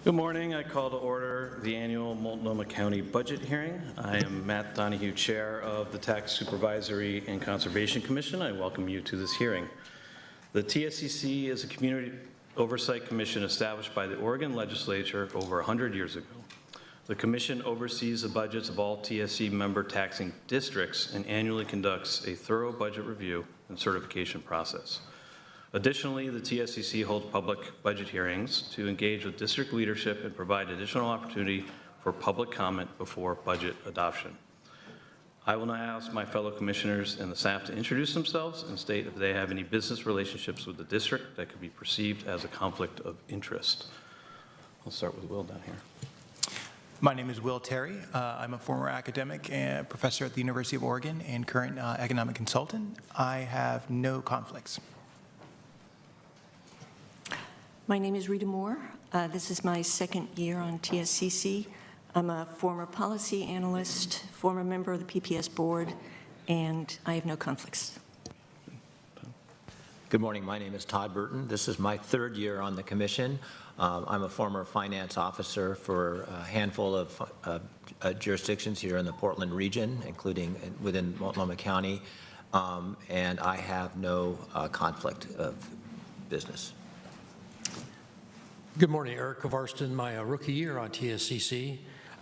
Good morning. I call to order the annual Multnomah County Budget Hearing. I am Matt Donahue, Chair of the Tax Supervisory and Conservation Commission. I welcome you to this hearing. The TSCC is a community oversight commission established by the Oregon legislature over 100 years ago. The commission oversees the budgets of all TSC member taxing districts and annually conducts a thorough budget review and certification process. Additionally, the TSCC holds public budget hearings to engage with district leadership and provide additional opportunity for public comment before budget adoption. I will now ask my fellow commissioners and the staff to introduce themselves and state if they have any business relationships with the district that could be perceived as a conflict of interest. I'll start with Will down here. My name is Will Terry. I'm a former academic and professor at the University of Oregon and current economic consultant. I have no conflicts. My name is Rita Moore. This is my second year on TSCC. I'm a former policy analyst, former member of the PPS board, and I have no conflicts. Good morning. My name is Todd Burton. This is my third year on the commission. I'm a former finance officer for a handful of jurisdictions here in the Portland region, including within Multnomah County, and I have no conflict of business. Good morning, Eric Kavarston, my rookie year on TSCC.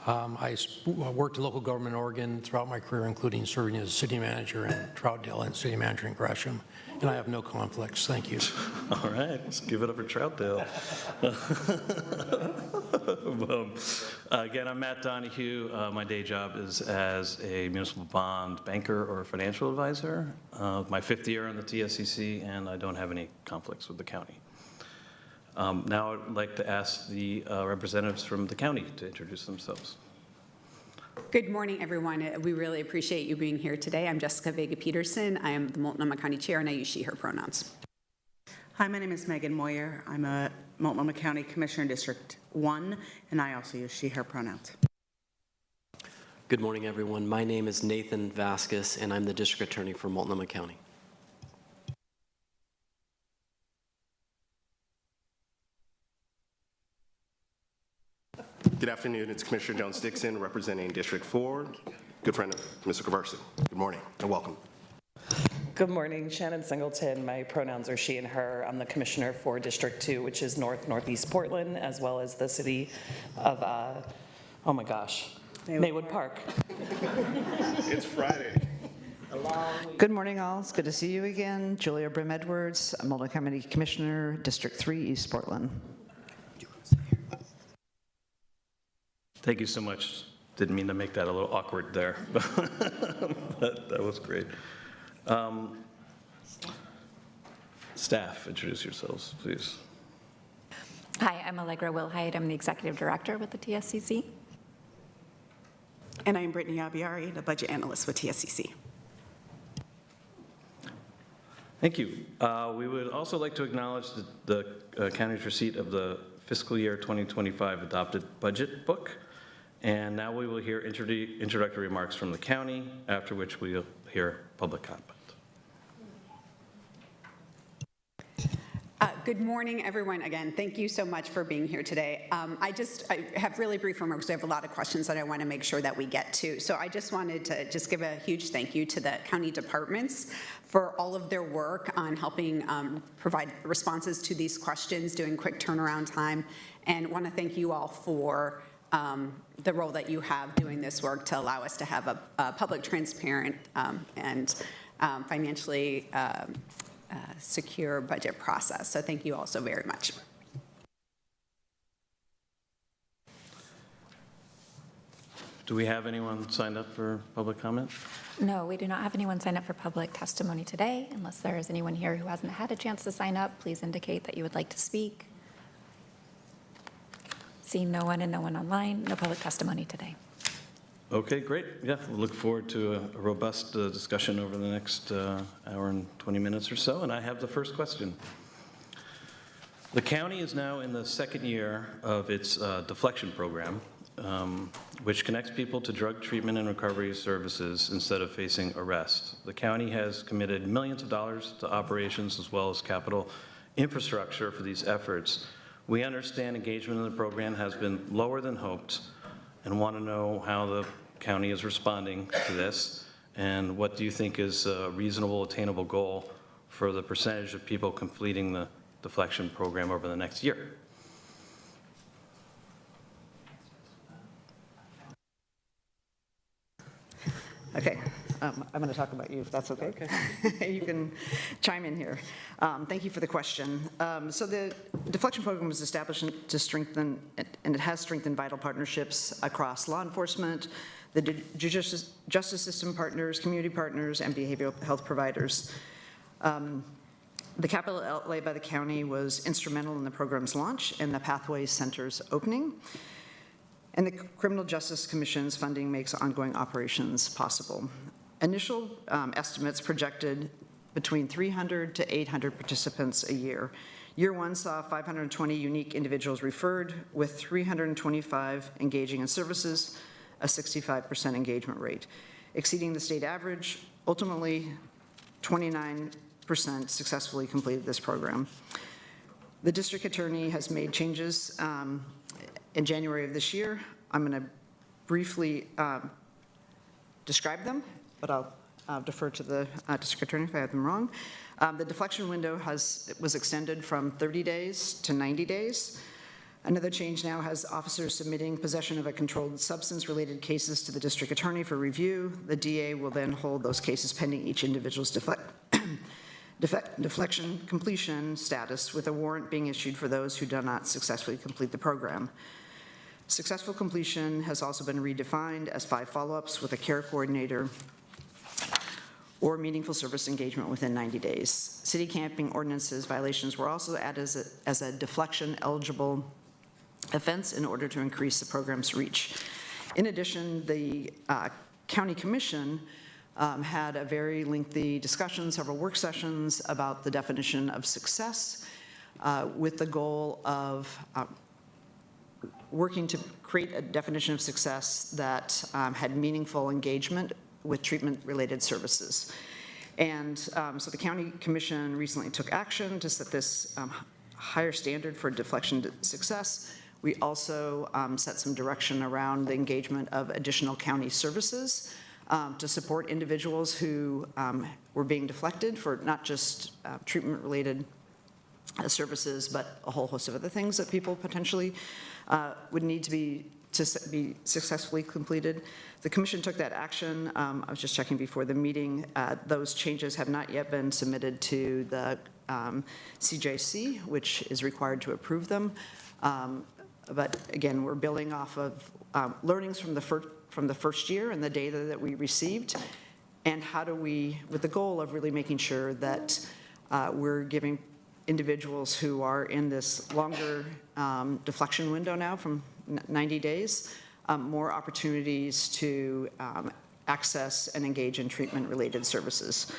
I worked in local government in Oregon throughout my career, including serving as city manager in Troutdale and city manager in Gresham, and I have no conflicts. Thank you. All right, let's give it up for Troutdale. Again, I'm Matt Donahue. My day job is as a municipal bond banker or financial advisor. My fifth year on the TSCC, and I don't have any conflicts with the county. Now I'd like to ask the representatives from the county to introduce themselves. Good morning, everyone. We really appreciate you being here today. I'm Jessica Vega-Peterson. I am the Multnomah County Chair, and I use she, her pronouns. Hi, my name is Megan Moyer. I'm a Multnomah County Commissioner in District 1, and I also use she, her pronouns. Good morning, everyone. My name is Nathan Vasquez, and I'm the District Attorney for Multnomah County. Good afternoon. It's Commissioner Jones-Dixon representing District 4, good friend of Mr. Kavarston. Good morning and welcome. Good morning. Shannon Singleton. My pronouns are she and her. I'm the Commissioner for District 2, which is Northeast Portland, as well as the city of, oh my gosh, Maywood Park. It's Friday. Good morning, all. It's good to see you again. Julia Brim-Edwards, Multnomah County Commissioner, District 3, East Portland. Thank you so much. Didn't mean to make that a little awkward there, but that was great. Staff, introduce yourselves, please. Hi, I'm Allegra Wilhite. I'm the Executive Director with the TSCC. And I'm Brittany Abiari, the Budget Analyst with TSCC. Thank you. We would also like to acknowledge the county's receipt of the fiscal year 2025 adopted budget book. And now we will hear introductory remarks from the county, after which we will hear public comment. Good morning, everyone. Again, thank you so much for being here today. I have really brief remarks. I have a lot of questions that I want to make sure that we get to. So I just wanted to give a huge thank you to the county departments for all of their work on helping provide responses to these questions, doing quick turnaround time, and want to thank you all for the role that you have doing this work to allow us to have a public, transparent, and financially secure budget process. So thank you all so very much. Do we have anyone signed up for public comment? No, we do not have anyone signed up for public testimony today. Unless there is anyone here who hasn't had a chance to sign up, please indicate that you would like to speak. Seeing no one and no one online, no public testimony today. Okay, great. Yeah, we'll look forward to a robust discussion over the next hour and 20 minutes or so. And I have the first question. The county is now in the second year of its deflection program, which connects people to drug treatment and recovery services instead of facing arrest. The county has committed millions of dollars to operations as well as capital infrastructure for these efforts. We understand engagement in the program has been lower than hoped and want to know how the county is responding to this, and what do you think is a reasonable, attainable goal for the percentage of people completing the deflection program over the next year? Okay, I'm going to talk about you, if that's okay. You can chime in here. Thank you for the question. So the deflection program was established to strengthen, and it has strengthened vital partnerships across law enforcement, the justice system partners, community partners, and behavioral health providers. The capital outlay by the county was instrumental in the program's launch and the Pathways Center's opening. And the Criminal Justice Commission's funding makes ongoing operations possible. Initial estimates projected between 300 to 800 participants a year. Year one saw 520 unique individuals referred, with 325 engaging in services, a 65% engagement rate, exceeding the state average. Ultimately, 29% successfully completed this program. The district attorney has made changes in January of this year. I'm going to briefly describe them, but I'll defer to the district attorney if I have them wrong. The deflection window was extended from 30 days to 90 days. Another change now has officers submitting possession of a controlled substance-related cases to the district attorney for review. The DA will then hold those cases pending each individual's deflection completion status, with a warrant being issued for those who do not successfully complete the program. Successful completion has also been redefined as 5 follow-ups with a care coordinator or meaningful service engagement within 90 days. City camping ordinances violations were also added as a deflection-eligible offense in order to increase the program's reach. In addition, the County Commission had a very lengthy discussion, several work sessions about the definition of success, with the goal of working to create a definition of success that had meaningful engagement with treatment-related services. And so the County Commission recently took action to set this higher standard for deflection success. We also set some direction around the engagement of additional county services to support individuals who were being deflected for not just treatment-related services, but a whole host of other things that people potentially would need to be successfully completed. The Commission took that action. I was just checking before the meeting. Those changes have not yet been submitted to the CJC, which is required to approve them. But again, we're building off of learnings from the first year and the data that we received, and how do we, with the goal of really making sure that we're giving individuals who are in this longer deflection window now from 90 days, more opportunities to access and engage in treatment-related services.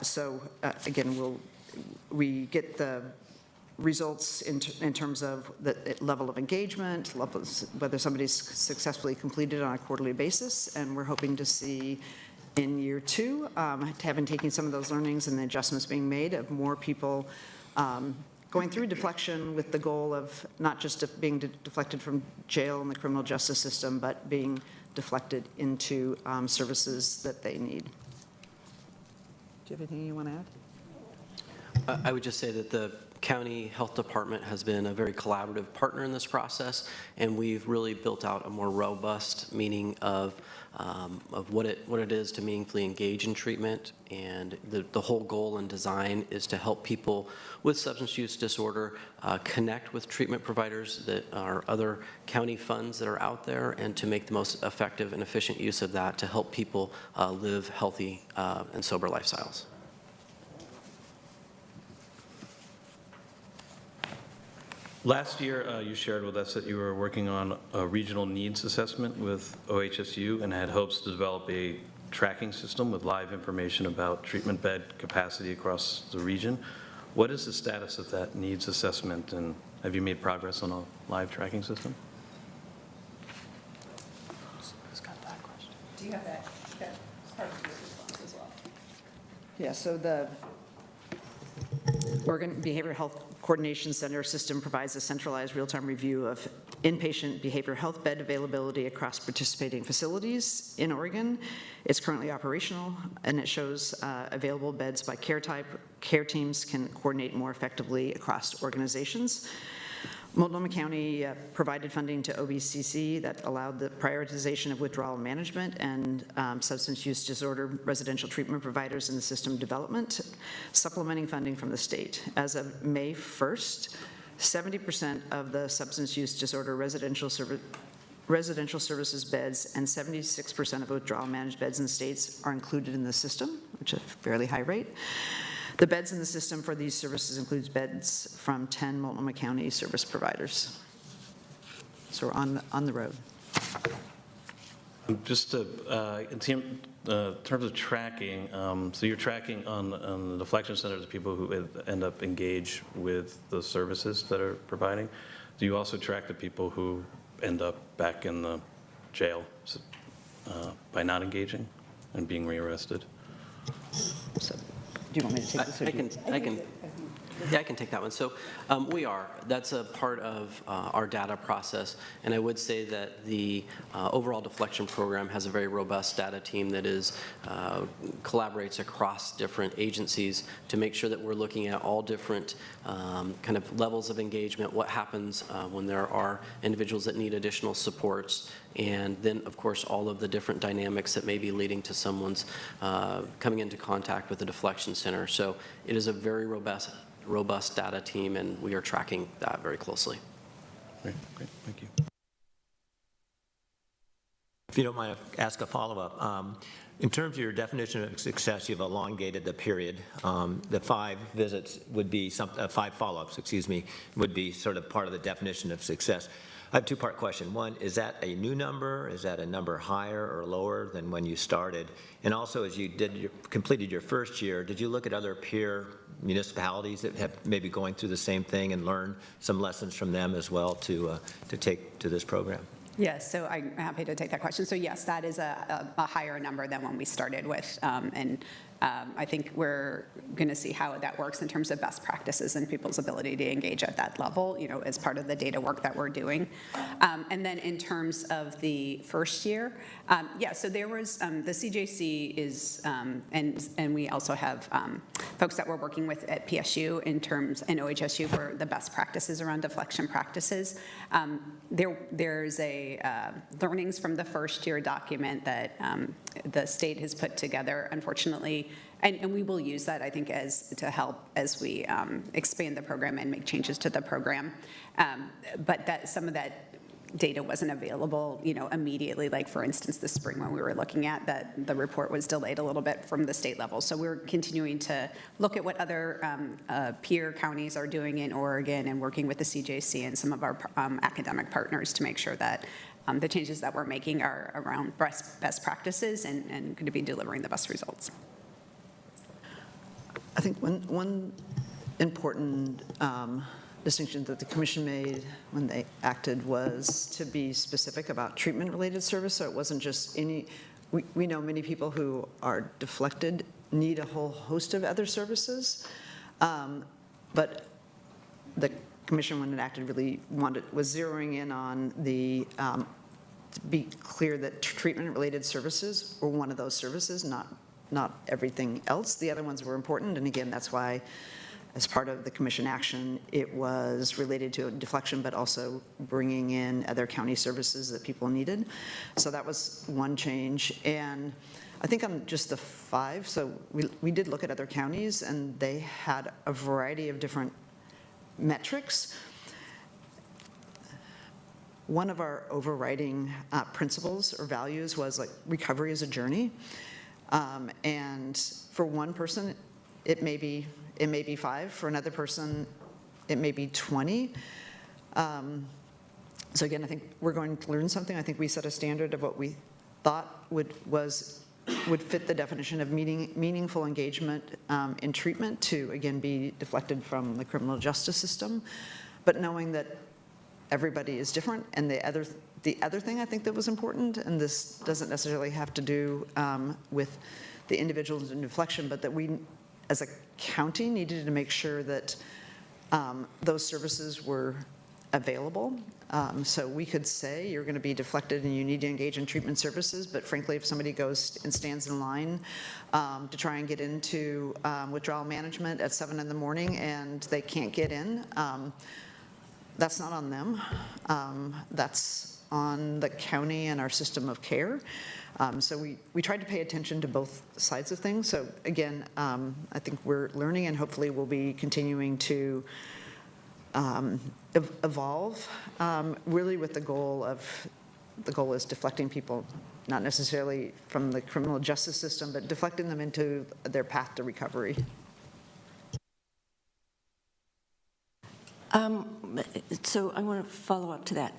So again, we get the results in terms of the level of engagement, whether somebody's successfully completed on a quarterly basis, and we're hoping to see in year 2, having taken some of those learnings and the adjustments being made, of more people going through deflection with the goal of not just being deflected from jail and the criminal justice system, but being deflected into services that they need. Do you have anything you want to add? I would just say that the County Health Department has been a very collaborative partner in this process, and we've really built out a more robust meaning of what it is to meaningfully engage in treatment. And the whole goal and design is to help people with substance use disorder connect with treatment providers that are other county funds that are out there, and to make the most effective and efficient use of that to help people live healthy and sober lifestyles. Last year, you shared with us that you were working on a regional needs assessment with OHSU and had hopes to develop a tracking system with live information about treatment bed capacity across the region. What is the status of that needs assessment, and have you made progress on a live tracking system? Do you have that part of your response as well? Yeah, so the Oregon Behavioral Health Coordination Center system provides a centralized real-time review of inpatient behavioral health bed availability across participating facilities in Oregon. It's currently operational, and it shows available beds by care type. Care teams can coordinate more effectively across organizations. Multnomah County provided funding to OBCC that allowed the prioritization of withdrawal management and substance use disorder residential treatment providers in the system development, supplementing funding from the state. As of May 1st, 70% of the substance use disorder residential services beds and 76% of withdrawal managed beds in the states are included in the system, which is a fairly high rate. The beds in the system for these services includes beds from 10 Multnomah County service providers. So we're on the road. Just in terms of tracking, so you're tracking on the deflection centers, the people who end up engaged with the services that are providing. Do you also track the people who end up back in the jail by not engaging and being rearrested? So, do you want me to take this? I can take that one. So that's a part of our data process, and I would say that the overall deflection program has a very robust data team that collaborates across different agencies to make sure that we're looking at all different kind of levels of engagement, what happens when there are individuals that need additional supports, and then, of course, all of the different dynamics that may be leading to someone's coming into contact with the deflection center. So it is a very robust data team, and we are tracking that very closely. Great, thank you. If you don't mind, ask a follow-up. In terms of your definition of success, you've elongated the period. The 5 visits would be 5 follow-ups, excuse me, would be sort of part of the definition of success. I have a two-part question. One, is that a new number? Is that a number higher or lower than when you started? And also, as you completed your first year, did you look at other peer municipalities that have maybe going through the same thing and learn some lessons from them as well to take to this program? Yes, so I'm happy to take that question. So yes, that is a higher number than when we started with, and I think we're going to see how that works in terms of best practices and people's ability to engage at that level, as part of the data work that we're doing. And then in terms of the first year, so there was, the CJC is, and we also have folks that we're working with at PSU and OHSU for the best practices around deflection practices. There's learnings from the first year document that the state has put together, unfortunately, and we will use that, I think, to help as we expand the program and make changes to the program. But some of that data wasn't available, immediately. Like, for instance, this spring when we were looking at that, the report was delayed a little bit from the state level. So we're continuing to look at what other peer counties are doing in Oregon and working with the CJC and some of our academic partners to make sure that the changes that we're making are around best practices and going to be delivering the best results. I think one important distinction that the commission made when they acted was to be specific about treatment-related service. So it wasn't just we know many people who are deflected need a whole host of other services, but the commission, when it acted, really was zeroing in on to be clear that treatment-related services were one of those services, not everything else. The other ones were important, and again, that's why, as part of the commission action, it was related to deflection, but also bringing in other county services that people needed. So that was one change. And I think on just the 5, so we did look at other counties, and they had a variety of different metrics. One of our overriding principles or values was like recovery is a journey. And for one person, it may be 5. For another person, it may be 20. So again, I think we're going to learn something. I think we set a standard of what we thought would fit the definition of meaningful engagement in treatment to, again, be deflected from the criminal justice system, but knowing that everybody is different. And the other thing I think that was important, and this doesn't necessarily have to do with the individuals in deflection, but that we, as a county, needed to make sure that those services were available. So we could say you're going to be deflected and you need to engage in treatment services, but frankly, if somebody goes and stands in line to try and get into withdrawal management at 7 in the morning and they can't get in, that's not on them. That's on the county and our system of care. So we tried to pay attention to both sides of things. So again, I think we're learning and hopefully we'll be continuing to evolve, really with the goal is deflecting people, not necessarily from the criminal justice system, but deflecting them into their path to recovery. So I want to follow up to that.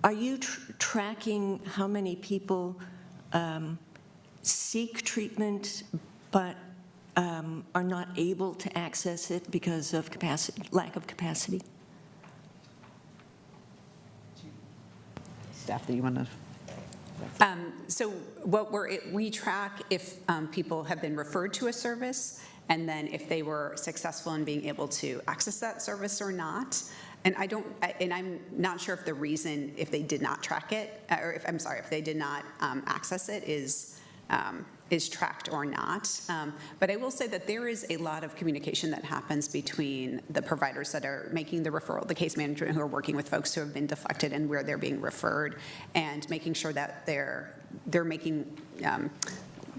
Are you tracking how many people seek treatment but are not able to access it because of lack of capacity? Staff, that you want to? So what we track if people have been referred to a service, and then if they were successful in being able to access that service or not. And I'm not sure if the reason, if they did not track it, or if they did not access it is tracked or not. But I will say that there is a lot of communication that happens between the providers that are making the referral, the case management who are working with folks who have been deflected and where they're being referred, and making sure that they're making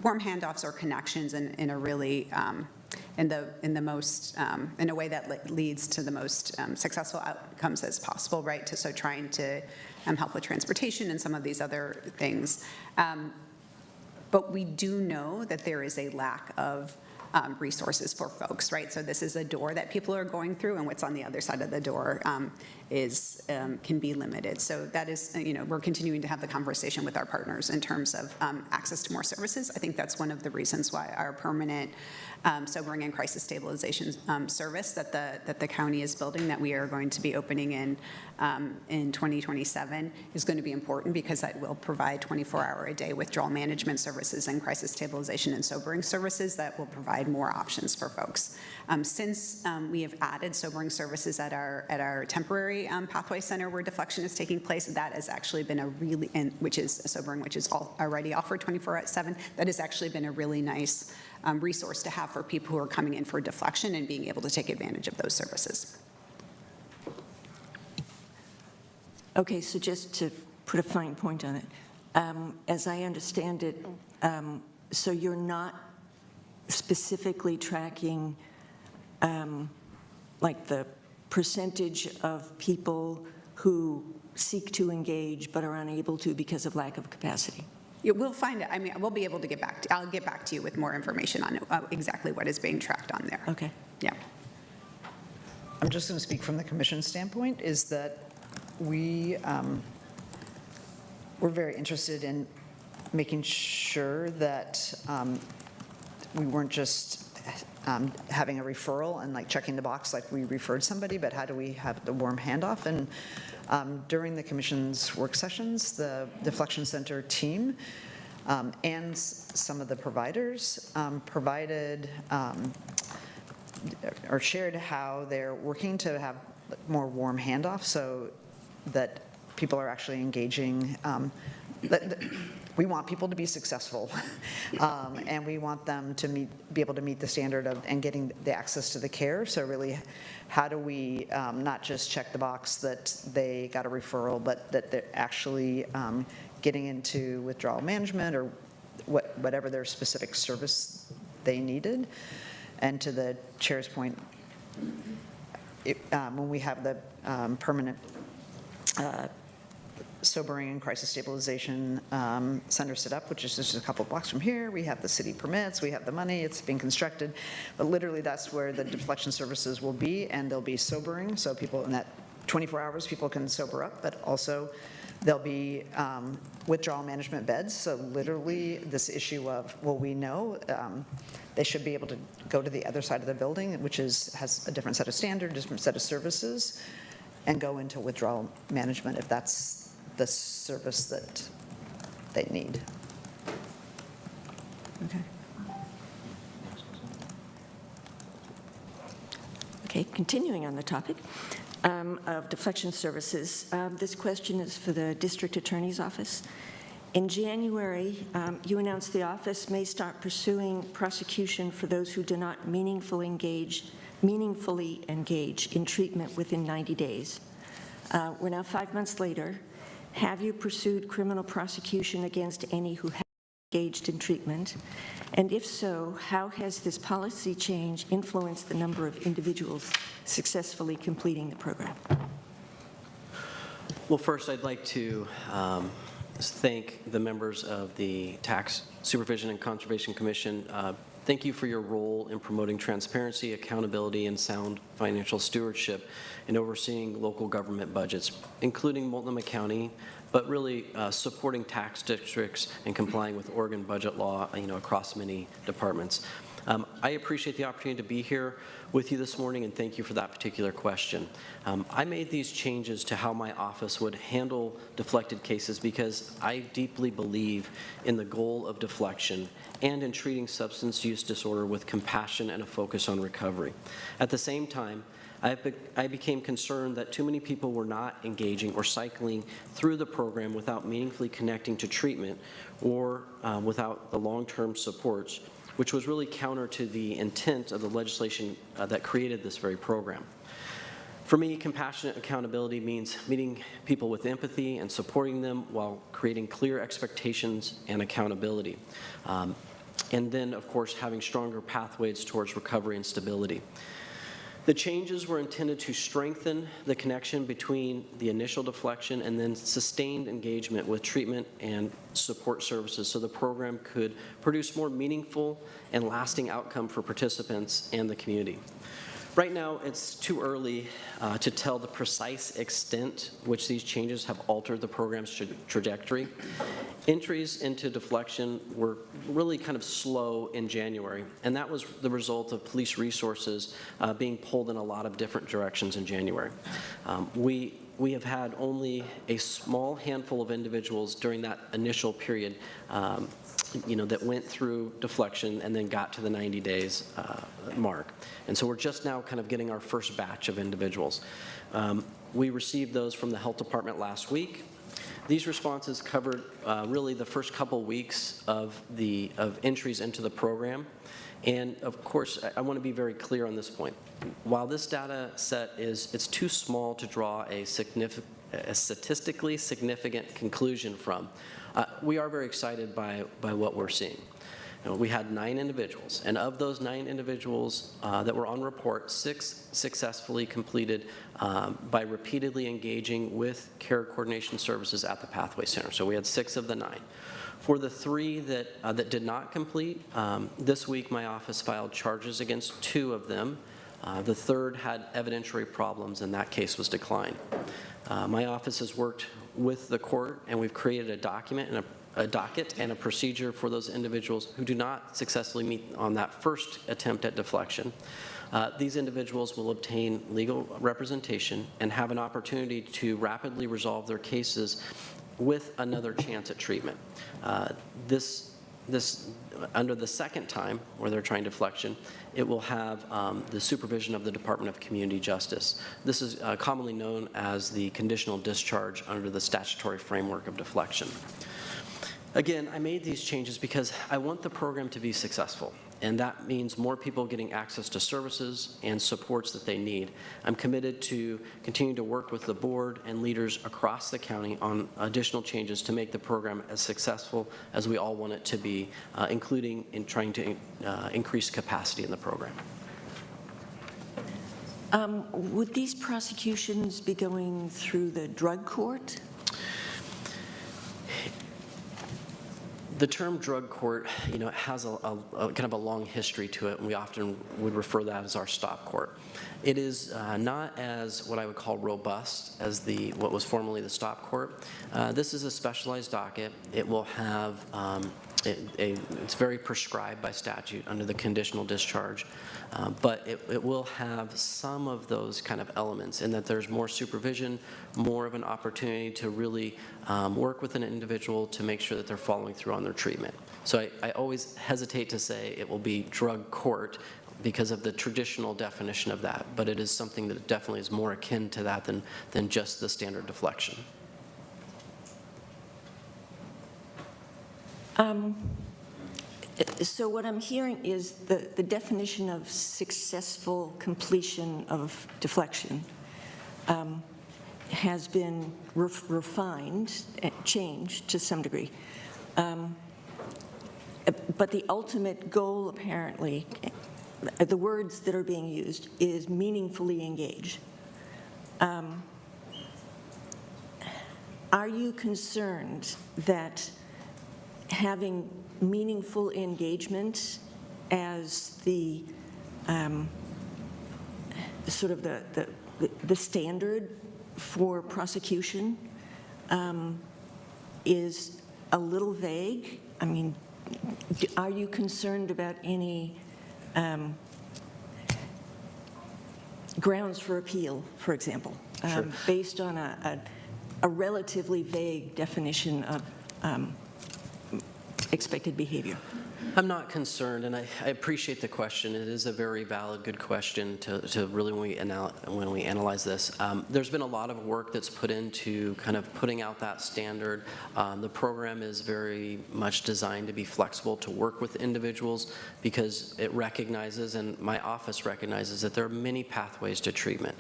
warm handoffs or connections in a really in a way that leads to the most successful outcomes as possible, right? So trying to help with transportation and some of these other things. But we do know that there is a lack of resources for folks, right? So this is a door that people are going through, and what's on the other side of the door can be limited. So that is, we're continuing to have the conversation with our partners in terms of access to more services. I think that's one of the reasons why our permanent sobering and crisis stabilization service that the county is building, that we are going to be opening in 2027, is going to be important, because that will provide 24-hour-a-day withdrawal management services and crisis stabilization and sobering services that will provide more options for folks. Since we have added sobering services at our temporary pathway center where deflection is taking place, that has actually been which is sobering, which is already offered 24/7. That has actually been a really nice resource to have for people who are coming in for deflection and being able to take advantage of those services. Okay, so just to put a fine point on it, as I understand it, so you're not specifically tracking like the percentage of people who seek to engage but are unable to because of lack of capacity? Yeah, we'll find it. I mean, we'll be able to I'll get back to you with more information on exactly what is being tracked on there. Okay. Yeah. I'm just going to speak from the commission standpoint, is that we're very interested in making sure that we weren't just having a referral and like checking the box like we referred somebody, but how do we have the warm handoff? And during the commission's work sessions, the Deflection Center team and some of the providers provided or shared how they're working to have more warm handoff so that people are actually engaging. We want people to be successful, and we want them to be able to meet the standard of and getting the access to the care. So really, how do we not just check the box that they got a referral, but that they're actually getting into withdrawal management or whatever their specific service they needed. And to the chair's point, when we have the permanent sobering and crisis stabilization center set up, which is just a couple blocks from here. We have the city permits, we have the money, it's being constructed, but literally that's where the deflection services will be, and they'll be sobering, so people in that 24 hours people can sober up, but also there'll be withdrawal management beds. So literally this issue of, well, we know they should be able to go to the other side of the building, which has a different set of standards, different set of services, and go into withdrawal management if that's the service that they need. Okay. Okay, continuing on the topic of deflection services, this question is for the District Attorney's Office. In January, you announced the office may start pursuing prosecution for those who do not meaningfully engage in treatment within 90 days. We're now 5 months later. Have you pursued criminal prosecution against any who have engaged in treatment? And if so, how has this policy change influenced the number of individuals successfully completing the program? Well, first, I'd like to thank the members of the Tax Supervision and Conservation Commission. Thank you for your role in promoting transparency, accountability, and sound financial stewardship in overseeing local government budgets, including Multnomah County, but really supporting tax districts and complying with Oregon budget law, across many departments. I appreciate the opportunity to be here with you this morning, and thank you for that particular question. I made these changes to how my office would handle deflected cases because I deeply believe in the goal of deflection and in treating substance use disorder with compassion and a focus on recovery. At the same time, I became concerned that too many people were not engaging or cycling through the program without meaningfully connecting to treatment or without the long-term supports, which was really counter to the intent of the legislation that created this very program. For me, compassionate accountability means meeting people with empathy and supporting them while creating clear expectations and accountability. And then, of course, having stronger pathways towards recovery and stability. The changes were intended to strengthen the connection between the initial deflection and then sustained engagement with treatment and support services so the program could produce more meaningful and lasting outcome for participants and the community. Right now, it's too early to tell the precise extent which these changes have altered the program's trajectory. Entries into deflection were really kind of slow in January, and that was the result of police resources being pulled in a lot of different directions in January. We have had only a small handful of individuals during that initial period that went through deflection and then got to the 90 days mark. And so we're just now kind of getting our first batch of individuals. We received those from the health department last week. These responses covered really the first couple weeks of entries into the program. And of course, I want to be very clear on this point. While this data set it's too small to draw a statistically significant conclusion from, we are very excited by what we're seeing. We had 9 individuals, and of those 9 individuals that were on report, 6 successfully completed by repeatedly engaging with care coordination services at the Pathway Center. So we had 6 of the 9. For the 3 that did not complete, this week my office filed charges against 2 of them. The 3rd had evidentiary problems, and that case was declined. My office has worked with the court, and we've created a document and a docket and a procedure for those individuals who do not successfully meet on that first attempt at deflection. These individuals will obtain legal representation and have an opportunity to rapidly resolve their cases with another chance at treatment. Under the second time where they're trying deflection, it will have the supervision of the Department of Community Justice. This is commonly known as the conditional discharge under the statutory framework of deflection. Again, I made these changes because I want the program to be successful, and that means more people getting access to services and supports that they need. I'm committed to continue to work with the board and leaders across the county on additional changes to make the program as successful as we all want it to be, including in trying to increase capacity in the program. Would these prosecutions be going through the drug court? The term drug court, it has a kind of a long history to it, and we often would refer to that as our stop court. It is not as what I would call robust as what was formerly the stop court. This is a specialized docket. It will have it's very prescribed by statute under the conditional discharge, but it will have some of those kind of elements in that there's more supervision, more of an opportunity to really work with an individual to make sure that they're following through on their treatment. So I always hesitate to say it will be drug court. because of the traditional definition of that, but it is something that definitely is more akin to that than just the standard deflection. So what I'm hearing is the definition of successful completion of deflection has been refined, changed to some degree. But the ultimate goal, apparently, the words that are being used, is meaningfully engage. Are you concerned that having meaningful engagement as the sort of the standard for prosecution is a little vague? I mean, are you concerned about any grounds for appeal, for example, Sure. based on a relatively vague definition of expected behavior? I'm not concerned, and I appreciate the question. It is a very valid, good question to really, when we analyze this. There's been a lot of work that's put into kind of putting out that standard. The program is very much designed to be flexible, to work with individuals, because it recognizes, and my office recognizes, that there are many pathways to treatment.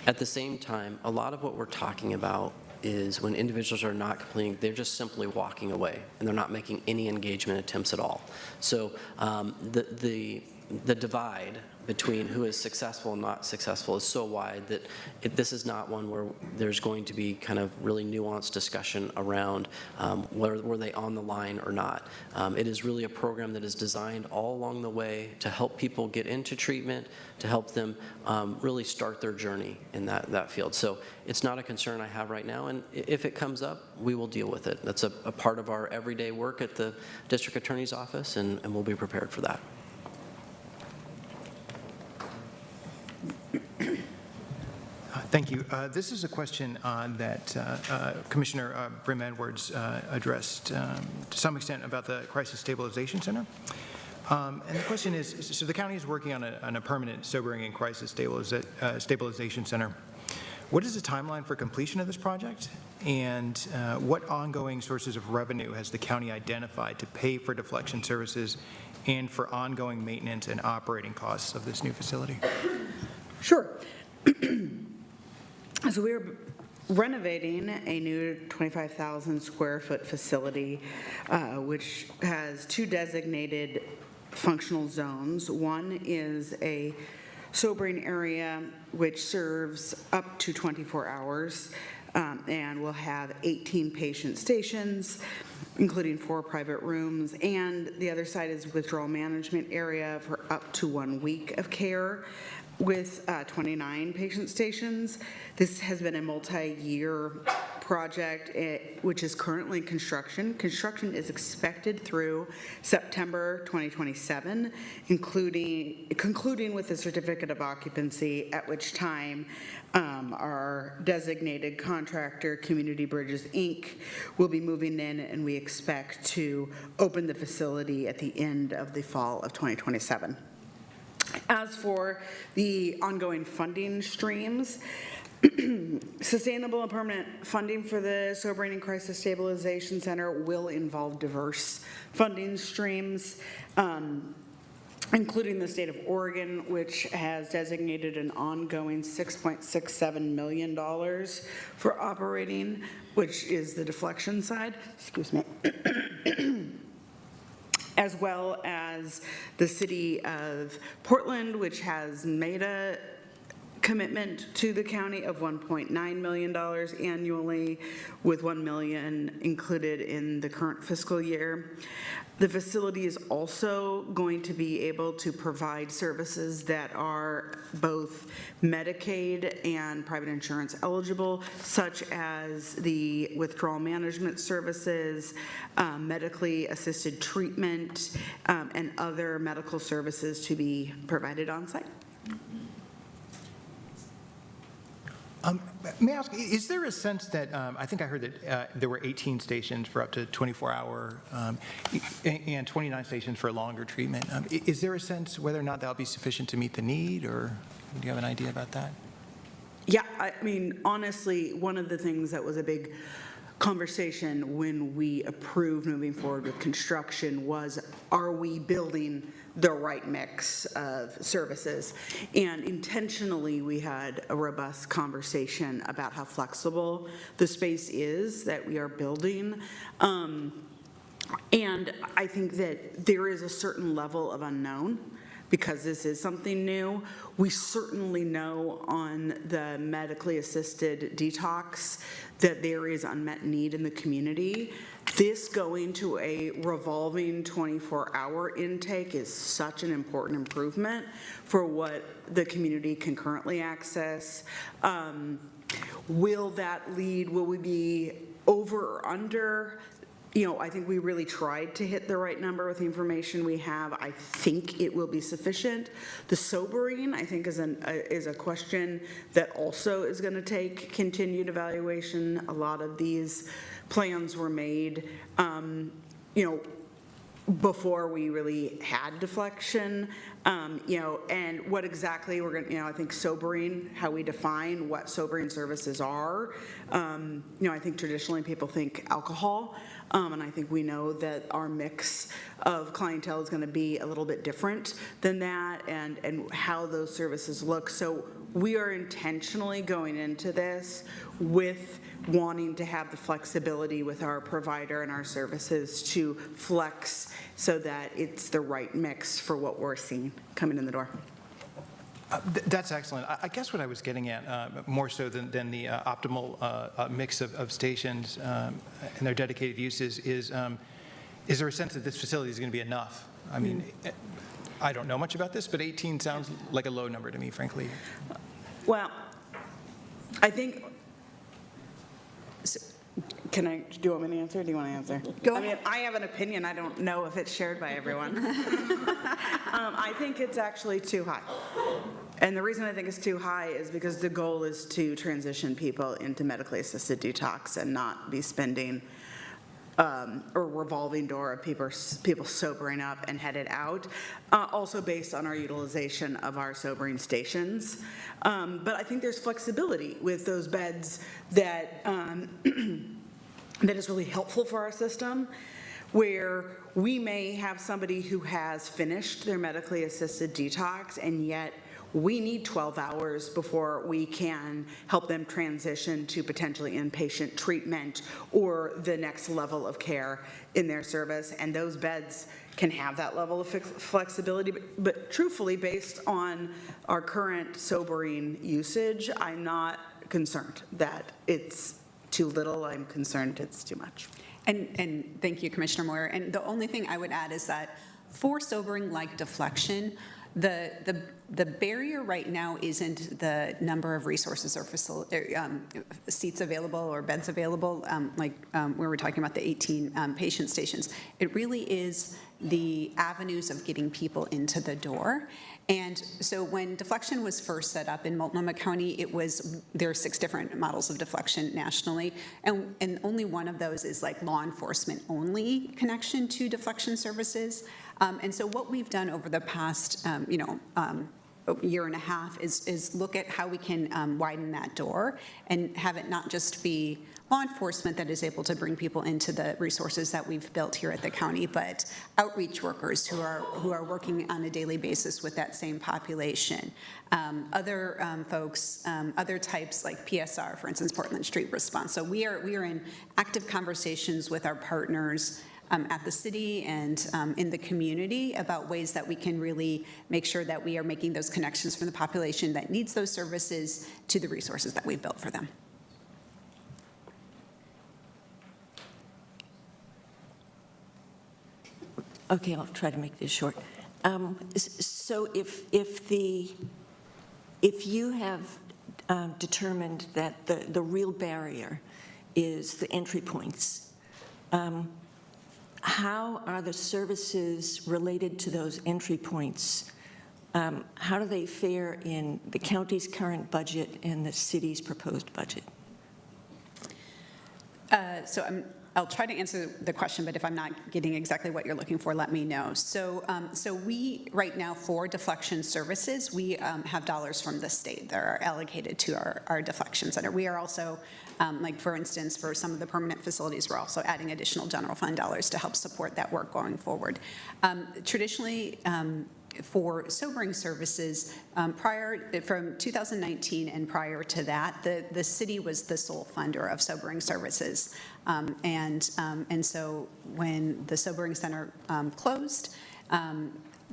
At the same time, a lot of what we're talking about is when individuals are not completing, they're just simply walking away, and they're not making any engagement attempts at all. So the divide between who is successful and not successful is so wide that this is not one where there's going to be kind of really nuanced discussion around were they on the line or not. It is really a program that is designed all along the way to help people get into treatment, to help them really start their journey in that field. So it's not a concern I have right now, and if it comes up, we will deal with it. That's a part of our everyday work at the District Attorney's Office, and we'll be prepared for that. Thank you. This is a question that Commissioner Brim Edwards addressed to some extent about the Crisis Stabilization Center. And the question is, so the county is working on a permanent sobering and crisis stabilization center. What is the timeline for completion of this project? And what ongoing sources of revenue has the county identified to pay for deflection services and for ongoing maintenance and operating costs of this new facility? Sure. So we're renovating a new 25,000 square foot facility, which has two designated functional zones. One is a sobering area, which serves up to 24 hours, and will have 18 patient stations, including 4 private rooms. And the other side is withdrawal management area for up to 1 week of care, with 29 patient stations. This has been a multi-year project, which is currently in construction. Construction is expected through September 2027, concluding with the certificate of occupancy, at which time our designated contractor, Community Bridges, Inc., will be moving in, and we expect to open the facility at the end of the fall of 2027. As for the ongoing funding streams, sustainable and permanent funding for the Sobering and Crisis Stabilization Center will involve diverse funding streams, including the state of Oregon, which has designated an ongoing $6.67 million for operating, which is the deflection side. Excuse me. As well as the city of Portland, which has made a commitment to the county of $1.9 million annually, with $1 million included in the current fiscal year. The facility is also going to be able to provide services that are both Medicaid and private insurance eligible, such as the withdrawal management services, medically assisted treatment, and other medical services to be provided on site. May I ask, is there a sense that, I think I heard that there were 18 stations for up to 24-hour and 29 stations for longer treatment. Is there a sense whether or not that'll be sufficient to meet the need, or do you have an idea about that? Yeah, I mean, honestly, one of the things that was a big conversation when we approved moving forward with construction was, are we building the right mix of services? And intentionally, we had a robust conversation about how flexible the space is that we are building. And I think that there is a certain level of unknown because this is something new. We certainly know on the medically assisted detox that there is unmet need in the community. This going to a revolving 24-hour intake is such an important improvement for what the community can currently access. Will that lead, will we be over or under? You know, I think we really tried to hit the right number with the information we have. I think it will be sufficient. The sobering, I think, is a question that also is going to take continued evaluation. A lot of these plans were made, you know, before we really had deflection, you know, and what exactly we're going to, you know, I think sobering, how we define what sobering services are. You know, I think traditionally people think alcohol, and I think we know that our mix of clientele is going to be a little bit different than that, and how those services look. So we are intentionally going into this with wanting to have the flexibility with our provider and our services to flex so that it's the right mix for what we're seeing coming in the door. That's excellent. I guess what I was getting at, more so than the optimal mix of stations and their dedicated uses, is there a sense that this facility is going to be enough? I mean, I don't know much about this, but 18 sounds like a low number to me, frankly. Well, I think, do you want me to answer, or do you want to answer? Go ahead. I mean, I have an opinion. I don't know if it's shared by everyone. I think it's actually too high. And the reason I think it's too high is because the goal is to transition people into medically assisted detox and not be spending a revolving door of people sobering up and headed out, also based on our utilization of our sobering stations. But I think there's flexibility with those beds that that is really helpful for our system, where we may have somebody who has finished their medically assisted detox, and yet we need 12 hours before we can help them transition to potentially inpatient treatment or the next level of care in their service. And those beds can have that level of flexibility, but truthfully, based on our current sobering usage, I'm not concerned that it's too little. I'm concerned it's too much. And thank you, Commissioner Moyer. And the only thing I would add is that for sobering like deflection, the barrier right now isn't the number of resources or seats available or beds available, where we're talking about the 18 patient stations. It really is the avenues of getting people into the door. And so when deflection was first set up in Multnomah County, there are 6 different models of deflection nationally, and only one of those is like law enforcement only connection to deflection services. And so what we've done over the past, year and a half is look at how we can widen that door and have it not just be law enforcement that is able to bring people into the resources that we've built here at the county, but outreach workers who are working on a daily basis with that same population. Other folks, other types like PSR, for instance, Portland Street Response. So we are in active conversations with our partners at the city and in the community about ways that we can really make sure that we are making those connections from the population that needs those services to the resources that we've built for them. Okay, I'll try to make this short. So if you have determined that the real barrier is the entry points, how are the services related to those entry points how do they fare in the county's current budget and the city's proposed budget? I'll try to answer the question, but if I'm not getting exactly what you're looking for, let me know. So we, right now, for deflection services, we have dollars from the state that are allocated to our deflection center. We are also, like for instance, for some of the permanent facilities, we're also adding additional general fund dollars to help support that work going forward. Traditionally, for sobering services, from 2019 and prior to that, the city was the sole funder of sobering services. And so when the sobering center closed,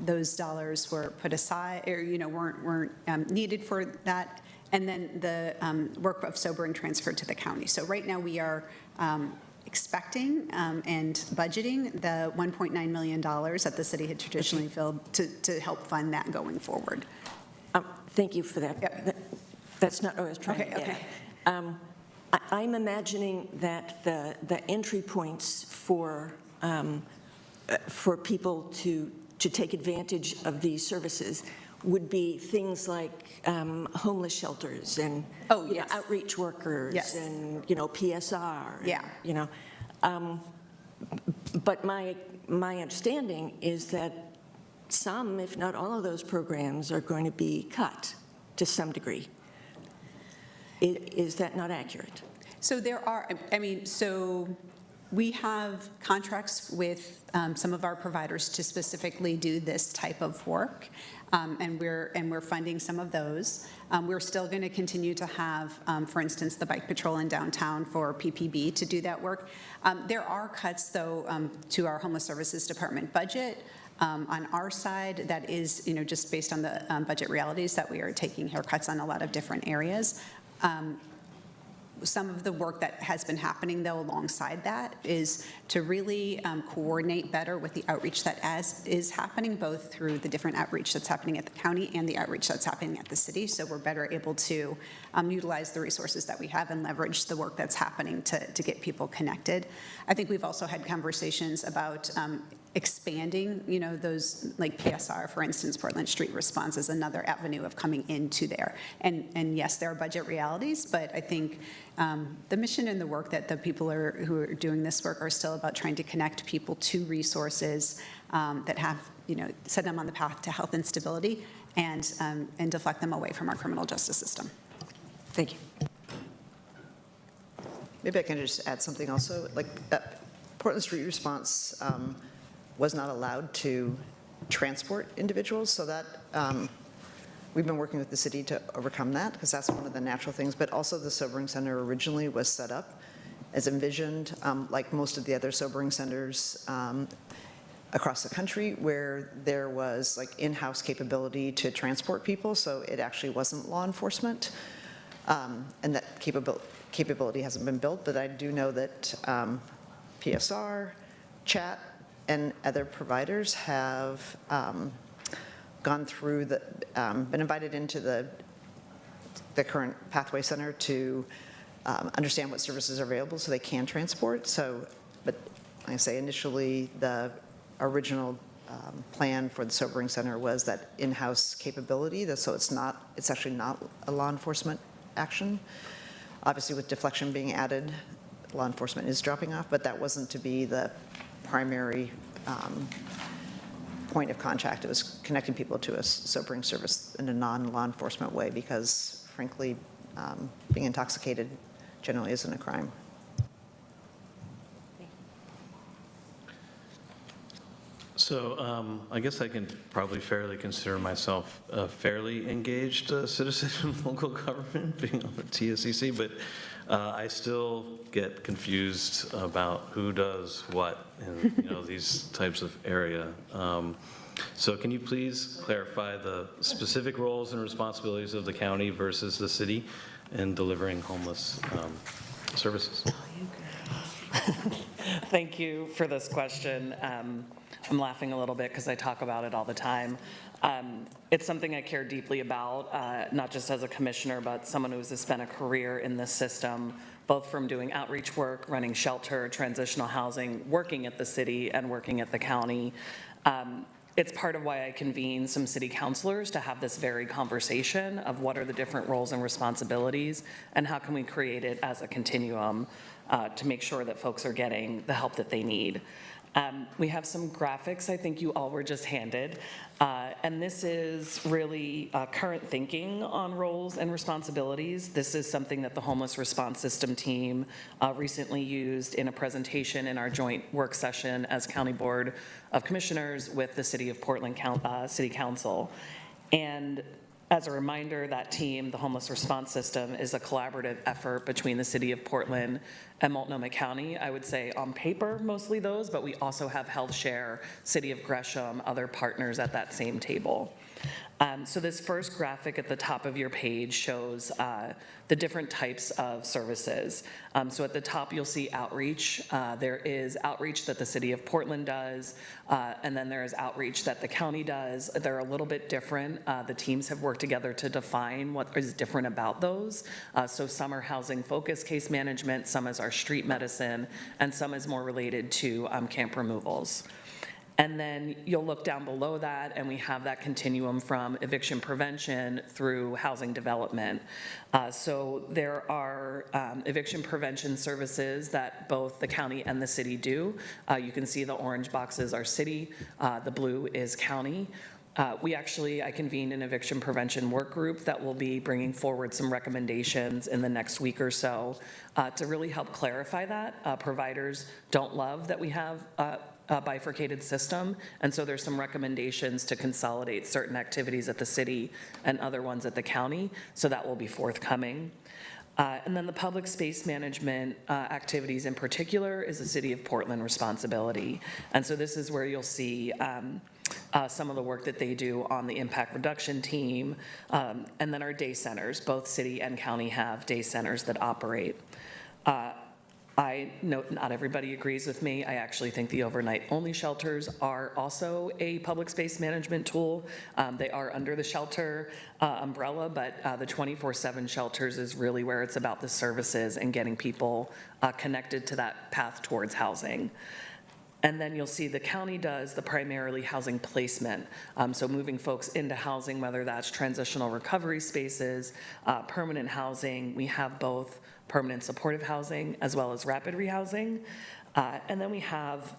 those dollars were put aside, or weren't needed for that. And then the work of sobering transferred to the county. So right now we are expecting and budgeting the $1.9 million that the city had traditionally filled to help fund that going forward. Thank you for that. Yep. That's not what I was trying to get at. I'm imagining that the entry points for people to take advantage of these services would be things like homeless shelters and yes. outreach workers Yes. and PSR. Yeah. But my understanding is that some, if not all of those programs are going to be cut to some degree. Is that not accurate? So there are, so we have contracts with some of our providers to specifically do this type of work, and we're funding some of those. We're still going to continue to have, for instance, the bike patrol in downtown for PPB to do that work. There are cuts, though, to our homeless services department budget. On our side, that is, just based on the budget realities that we are taking haircuts on a lot of different areas. Some of the work that has been happening, though, alongside that is to really coordinate better with the outreach that is happening, both through the different outreach that's happening at the county and the outreach that's happening at the city, so we're better able to utilize the resources that we have and leverage the work that's happening to get people connected. I think we've also had conversations about expanding, those like PSR, for instance, Portland Street Response is another avenue of coming into there. And yes, there are budget realities, but I think the mission and the work that the people who are doing this work are still about trying to connect people to resources that have, set them on the path to health and stability and deflect them away from our criminal justice system. Thank you. Maybe I can just add something also. Like Portland Street Response was not allowed to transport individuals, so that we've been working with the city to overcome that, because that's one of the natural things. But also the sobering center originally was set up as envisioned, like most of the other sobering centers across the country, where there was like in-house capability to transport people, so it actually wasn't law enforcement. And that capability hasn't been built, but I do know that PSR, CHAT, and other providers have gone through been invited into the current Pathway Center to understand what services are available so they can transport. So, but like I say, initially the original plan for the sobering center was that in-house capability, so it's actually not a law enforcement action. Obviously with deflection being added, law enforcement is dropping off, but that wasn't to be the primary point of contact. It was connecting people to a sobering service in a non-law enforcement way, because frankly, being intoxicated generally isn't a crime. So I guess I can probably fairly consider myself a fairly engaged citizen in local government, being on the TSCC, but I still get confused about who does what in these types of area. So can you please clarify the specific roles and responsibilities of the county versus the city in delivering homeless services? Thank you for this question. I'm laughing a little bit because I talk about it all the time. It's something I care deeply about, not just as a commissioner, but someone who has spent a career in this system, both from doing outreach work, running shelter, transitional housing, working at the city, and working at the county. it's part of why I convened some city councilors to have this very conversation of what are the different roles and responsibilities and how can we create it as a continuum to make sure that folks are getting the help that they need. We have some graphics I think you all were just handed, and this is really current thinking on roles and responsibilities. This is something that the Homeless Response System team recently used in a presentation in our joint work session as County Board of Commissioners with the City of Portland City Council. And as a reminder, that team, the Homeless Response System, is a collaborative effort between the City of Portland and Multnomah County. I would say on paper, mostly those, but we also have Health Share, City of Gresham, other partners at that same table. So this first graphic at the top of your page shows the different types of services. So at the top you'll see outreach. There is outreach that the City of Portland does, and then there is outreach that the county does. They're a little bit different. The teams have worked together to define what is different about those. So some are housing focused case management, some is our street medicine, and some is more related to camp removals. And then you'll look down below that and we have that continuum from eviction prevention through housing development. So there are eviction prevention services that both the county and the city do. You can see the orange boxes are city, the blue is county. I convened an eviction prevention work group that will be bringing forward some recommendations in the next week or so to really help clarify that. Providers don't love that we have a bifurcated system, and so there's some recommendations to consolidate certain activities at the city and other ones at the county, so that will be forthcoming. And then the public space management activities in particular is the City of Portland responsibility. And so this is where you'll see some of the work that they do on the impact reduction team, and then our day centers. Both city and county have day centers that operate. I know not everybody agrees with me. I actually think the overnight only shelters are also a public space management tool. They are under the shelter umbrella, but the 24/7 shelters is really where it's about the services and getting people connected to that path towards housing. And then you'll see the county does the primarily housing placement. So moving folks into housing, whether that's transitional recovery spaces, permanent housing. We have both permanent supportive housing as well as rapid rehousing. And then we have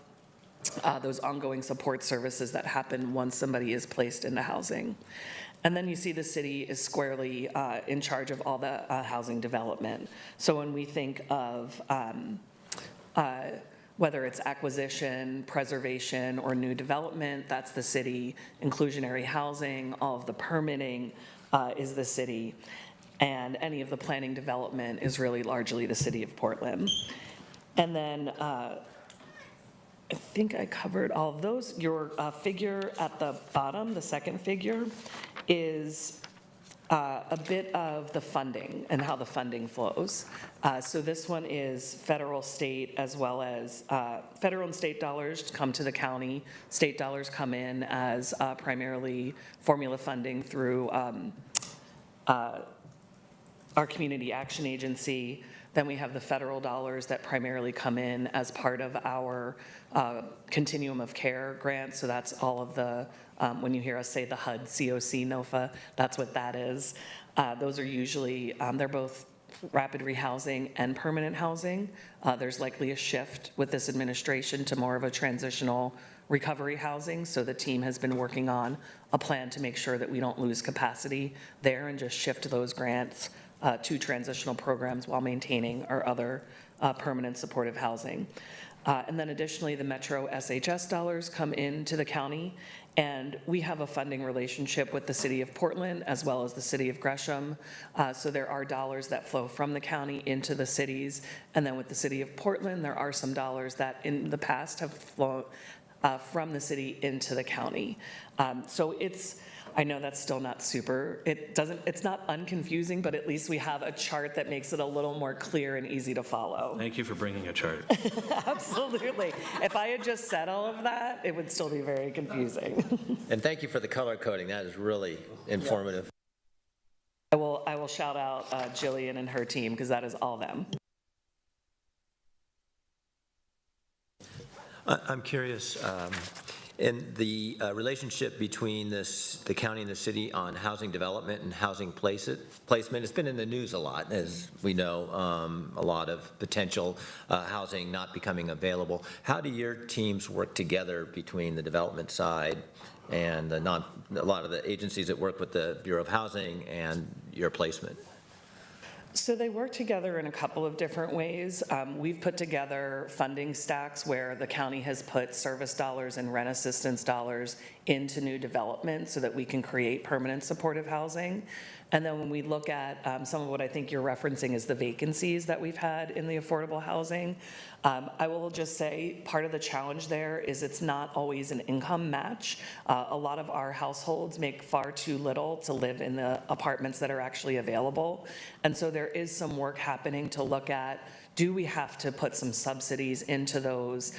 those ongoing support services that happen once somebody is placed into housing. And then you see the city is squarely in charge of all the housing development. So when we think of whether it's acquisition, preservation, or new development, that's the city. Inclusionary housing, all of the permitting is the city. And any of the planning development is really largely the City of Portland. And then I think I covered all of those. Your figure at the bottom, the second figure, is a bit of the funding and how the funding flows. So this one is federal, state, as well as federal and state dollars come to the county. State dollars come in as primarily formula funding through our Community Action Agency. Then we have the federal dollars that primarily come in as part of our Continuum of Care grant. So that's all of the, when you hear us say the HUD, COC, NOFA, that's what that is. Those are usually, they're both rapid rehousing and permanent housing. There's likely a shift with this administration to more of a transitional recovery housing. So the team has been working on a plan to make sure that we don't lose capacity there and just shift those grants to transitional programs while maintaining our other permanent supportive housing. And then additionally, the Metro SHS dollars come into the county, and we have a funding relationship with the City of Portland as well as the City of Gresham. So there are dollars that flow from the county into the cities, and then with the City of Portland, there are some dollars that in the past have flown from the city into the county. So I know that's still not super, it's not unconfusing, but at least we have a chart that makes it a little more clear and easy to follow. Thank you for bringing a chart. Absolutely. If I had just said all of that, it would still be very confusing. And thank you for the color coding. That is really informative. I will shout out Jillian and her team because that is all them. I'm curious, And the relationship between the county and the city on housing development and housing placement, it's been in the news a lot, as we know, a lot of potential housing not becoming available. How do your teams work together between the development side and a lot of the agencies that work with the Bureau of Housing and your placement? So they work together in a couple of different ways. We've put together funding stacks where the county has put service dollars and rent assistance dollars into new development so that we can create permanent supportive housing. And then when we look at some of what I think you're referencing is the vacancies that we've had in the affordable housing, I will just say part of the challenge there is it's not always an income match. A lot of our households make far too little to live in the apartments that are actually available. And so there is some work happening to look at, do we have to put some subsidies into those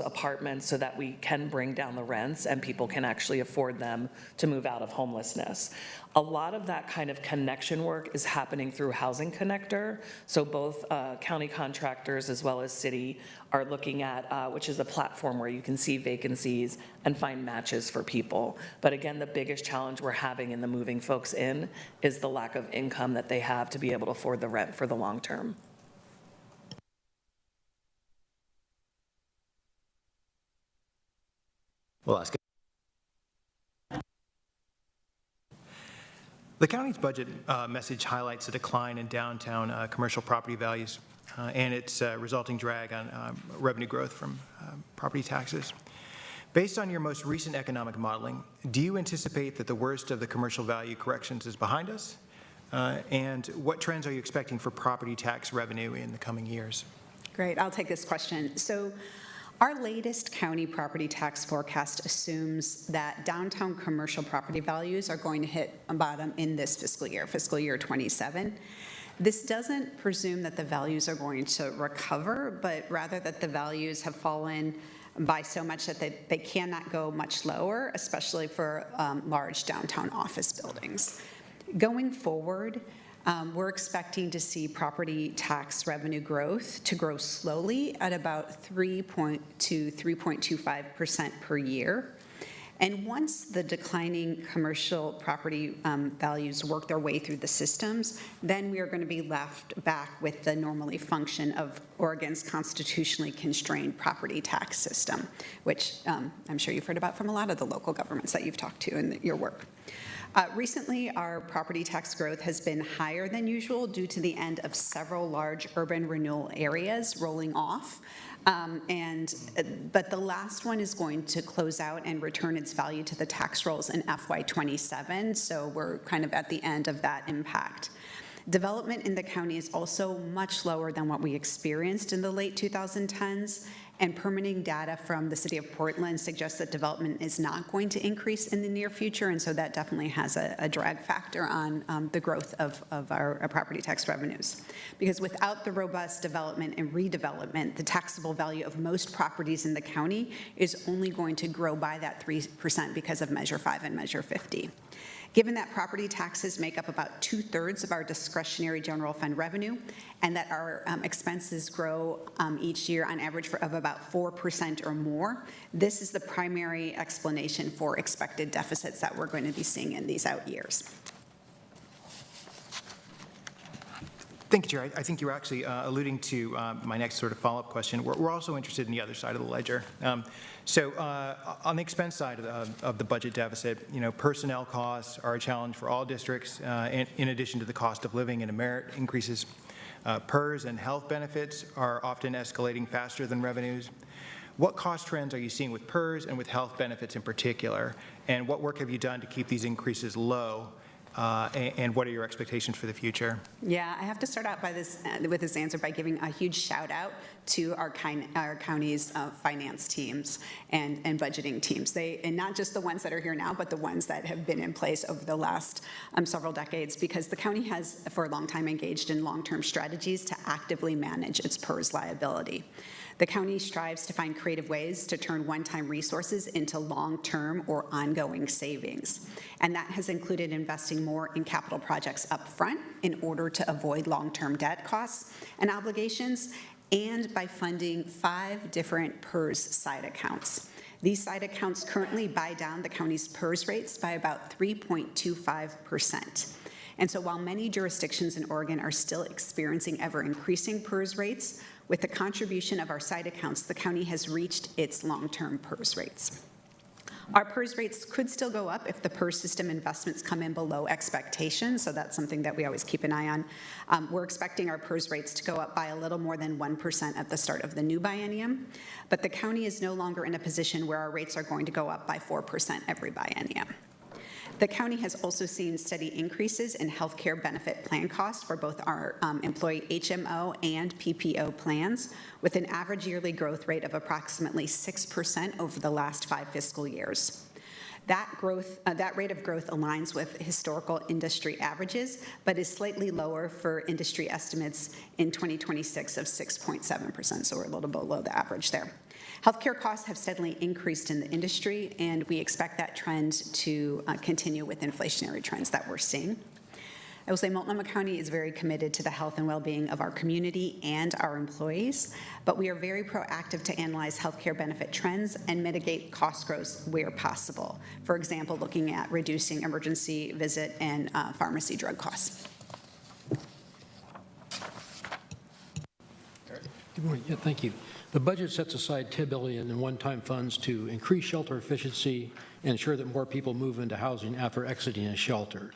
apartments so that we can bring down the rents and people can actually afford them to move out of homelessness? A lot of that kind of connection work is happening through Housing Connector. So both county contractors as well as city are looking at, which is a platform where you can see vacancies and find matches for people. But again, the biggest challenge we're having in the moving folks in is the lack of income that they have to be able to afford the rent for the long term. We'll ask. The county's budget message highlights a decline in downtown commercial property values and its resulting drag on revenue growth from property taxes. Based on your most recent economic modeling, do you anticipate that the worst of the commercial value corrections is behind us? And what trends are you expecting for property tax revenue in the coming years? Great, I'll take this question. So our latest county property tax forecast assumes that downtown commercial property values are going to hit a bottom in this fiscal year 27. This doesn't presume that the values are going to recover, but rather that the values have fallen by so much that they cannot go much lower, especially for large downtown office buildings. Going forward, we're expecting to see property tax revenue growth to grow slowly at about 3.2 to 3.25% per year. And once the declining commercial property values work their way through the systems, then we are going to be left back with the normally function of Oregon's constitutionally constrained property tax system, which I'm sure you've heard about from a lot of the local governments that you've talked to in your work. Recently, our property tax growth has been higher than usual due to the end of several large urban renewal areas rolling off. But the last one is going to close out and return its value to the tax rolls in FY27, so we're kind of at the end of that impact. Development in the county is also much lower than what we experienced in the late 2010s, and permitting data from the city of Portland suggests that development is not going to increase in the near future, and so that definitely has a drag factor on the growth of our property tax revenues. Because without the robust development and redevelopment, the taxable value of most properties in the county is only going to grow by that 3% because of Measure 5 and Measure 50. Given that property taxes make up about 2/3 of our discretionary general fund revenue, and that our expenses grow each year on average of about 4% or more, this is the primary explanation for expected deficits that we're going to be seeing in these out years. Thank you, Chair. I think you were actually alluding to my next sort of follow-up question. We're also interested in the other side of the ledger. So on the expense side of the budget deficit, personnel costs are a challenge for all districts, in addition to the cost of living and merit increases. PERS and health benefits are often escalating faster than revenues. What cost trends are you seeing with PERS and with health benefits in particular? And what work have you done to keep these increases low? And what are your expectations for the future? Yeah, I have to start out with this answer by giving a huge shout out to our county's finance teams and budgeting teams. And not just the ones that are here now, but the ones that have been in place over the last several decades, because the county has for a long time engaged in long-term strategies to actively manage its PERS liability. The county strives to find creative ways to turn one-time resources into long-term or ongoing savings. And that has included investing more in capital projects up front in order to avoid long-term debt costs and obligations, and by funding 5 different PERS side accounts. These side accounts currently buy down the county's PERS rates by about 3.25%. And so while many jurisdictions in Oregon are still experiencing ever-increasing PERS rates, with the contribution of our side accounts, the county has reached its long-term PERS rates. Our PERS rates could still go up if the PERS system investments come in below expectations, so that's something that we always keep an eye on. We're expecting our PERS rates to go up by a little more than 1% at the start of the new biennium, but the county is no longer in a position where our rates are going to go up by 4% every biennium. The county has also seen steady increases in healthcare benefit plan costs for both our employee HMO and PPO plans, with an average yearly growth rate of approximately 6% over the last 5 fiscal years. That rate of growth aligns with historical industry averages, but is slightly lower for industry estimates in 2026 of 6.7%, so we're a little below the average there. Healthcare costs have steadily increased in the industry, and we expect that trend to continue with inflationary trends that we're seeing. I will say Multnomah County is very committed to the health and well-being of our community and our employees, but we are very proactive to analyze healthcare benefit trends and mitigate cost growth where possible. For example, looking at reducing emergency visit and pharmacy drug costs. Good morning. Yeah, thank you. The budget sets aside $10 billion in one-time funds to increase shelter efficiency and ensure that more people move into housing after exiting a shelter.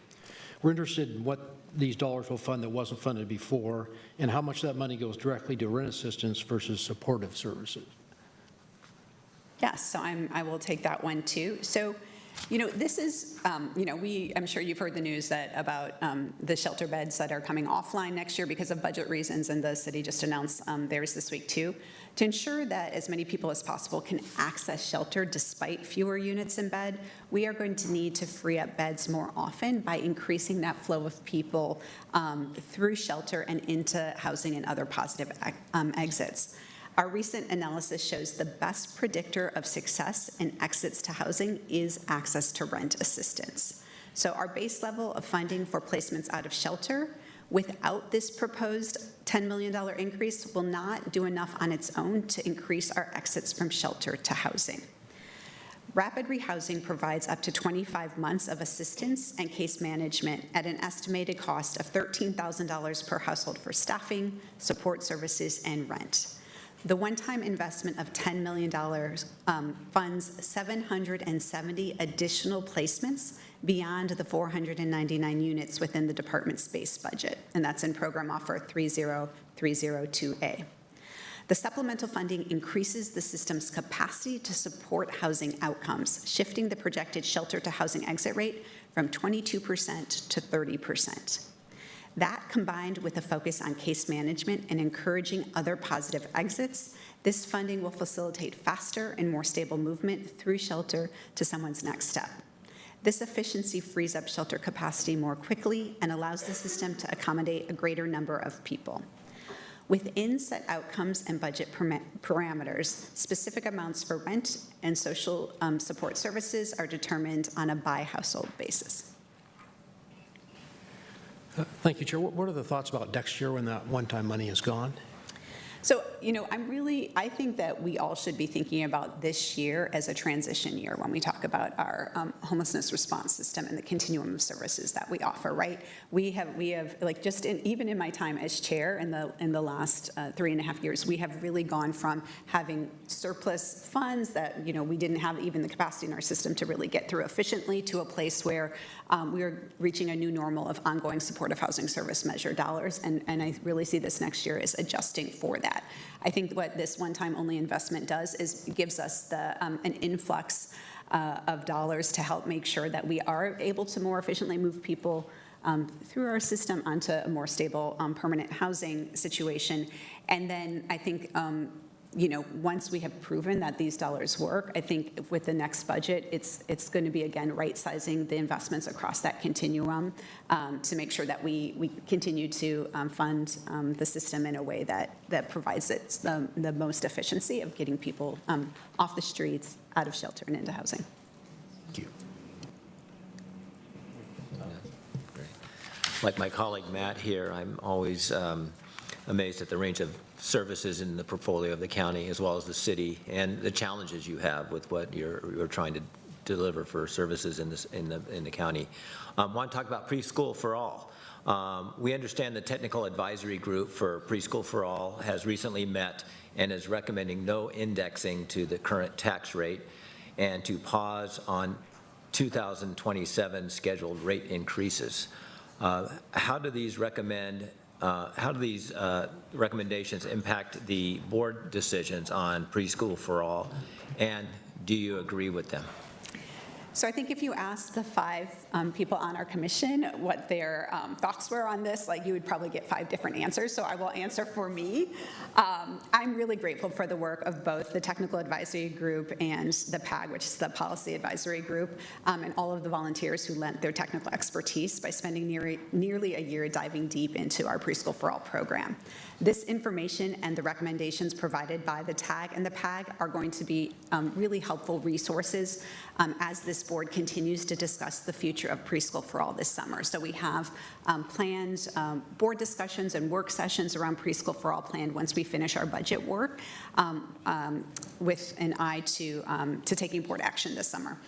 We're interested in what these dollars will fund that wasn't funded before, and how much of that money goes directly to rent assistance versus supportive services. Yes, so I will take that one too. So, this is, I'm sure you've heard the news about the shelter beds that are coming offline next year because of budget reasons, and the city just announced theirs this week too. To ensure that as many people as possible can access shelter despite fewer units in bed, we are going to need to free up beds more often by increasing that flow of people through shelter and into housing and other positive exits. Our recent analysis shows the best predictor of success in exits to housing is access to rent assistance. So our base level of funding for placements out of shelter without this proposed $10 million increase will not do enough on its own to increase our exits from shelter to housing. Rapid rehousing provides up to 25 months of assistance and case management at an estimated cost of $13,000 per household for staffing, support services, and rent. The one-time investment of $10 million funds 770 additional placements beyond the 499 units within the department's base budget, and that's in Program Offer 30302A. The supplemental funding increases the system's capacity to support housing outcomes, shifting the projected shelter to housing exit rate from 22% to 30%. That, combined with a focus on case management and encouraging other positive exits, this funding will facilitate faster and more stable movement through shelter to someone's next step. This efficiency frees up shelter capacity more quickly and allows the system to accommodate a greater number of people. Within set outcomes and budget parameters, specific amounts for rent and social support services are determined on a by-household basis. Thank you, Chair. What are the thoughts about next year when that one-time money is gone? So, I think that we all should be thinking about this year as a transition year when we talk about our homelessness response system and the continuum of services that we offer, right? We have like even in my time as chair in the last 3.5 years, we have really gone from having surplus funds that, we didn't have even the capacity in our system to really get through efficiently to a place where we are reaching a new normal of ongoing supportive housing service measure dollars. And I really see this next year as adjusting for that. I think what this one-time only investment does is gives us an influx of dollars to help make sure that we are able to more efficiently move people through our system onto a more stable permanent housing situation. And then I think once we have proven that these dollars work, I think with the next budget, it's going to be, again, right-sizing the investments across that continuum to make sure that we continue to fund the system in a way that provides it the most efficiency of getting people off the streets, out of shelter, and into housing. Thank you. Like my colleague Matt here, I'm always amazed at the range of services in the portfolio of the county as well as the city and the challenges you have with what you're trying to deliver for services in the county. I want to talk about preschool for all. We understand the technical advisory group for preschool for all has recently met and is recommending no indexing to the current tax rate and to pause on 2027 scheduled rate increases. How do these recommendations impact the board decisions on preschool for all, and do you agree with them? So I think if you asked the 5 people on our commission what their thoughts were on this, like, you would probably get 5 different answers. So I will answer for me. I'm really grateful for the work of both the Technical Advisory Group and the PAG, which is the Policy Advisory Group, and all of the volunteers who lent their technical expertise by spending nearly a year diving deep into our Preschool for All program. This information and the recommendations provided by the TAG and the PAG are going to be really helpful resources as this board continues to discuss the future of Preschool for All this summer. So we have planned board discussions and work sessions around Preschool for All planned once we finish our budget work with an eye to taking board action this summer.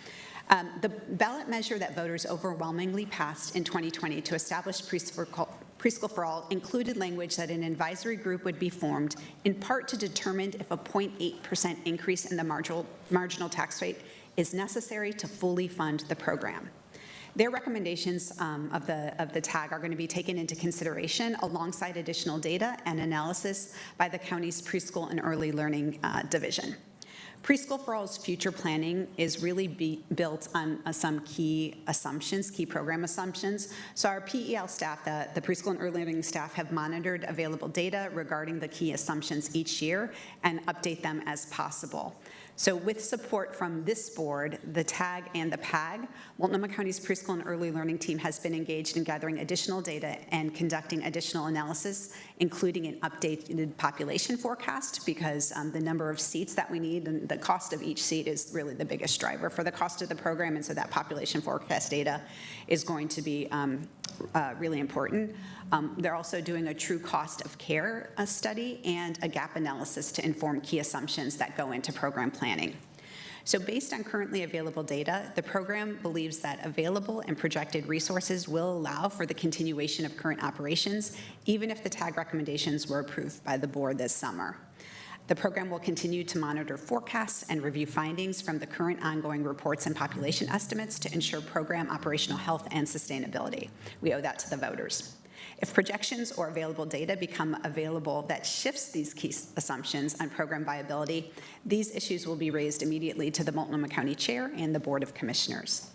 The ballot measure that voters overwhelmingly passed in 2020 to establish Preschool for All included language that an advisory group would be formed in part to determine if a 0.8% increase in the marginal tax rate is necessary to fully fund the program. Their recommendations of the TAG are going to be taken into consideration alongside additional data and analysis by the county's Preschool and Early Learning Division. Preschool for All's future planning is really built on some key assumptions, key program assumptions. So our PEL staff, the Preschool and Early Learning staff, have monitored available data regarding the key assumptions each year and update them as possible. So with support from this board, the TAG and the PAG, Multnomah County's Preschool and Early Learning team has been engaged in gathering additional data and conducting additional analysis, including an updated population forecast, because the number of seats that we need and the cost of each seat is really the biggest driver for the cost of the program, and so that population forecast data is going to be really important. They're also doing a true cost of care study and a gap analysis to inform key assumptions that go into program planning. So based on currently available data, the program believes that available and projected resources will allow for the continuation of current operations, even if the TAG recommendations were approved by the board this summer. The program will continue to monitor forecasts and review findings from the current ongoing reports and population estimates to ensure program operational health and sustainability. We owe that to the voters. If projections or available data become available that shifts these key assumptions on program viability, these issues will be raised immediately to the Multnomah County Chair and the Board of Commissioners.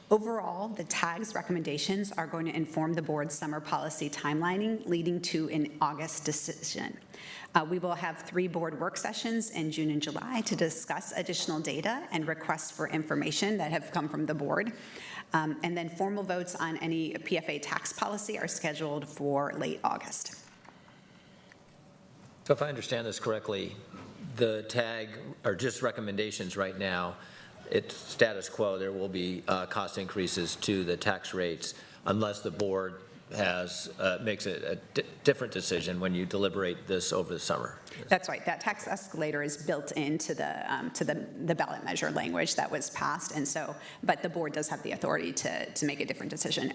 Overall, the TAG's recommendations are going to inform the board's summer policy timelining, leading to an August decision. We will have 3 board work sessions in June and July to discuss additional data and requests for information that have come from the board. And then formal votes on any PFA tax policy are scheduled for late August. So if I understand this correctly, the TAG are just recommendations right now. It's status quo. There will be cost increases to the tax rates unless the board makes a different decision when you deliberate this over the summer. That's right. That tax escalator is built into the ballot measure language that was passed, and so, but the board does have the authority to make a different decision.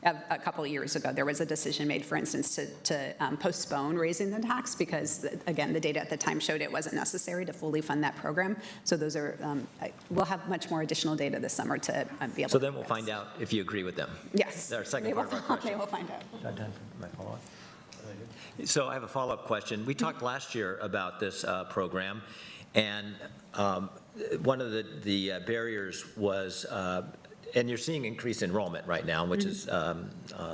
A couple of years ago, there was a decision made, for instance, to postpone raising the tax because, again, the data at the time showed it wasn't necessary to fully fund that program. So those are, we'll have much more additional data this summer to be able to. So then we'll find out if you agree with them. Yes. Our second part of our question. They will find out. Is that done for my follow-up? So I have a follow-up question. We talked last year about this program, and one of the barriers was, and you're seeing increased enrollment right now, which is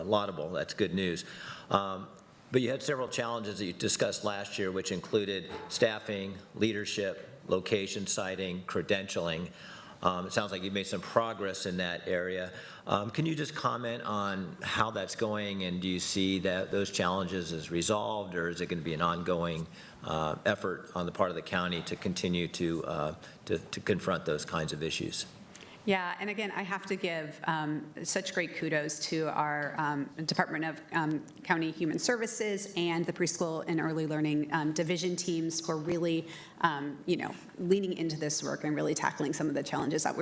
laudable. That's good news. But you had several challenges that you discussed last year, which included staffing, leadership, location siting, credentialing. It sounds like you've made some progress in that area. Can you just comment on how that's going, and do you see that those challenges as resolved, or is it going to be an ongoing effort on the part of the county to continue to confront those kinds of issues? Yeah, and again, I have to give such great kudos to our Department of County Human Services and the preschool and early learning division teams for really, leaning into this work and really tackling some of the challenges that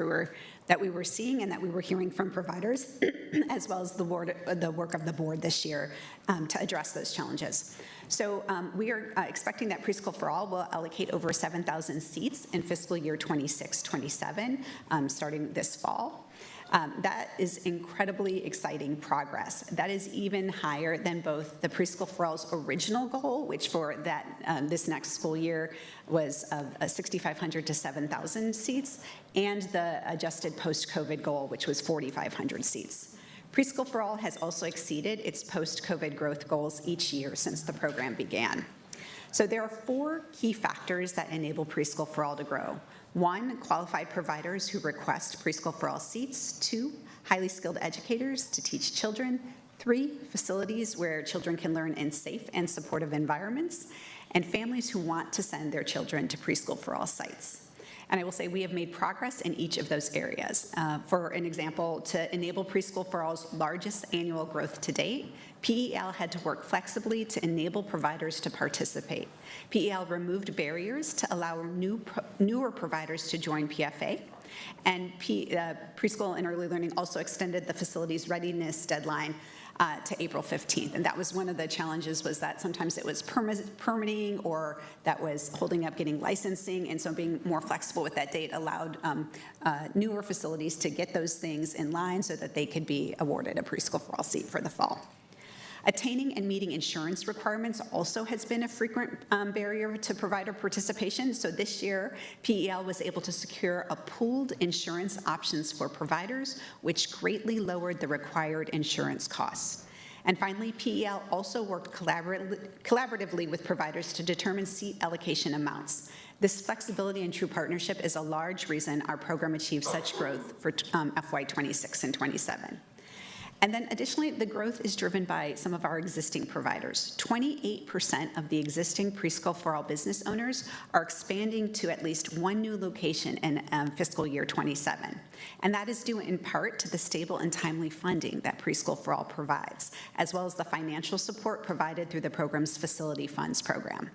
we were seeing and that we were hearing from providers, as well as the work of the board this year to address those challenges. So we are expecting that Preschool for All will allocate over 7,000 seats in fiscal year 26-27, starting this fall. That is incredibly exciting progress. That is even higher than both the Preschool for All's original goal, which for that this next school year was 6,500 to 7,000 seats, and the adjusted post-COVID goal, which was 4,500 seats. Preschool for All has also exceeded its post-COVID growth goals each year since the program began. So there are 4 key factors that enable Preschool for All to grow. 1, qualified providers who request Preschool for All seats. 2, highly skilled educators to teach children. 3, facilities where children can learn in safe and supportive environments. And families who want to send their children to Preschool for All sites. And I will say we have made progress in each of those areas. For an example, to enable Preschool for All's largest annual growth to date, PEL had to work flexibly to enable providers to participate. PEL removed barriers to allow newer providers to join PFA. And Preschool and Early Learning also extended the facility's readiness deadline to April 15th. And that was one of the challenges, was that sometimes it was permitting or that was holding up getting licensing. And so being more flexible with that date allowed newer facilities to get those things in line so that they could be awarded a Preschool for All seat for the fall. Attaining and meeting insurance requirements also has been a frequent barrier to provider participation. So this year, PEL was able to secure a pooled insurance options for providers, which greatly lowered the required insurance costs. And finally, PEL also worked collaboratively with providers to determine seat allocation amounts. This flexibility and true partnership is a large reason our program achieved such growth for FY26 and 27. And then additionally, the growth is driven by some of our existing providers. 28% of the existing Preschool for All business owners are expanding to at least 1 new location in fiscal year 27. And that is due in part to the stable and timely funding that Preschool for All provides, as well as the financial support provided through the program's Facility Funds program.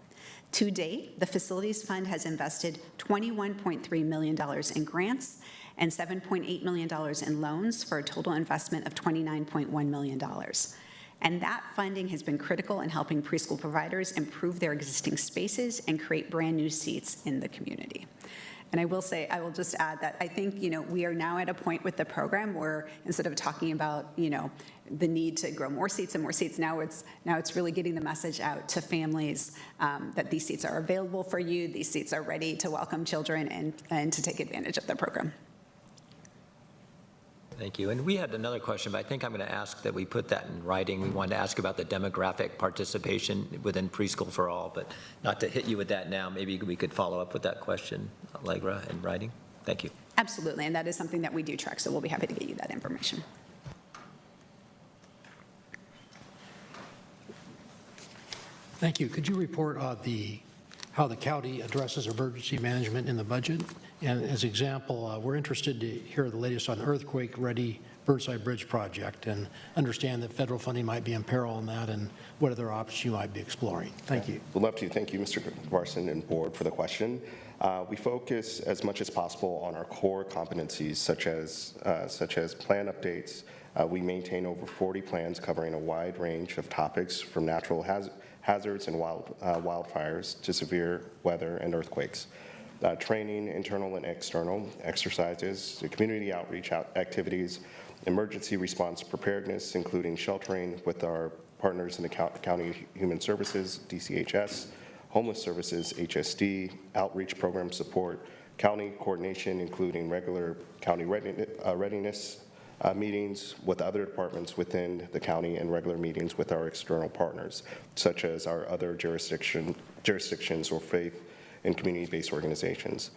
To date, the Facilities Fund has invested $21.3 million in grants and $7.8 million in loans for a total investment of $29.1 million. And that funding has been critical in helping preschool providers improve their existing spaces and create brand new seats in the community. And I will just add that I think, we are now at a point with the program where instead of talking about, the need to grow more seats and more seats, now it's really getting the message out to families that these seats are available for you, these seats are ready to welcome children and to take advantage of the program. Thank you. And we had another question, but I think I'm going to ask that we put that in writing. We wanted to ask about the demographic participation within Preschool for All, but not to hit you with that now. Maybe we could follow up with that question, Allegra, in writing. Thank you. Absolutely, and that is something that we do track, so we'll be happy to get you that information. Thank you. Could you report how the county addresses emergency management in the budget? And as an example, we're interested to hear the latest on the earthquake-ready Burnside Bridge project and understand that federal funding might be in peril in that and what other options you might be exploring. Thank you. We'd love to. Thank you, Mr. Varson and board, for the question. We focus as much as possible on our core competencies, such as plan updates. We maintain over 40 plans covering a wide range of topics, from natural hazards and wildfires to severe weather and earthquakes. Training, internal and external exercises, community outreach activities, emergency response preparedness, including sheltering with our partners in the County Human Services, DCHS, Homeless Services, HSD, outreach program support, county coordination, including regular county readiness meetings with other departments within the county, and regular meetings with our external partners, such as our other jurisdictions or faith and community-based organizations,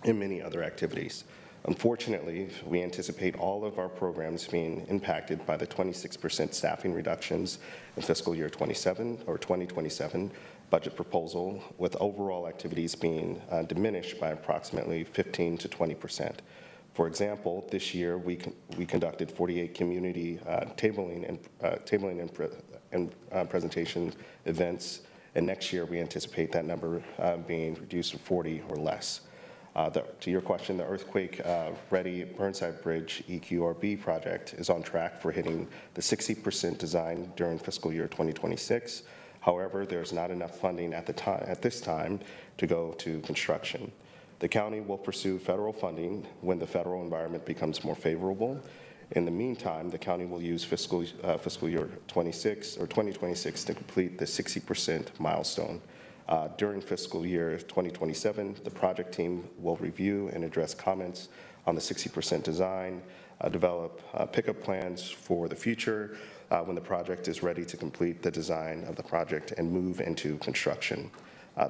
and many other activities. Unfortunately, we anticipate all of our programs being impacted by the 26% staffing reductions in fiscal year 27 or 2027 budget proposal, with overall activities being diminished by approximately 15 to 20%. For example, this year we conducted 48 community tabling and presentation events, and next year we anticipate that number being reduced to 40 or less. To your question, the earthquake-ready Burnside Bridge EQRB project is on track for hitting the 60% design during fiscal year 2026. However, there's not enough funding at this time to go to construction. The county will pursue federal funding when the federal environment becomes more favorable. In the meantime, the county will use fiscal year 26 or 2026 to complete the 60% milestone. During fiscal year 2027, the project team will review and address comments on the 60% design, develop pickup plans for the future when the project is ready to complete the design of the project and move into construction.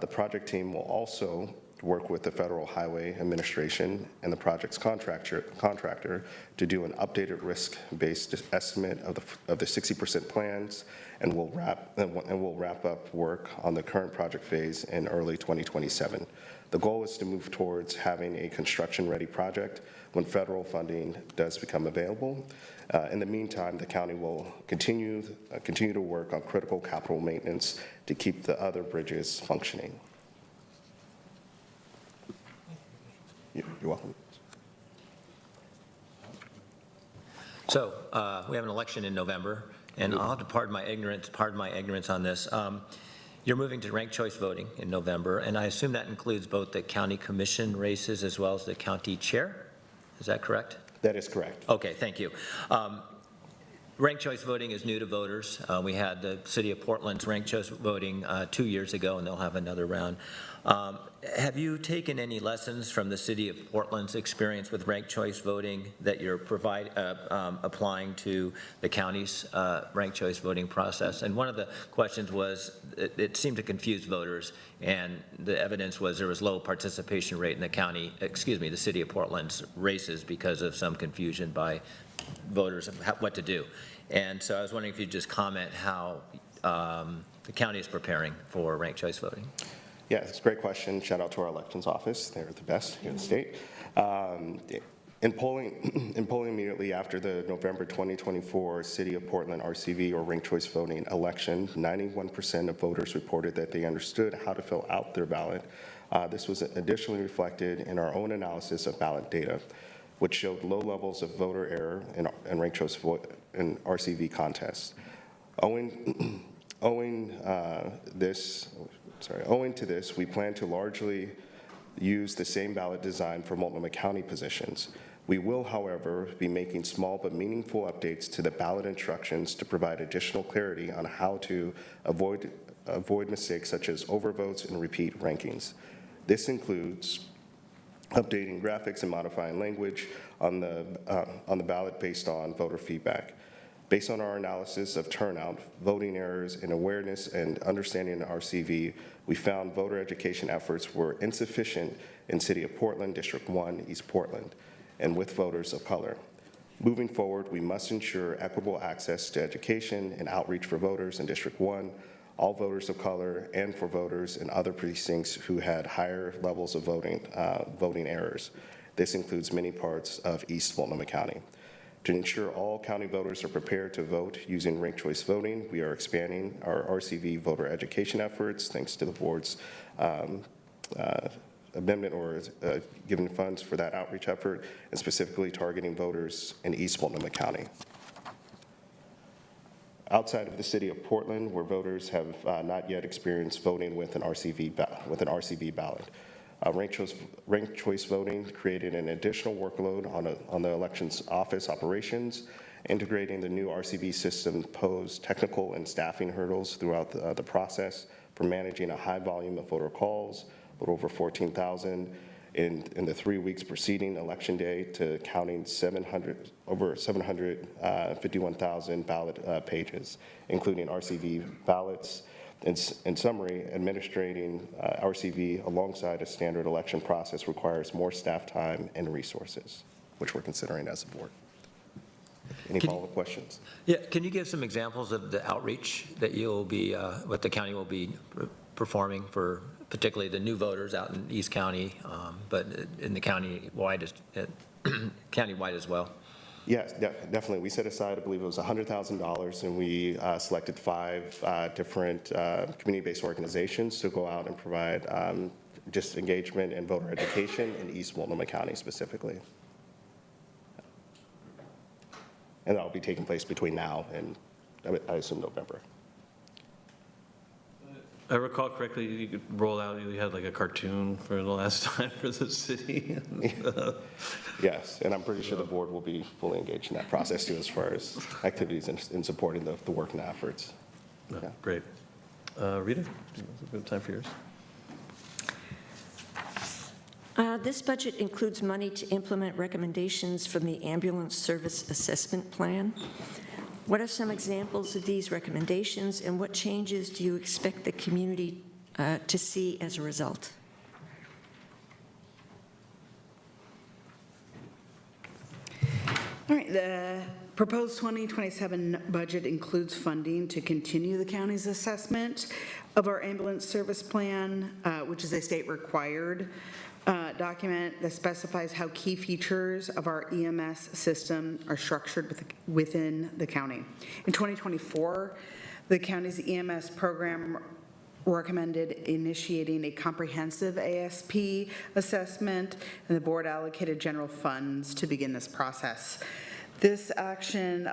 The project team will also work with the Federal Highway Administration and the project's contractor to do an updated risk-based estimate of the 60% plans, and we'll wrap up work on the current project phase in early 2027. The goal is to move towards having a construction-ready project when federal funding does become available. In the meantime, the county will continue to work on critical capital maintenance to keep the other bridges functioning. You're welcome. So we have an election in November, and I'll have to pardon my ignorance on this. You're moving to ranked choice voting in November, and I assume that includes both the county commission races as well as the county chair. Is that correct? That is correct. Okay, thank you. Ranked choice voting is new to voters. We had the City of Portland's ranked choice voting 2 years ago, and they'll have another round. Have you taken any lessons from the City of Portland's experience with ranked choice voting that you're applying to the county's ranked choice voting process? And one of the questions was, it seemed to confuse voters, and the evidence was there was low participation rate in the City of Portland's races because of some confusion by voters of what to do. And so I was wondering if you'd just comment how the county is preparing for ranked choice voting. Yeah, it's a great question. Shout out to our elections office. They're the best here in the state. In polling immediately after the November 2024 City of Portland RCV or ranked choice voting election, 91% of voters reported that they understood how to fill out their ballot. This was additionally reflected in our own analysis of ballot data, which showed low levels of voter error in ranked choice in RCV contests. Owing to this, we plan to largely use the same ballot design for Multnomah County positions. We will, however, be making small but meaningful updates to the ballot instructions to provide additional clarity on how to avoid mistakes such as overvotes and repeat rankings. This includes updating graphics and modifying language on the ballot based on voter feedback. Based on our analysis of turnout, voting errors, and awareness and understanding in RCV, we found voter education efforts were insufficient in City of Portland, District 1, East Portland, and with voters of color. Moving forward, we must ensure equitable access to education and outreach for voters in District 1, all voters of color, and for voters in other precincts who had higher levels of voting errors. This includes many parts of East Multnomah County. To ensure all county voters are prepared to vote using ranked choice voting, we are expanding our RCV voter education efforts thanks to the board's amendment or giving funds for that outreach effort, and specifically targeting voters in East Multnomah County. Outside of the City of Portland, where voters have not yet experienced voting with an RCV ballot. Ranked choice voting created an additional workload on the elections office operations. Integrating the new RCV system posed technical and staffing hurdles throughout the process, from managing a high volume of voter calls, a little over 14,000 in the 3 weeks preceding Election Day, to counting over 751,000 ballot pages, including RCV ballots. In summary, administrating RCV alongside a standard election process requires more staff time and resources, which we're considering as a board. Any follow-up questions? Yeah, can you give some examples of the outreach that you'll be, what the county will be performing for particularly the new voters out in East County, but in the county-wide countywide as well? Yes, definitely. We set aside, I believe it was $100,000, and we selected 5 different community-based organizations to go out and provide just engagement and voter education in East Multnomah County specifically. And that'll be taking place between now and, I assume, November. I recall correctly, you could roll out, you had like a cartoon for the last time for the city. Yes, and I'm pretty sure the board will be fully engaged in that process too, as far as activities in supporting the work and efforts. No, Yeah. great. Rita, good time for yours. This budget includes money to implement recommendations from the Ambulance Service Assessment Plan. What are some examples of these recommendations, and what changes do you expect the community to see as a result? All right, the proposed 2027 budget includes funding to continue the county's assessment of our ambulance service plan, which is a state-required document that specifies how key features of our EMS system are structured within the county. In 2024, the county's EMS program recommended initiating a comprehensive ASP assessment, and the board allocated general funds to begin this process. This action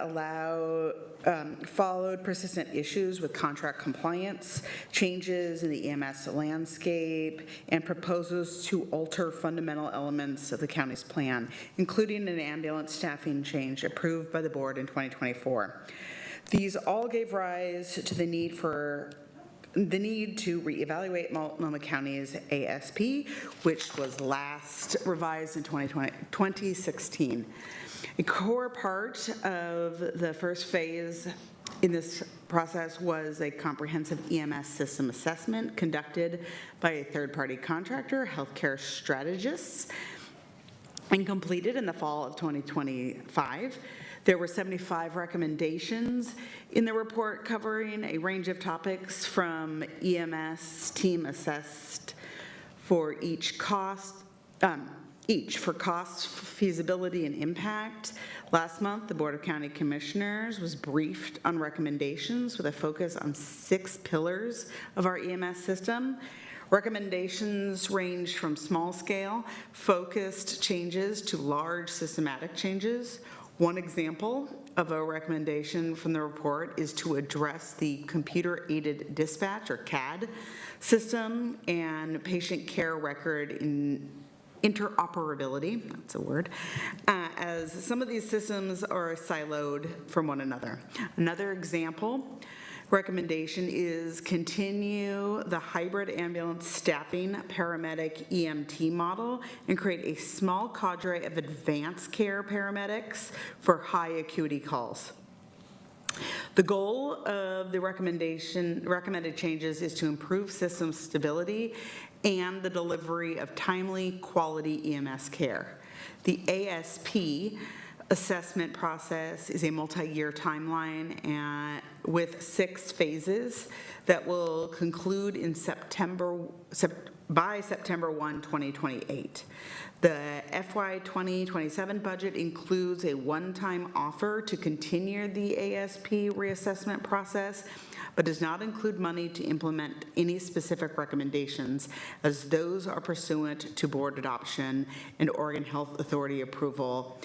followed persistent issues with contract compliance, changes in the EMS landscape, and proposals to alter fundamental elements of the county's plan, including an ambulance staffing change approved by the board in 2024. These all gave rise to the need to reevaluate Multnomah County's ASP, which was last revised in 2016. A core part of the first phase in this process was a comprehensive EMS system assessment conducted by a third-party contractor, Healthcare Strategists, and completed in the fall of 2025. There were 75 recommendations in the report covering a range of topics from EMS team assessed for each for cost, feasibility, and impact. Last month, the Board of County Commissioners was briefed on recommendations with a focus on 6 pillars of our EMS system. Recommendations range from small-scale, focused changes to large systematic changes. One example of a recommendation from the report is to address the computer-aided dispatch, or CAD, system and patient care record in interoperability, that's a word, as some of these systems are siloed from one another. Another example recommendation is continue the hybrid ambulance staffing paramedic EMT model and create a small cadre of advanced care paramedics for high acuity calls. The goal of the recommended changes is to improve system stability and the delivery of timely, quality EMS care. The ASP assessment process is a multi-year timeline with 6 phases that will conclude in by September 1, 2028. The FY 2027 budget includes a one-time offer to continue the ASP reassessment process, but does not include money to implement any specific recommendations, as those are pursuant to board adoption and Oregon Health Authority approval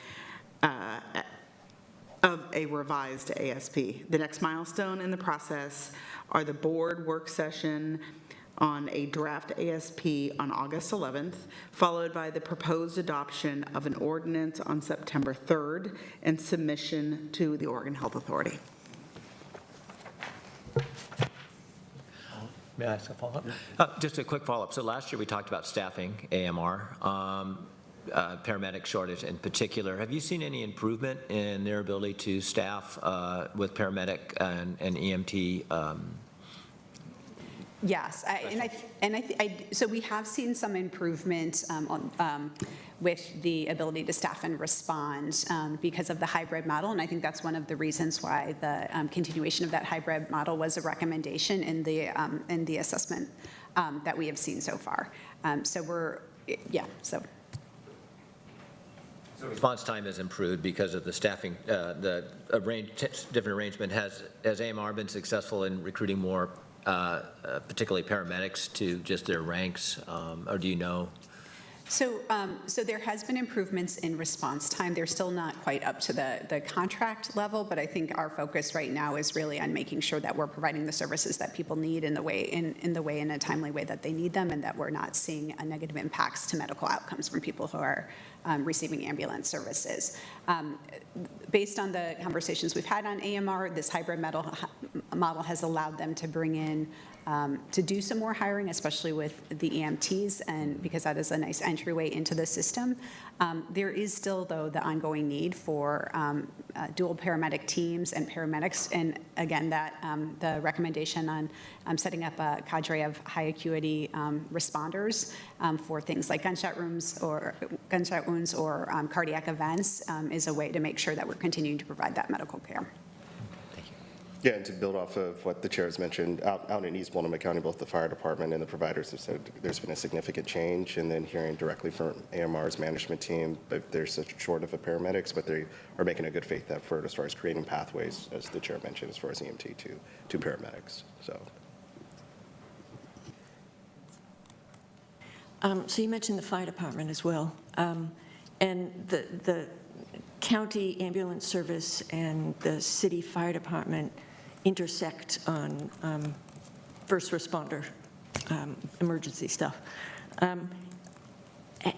of a revised ASP. The next milestone in the process are the board work session on a draft ASP on August 11th, followed by the proposed adoption of an ordinance on September 3rd and submission to the Oregon Health Authority. May I ask a follow-up? Just a quick follow-up. So last year we talked about staffing, AMR, paramedic shortage in particular. Have you seen any improvement in their ability to staff with paramedic and EMT? Yes, so we have seen some improvement with the ability to staff and respond because of the hybrid model, and I think that's one of the reasons why the continuation of that hybrid model was a recommendation in the assessment that we have seen so far. So Response time has improved because of the staffing, different arrangement. Has AMR been successful in recruiting more, particularly paramedics, to just their ranks, or do you know? So there has been improvements in response time. They're still not quite up to the contract level, but I think our focus right now is really on making sure that we're providing the services that people need in a timely way that they need them, and that we're not seeing negative impacts to medical outcomes from people who are receiving ambulance services. Based on the conversations we've had on AMR, this hybrid model has allowed them to bring in to do some more hiring, especially with the EMTs, and because that is a nice entryway into the system. There is still, though, the ongoing need for dual paramedic teams and paramedics, and again, that the recommendation on setting up a cadre of high acuity responders for things like gunshot wounds or cardiac events is a way to make sure that we're continuing to provide that medical care. Yeah, and to build off of what the chair has mentioned, out in East Multnomah County, both the fire department and the providers have said there's been a significant change, and then hearing directly from AMR's management team that there's such short of paramedics, but they are making a good faith effort as far as creating pathways, as the chair mentioned, as far as EMT to paramedics. So you mentioned the fire department as well, and the county ambulance service and the city fire department intersect on first responder emergency stuff.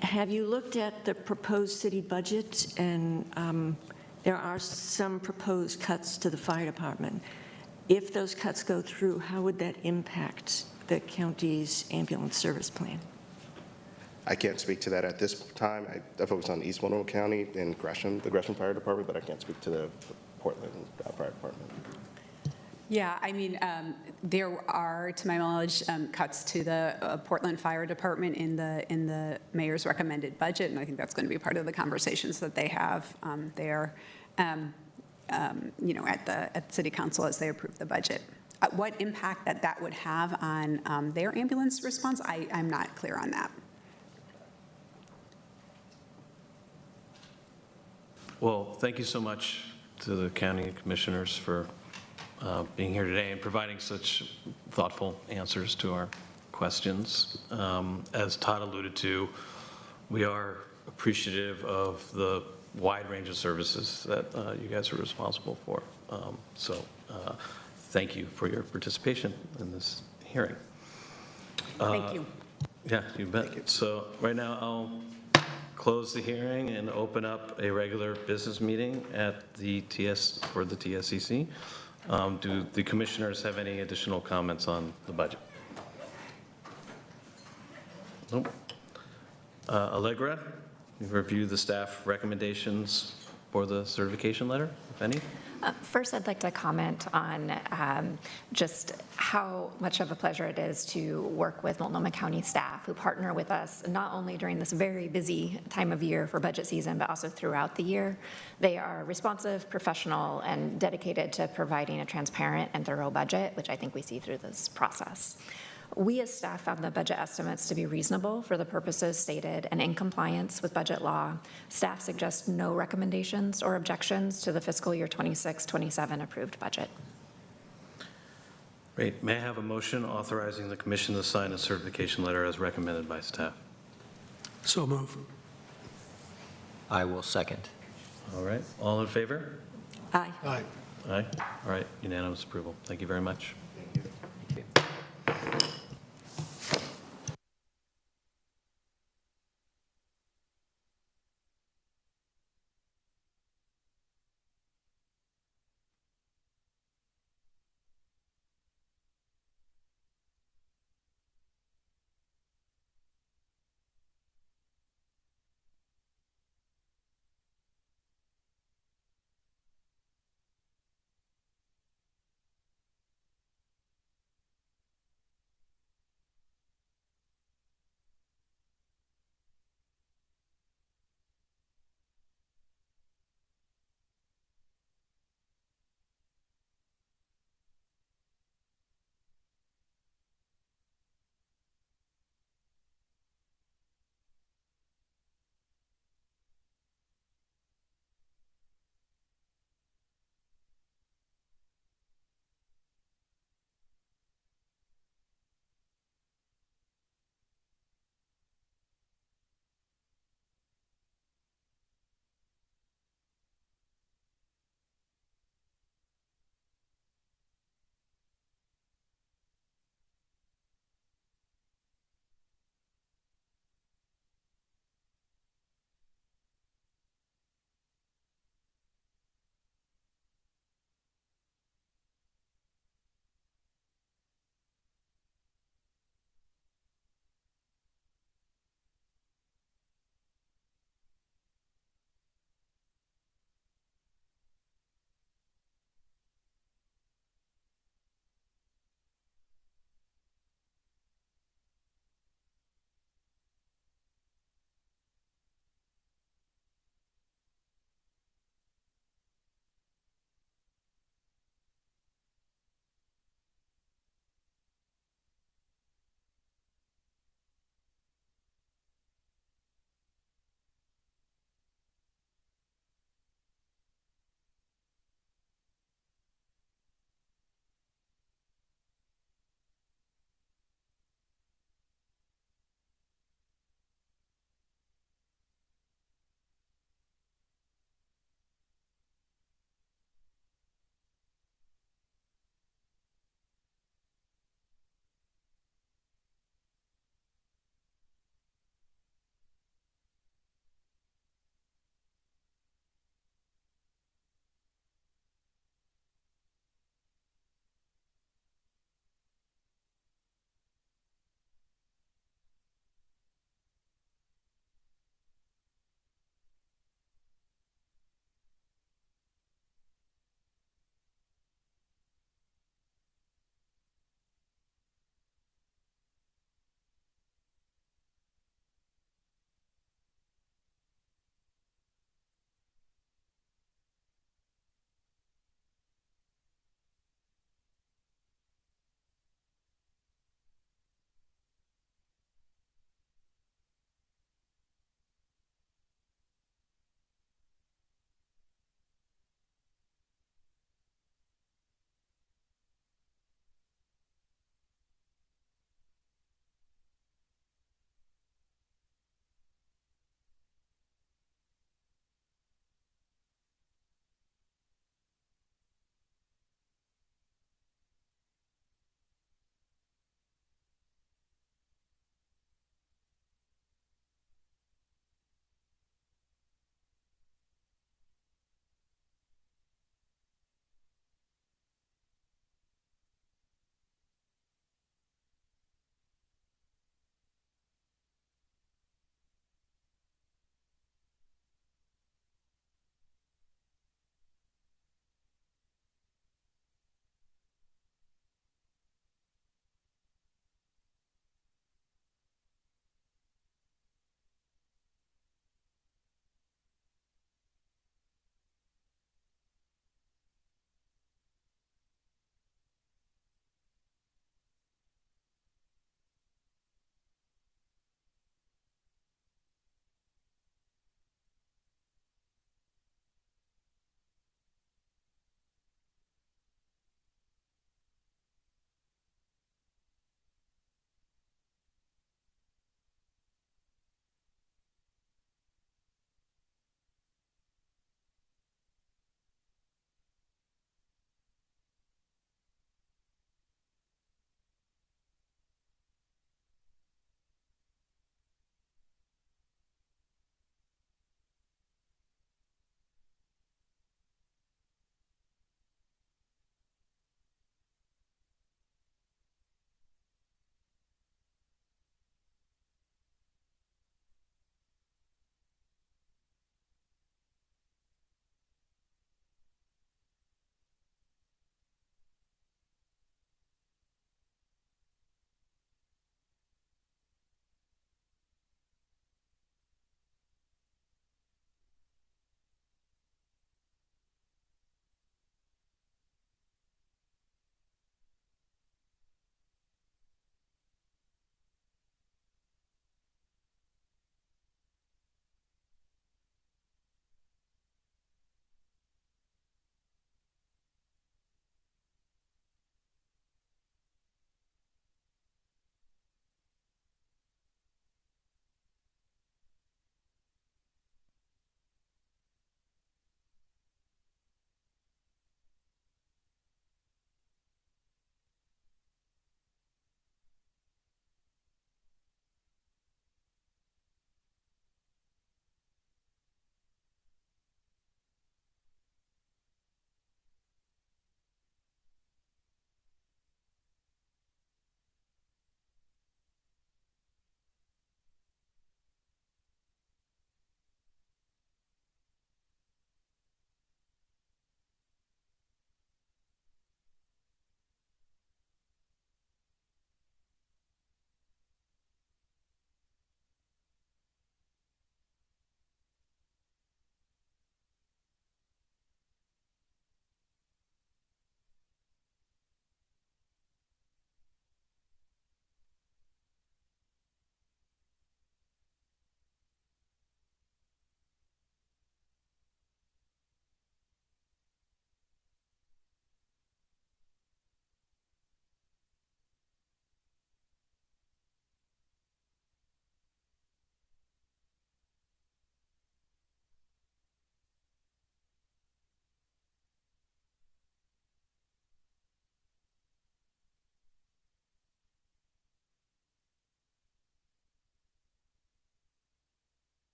Have you looked at the proposed city budget? And there are some proposed cuts to the fire department. If those cuts go through, how would that impact the county's ambulance service plan? I can't speak to that at this time. I focus on East Multnomah County and Gresham, the Gresham Fire Department, but I can't speak to the Portland Fire Department. Yeah, I mean, there are, to my knowledge, cuts to the Portland Fire Department in the mayor's recommended budget, and I think that's going to be part of the conversations that they have there, at City Council as they approve the budget. What impact that would have on their ambulance response, I'm not clear on that. Well, thank you so much to the county commissioners for being here today and providing such thoughtful answers to our questions. As Todd alluded to, we are appreciative of the wide range of services that you guys are responsible for. Thank you for your participation in this hearing. Thank you. Yeah, you bet. So right now I'll close the hearing and open up a regular business meeting at for the TSCC. Do the commissioners have any additional comments on the budget? Nope. Allegra, you review the staff recommendations for the certification letter, if any? First, I'd like to comment on just how much of a pleasure it is to work with Multnomah County staff who partner with us not only during this very busy time of year for budget season, but also throughout the year. They are responsive, professional, and dedicated to providing a transparent and thorough budget, which I think we see through this process. We as staff found the budget estimates to be reasonable for the purposes stated and in compliance with budget law. Staff suggests no recommendations or objections to the fiscal year 26-27 approved budget. Great. May I have a motion authorizing the commission to sign a certification letter as recommended by staff? So move. I will second. All right. All in favor? Aye. Aye. Aye. All right. Unanimous approval. Thank you very much.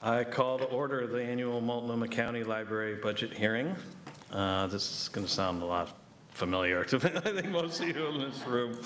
I call to order the annual Multnomah County Library budget hearing. This is going to sound a lot familiar to I think most of you in this room.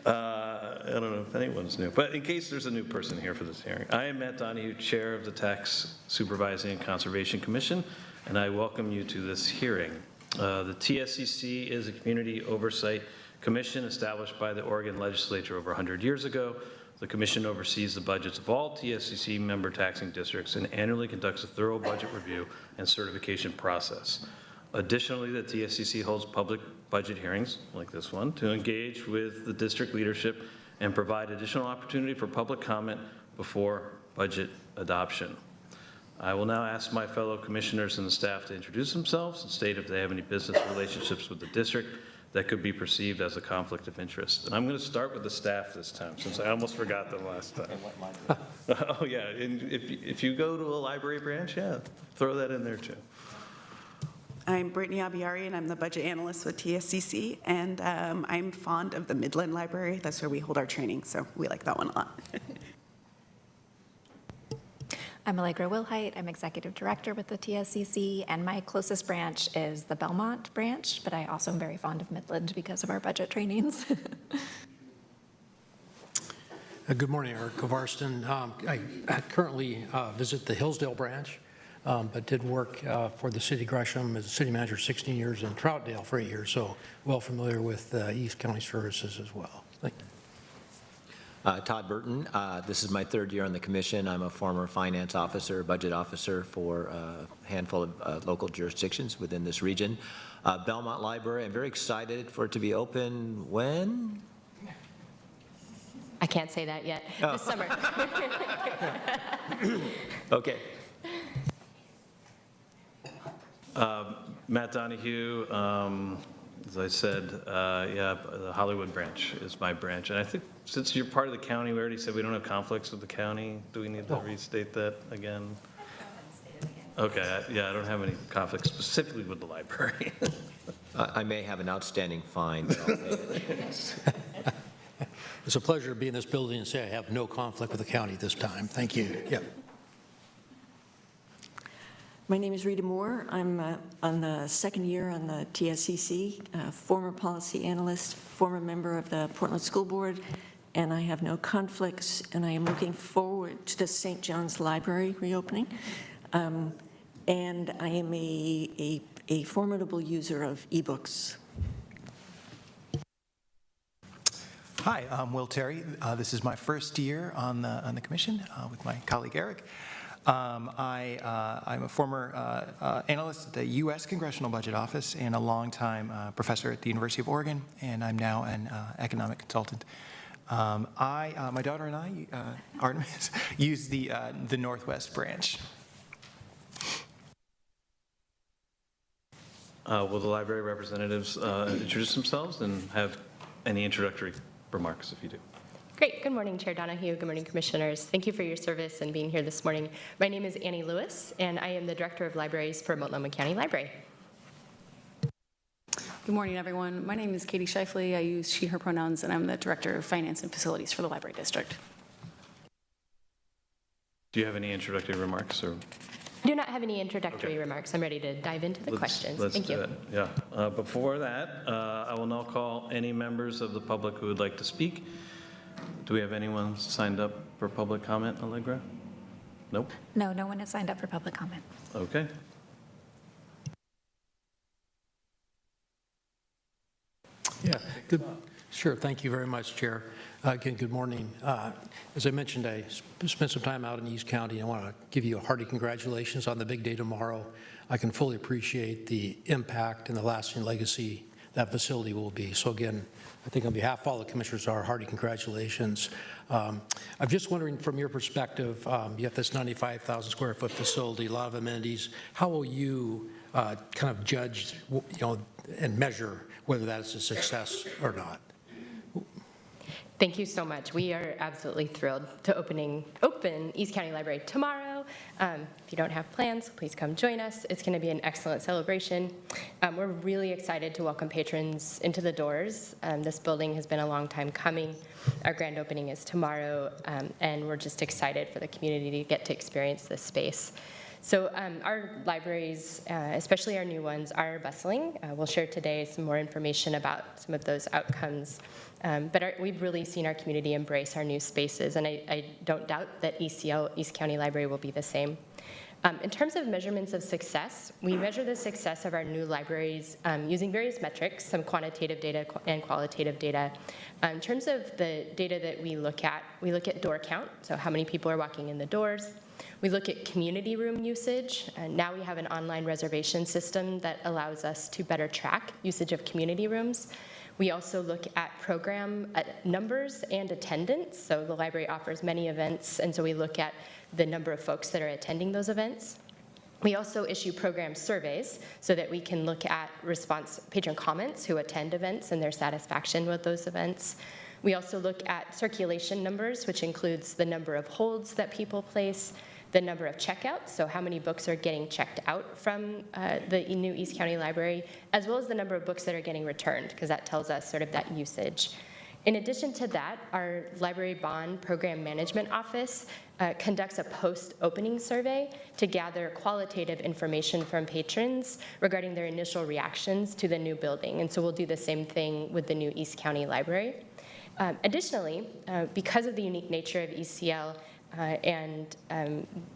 I don't know if anyone's new, but in case there's a new person here for this hearing, I am Matt Donahue, Chair of the Tax Supervising and Conservation Commission, and I welcome you to this hearing. The TSCC is a community oversight commission established by the Oregon legislature over 100 years ago. The commission oversees the budgets of all TSCC member taxing districts and annually conducts a thorough budget review and certification process. Additionally, the TSCC holds public budget hearings, like this one, to engage with the district leadership and provide additional opportunity for public comment before budget adoption. I will now ask my fellow commissioners and the staff to introduce themselves and state if they have any business relationships with the district that could be perceived as a conflict of interest. And I'm going to start with the staff this time, since I almost forgot them last time. Oh, yeah, and if you go to a library branch, yeah, throw that in there too. I'm Brittany Abiari, and I'm the budget analyst with TSCC, and I'm fond of the Midland Library. That's where we hold our training, so we like that one a lot. I'm Allegra Wilhite. I'm Executive Director with the TSCC, and my closest branch is the Belmont branch, but I also am very fond of Midland because of our budget trainings. Good morning, Eric Kovarston. I currently visit the Hillsdale branch, but did work for the city of Gresham as a city manager 16 years and Troutdale for 8 years, so well familiar with East County services as well. Thank you. Todd Burton. This is my third year on the commission. I'm a former finance officer, budget officer for a handful of local jurisdictions within this region. Belmont Library, I'm very excited for it to be open when? I can't say that yet. Oh. This summer. Okay. Matt Donahue, as I said, yeah, the Hollywood branch is my branch. And I think since you're part of the county, we already said we don't have conflicts with the county. Do we need to restate that again? Okay, yeah, I don't have any conflicts specifically with the library. I may have an outstanding fine. But I'll pay it. It's a pleasure to be in this building and say I have no conflict with the county this time. Thank you. Yeah. My name is Rita Moore. I'm on the second year on the TSCC, former policy analyst, former member of the Portland School Board, and I have no conflicts, and I am looking forward to the St. John's Library reopening. And I am a formidable user of ebooks. Hi, I'm Will Terry. This is my first year on the commission with my colleague Eric. I'm a former analyst at the U.S. Congressional Budget Office and a longtime professor at the University of Oregon, and I'm now an economic consultant. My daughter and I, Artemis, use the Northwest branch. Will the library representatives introduce themselves and have any introductory remarks if you do? Great. Good morning, Chair Donahue. Good morning, Commissioners. Thank you for your service and being here this morning. My name is Annie Lewis, and I am the Director of Libraries for Multnomah County Library. Good morning, everyone. My name is Katie Shifley. I use she, her pronouns, and I'm the Director of Finance and Facilities for the Library District. Do you have any introductory remarks? Or? I do not have any introductory remarks. I'm ready to dive into the questions. Thank you. Do it. Yeah. Before that, I will now call any members of the public who would like to speak. Do we have anyone signed up for public comment, Allegra? Nope. No, no one has signed up for public comment. Okay. Yeah, good. Sure, thank you very much, Chair. Again, good morning. As I mentioned, I spent some time out in East County. I want to give you a hearty congratulations on the big day tomorrow. I can fully appreciate the impact and the lasting legacy that facility will be. So again, I think on behalf of all the commissioners, our hearty congratulations. I'm just wondering from your perspective, you have this 95,000 square foot facility, a lot of amenities. How will you kind of judge, and measure whether that is a success or not? Thank you so much. We are absolutely thrilled to open East County Library tomorrow. If you don't have plans, please come join us. It's going to be an excellent celebration. We're really excited to welcome patrons into the doors. This building has been a long time coming. Our grand opening is tomorrow, and we're just excited for the community to get to experience this space. So our libraries, especially our new ones, are bustling. We'll share today some more information about some of those outcomes. But we've really seen our community embrace our new spaces, and I don't doubt that ECL, East County Library, will be the same. In terms of measurements of success, we measure the success of our new libraries using various metrics, some quantitative data and qualitative data. In terms of the data that we look at door count, so how many people are walking in the doors. We look at community room usage, and now we have an online reservation system that allows us to better track usage of community rooms. We also look at program numbers and attendance. So the library offers many events, and so we look at the number of folks that are attending those events. We also issue program surveys so that we can look at patron comments who attend events and their satisfaction with those events. We also look at circulation numbers, which includes the number of holds that people place, the number of checkouts, so how many books are getting checked out from the new East County Library, as well as the number of books that are getting returned, because that tells us sort of that usage. In addition to that, our Library Bond Program Management Office conducts a post-opening survey to gather qualitative information from patrons regarding their initial reactions to the new building. And so we'll do the same thing with the new East County Library. Additionally, because of the unique nature of ECL, and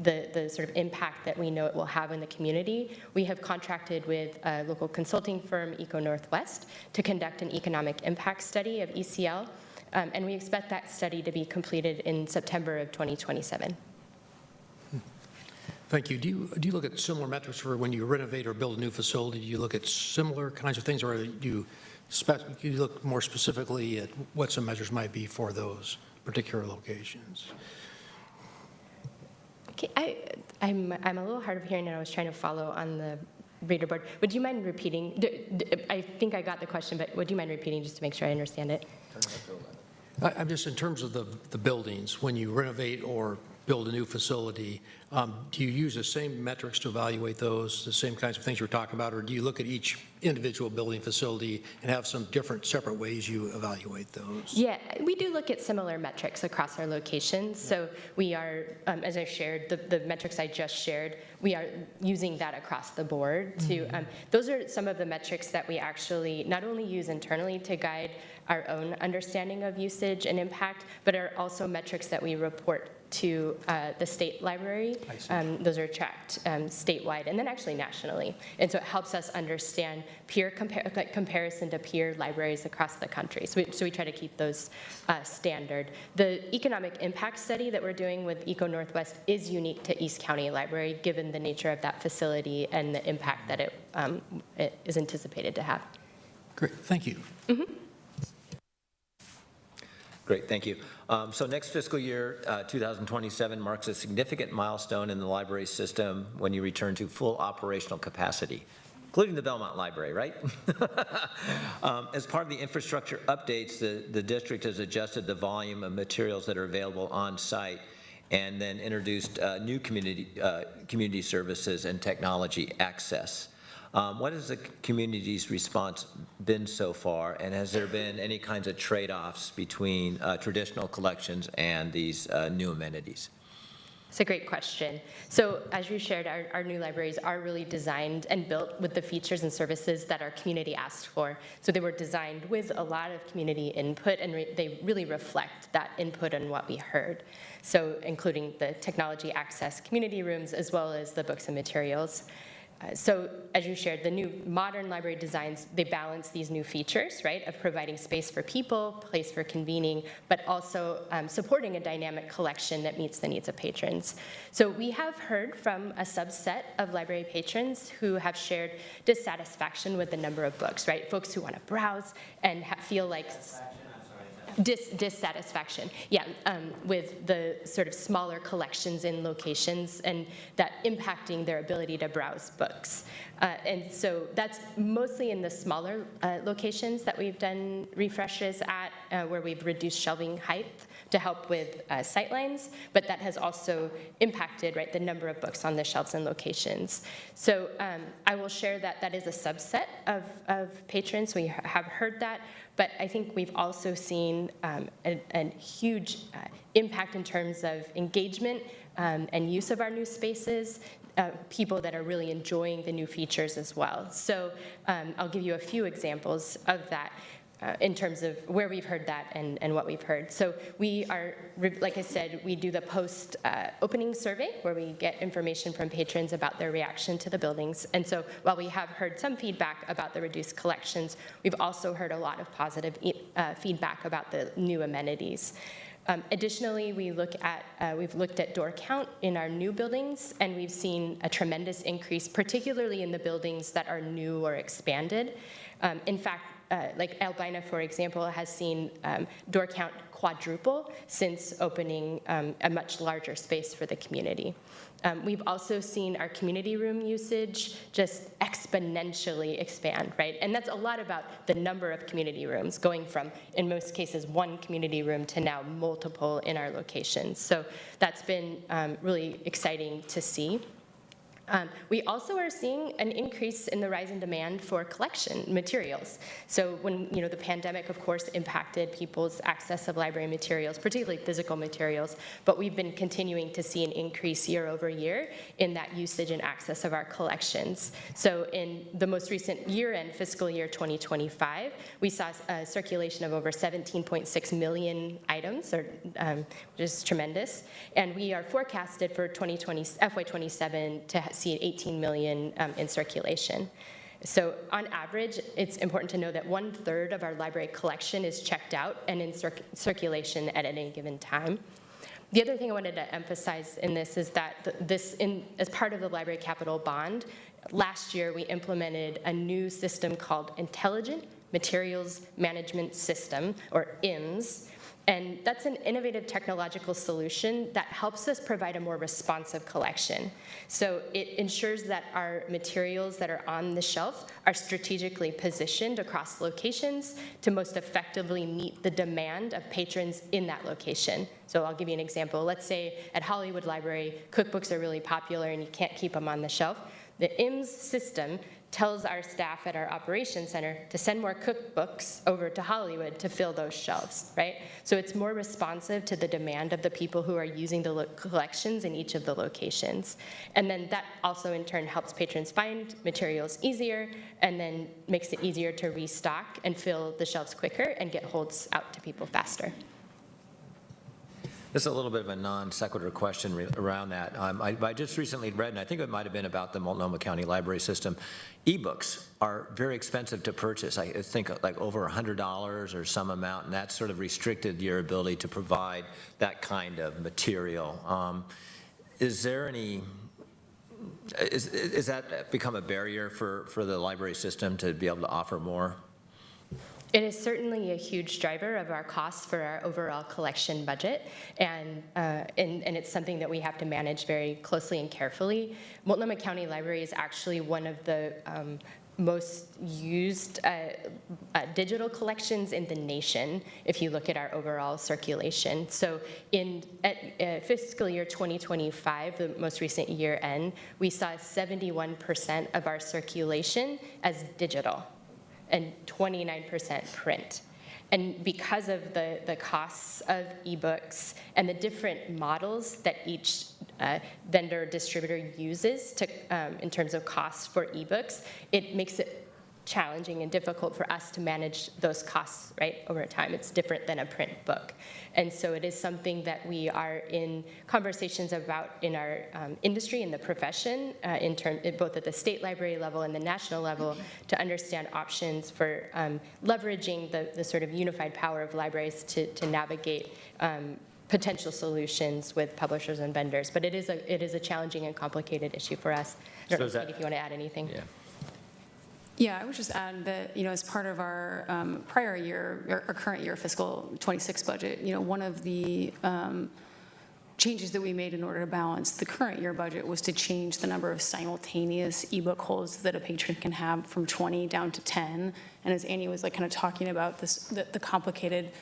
the sort of impact that we know it will have in the community, we have contracted with a local consulting firm, Eco Northwest, to conduct an economic impact study of ECL, and we expect that study to be completed in September of 2027. Thank you. Do you look at similar metrics for when you renovate or build a new facility? Do you look at similar kinds of things, or do you look more specifically at what some measures might be for those particular locations? Okay, I'm a little hard of hearing, and I was trying to follow on the reader board. Would you mind repeating? I think I got the question, but would you mind repeating just to make sure I understand it? I'm just in terms of the buildings, when you renovate or build a new facility, do you use the same metrics to evaluate those, the same kinds of things you're talking about, or do you look at each individual building facility and have some different separate ways you evaluate those? Yeah, we do look at similar metrics across our locations. So we are, as I shared, the metrics I just shared, we are using that across the board. Those are some of the metrics that we actually not only use internally to guide our own understanding of usage and impact, but are also metrics that we report to the state library. Those are tracked statewide and then actually nationally. And so it helps us understand peer comparison to peer libraries across the country. So we try to keep those standard. The economic impact study that we're doing with Eco Northwest is unique to East County Library, given the nature of that facility and the impact that it is anticipated to have. Great, thank you. Great, thank you. So next fiscal year, 2027, marks a significant milestone in the library system when you return to full operational capacity, including the Belmont Library, right? As part of the infrastructure updates, the district has adjusted the volume of materials that are available on site and then introduced new community services and technology access. What has the community's response been so far, and has there been any kinds of trade-offs between traditional collections and these new amenities? It's a great question. So as you shared, our new libraries are really designed and built with the features and services that our community asked for. So they were designed with a lot of community input, and they really reflect that input and what we heard. So including the technology access community rooms, as well as the books and materials. So as you shared, the new modern library designs, they balance these new features, right, of providing space for people, place for convening, but also supporting a dynamic collection that meets the needs of patrons. So we have heard from a subset of library patrons who have shared dissatisfaction with the number of books, right, folks who want to browse and feel like dissatisfaction, with the sort of smaller collections in locations and that impacting their ability to browse books. And so that's mostly in the smaller locations that we've done refreshes at. where we've reduced shelving height to help with sightlines, but that has also impacted, right, the number of books on the shelves and locations. So I will share that that is a subset of patrons. We have heard that, but I think we've also seen a huge impact in terms of engagement and use of our new spaces, people that are really enjoying the new features as well. So I'll give you a few examples of that. In terms of where we've heard that and what we've heard. So we are, like I said, we do the post-opening survey where we get information from patrons about their reaction to the buildings. And so while we have heard some feedback about the reduced collections, we've also heard a lot of positive feedback about the new amenities. Additionally, we've looked at door count in our new buildings, and we've seen a tremendous increase, particularly in the buildings that are new or expanded. In fact, like Albina, for example, has seen door count quadruple since opening a much larger space for the community. We've also seen our community room usage just exponentially expand, right? And that's a lot about the number of community rooms, going from, in most cases, one community room to now multiple in our locations. So that's been really exciting to see. We also are seeing an increase in the rise in demand for collection materials. So when the pandemic, of course, impacted people's access of library materials, particularly physical materials, but we've been continuing to see an increase year over year in that usage and access of our collections. So in the most recent year-end fiscal year 2025, we saw a circulation of over 17.6 million items, which is tremendous. And we are forecasted for FY27 to see 18 million in circulation. So on average, it's important to know that 1/3 of our library collection is checked out and in circulation at any given time. The other thing I wanted to emphasize in this is that as part of the Library Capital Bond, last year we implemented a new system called Intelligent Materials Management System, or IMS. And that's an innovative technological solution that helps us provide a more responsive collection. So it ensures that our materials that are on the shelf are strategically positioned across locations to most effectively meet the demand of patrons in that location. So I'll give you an example. Let's say at Hollywood Library, cookbooks are really popular and you can't keep them on the shelf. The IMS system tells our staff at our operations center to send more cookbooks over to Hollywood to fill those shelves, right? So it's more responsive to the demand of the people who are using the collections in each of the locations. And then that also in turn helps patrons find materials easier and then makes it easier to restock and fill the shelves quicker and get holds out to people faster. This is a little bit of a non sequitur question around that. I just recently read, and I think it might have been about the Multnomah County Library System, ebooks are very expensive to purchase. I think like over $100 or some amount, and that's sort of restricted your ability to provide that kind of material. Is there any, is that become a barrier for the library system to be able to offer more? It is certainly a huge driver of our costs for our overall collection budget, and it's something that we have to manage very closely and carefully. Multnomah County Library is actually one of the most used digital collections in the nation, if you look at our overall circulation. So at fiscal year 2025, the most recent year end, we saw 71% of our circulation as digital and 29% print. And because of the costs of ebooks and the different models that each vendor distributor uses in terms of costs for ebooks, it makes it challenging and difficult for us to manage those costs, right, over time. It's different than a print book. And so it is something that we are in conversations about in our industry and the profession, both at the state library level and the national level, to understand options for leveraging the sort of unified power of libraries to navigate potential solutions with publishers and vendors. But it is a challenging and complicated issue for us. I don't know, Kate, if you want to add anything. Yeah. Yeah, I would just add that, as part of our prior year, or current year fiscal 26 budget, one of the changes that we made in order to balance the current year budget was to change the number of simultaneous ebook holds that a patron can have from 20 down to 10. And as Annie was kind of talking about the complicated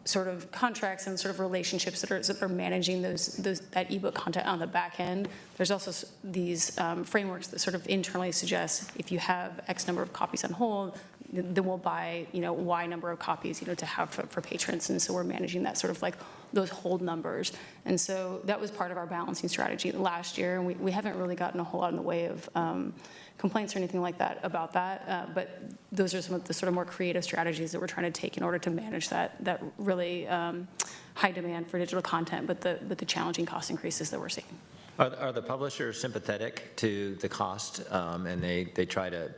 sort of contracts and sort of relationships that are managing that ebook content on the back end. There's also these frameworks that sort of internally suggest if you have X number of copies on hold, then we'll buy, Y number of copies, to have for patrons. And so we're managing that sort of like those hold numbers. And so that was part of our balancing strategy last year. And we haven't really gotten a whole lot in the way of complaints or anything like that about that. But those are some of the sort of more creative strategies that we're trying to take in order to manage that really high demand for digital content, but the challenging cost increases that we're seeing. Are the publishers sympathetic to the cost, and they try to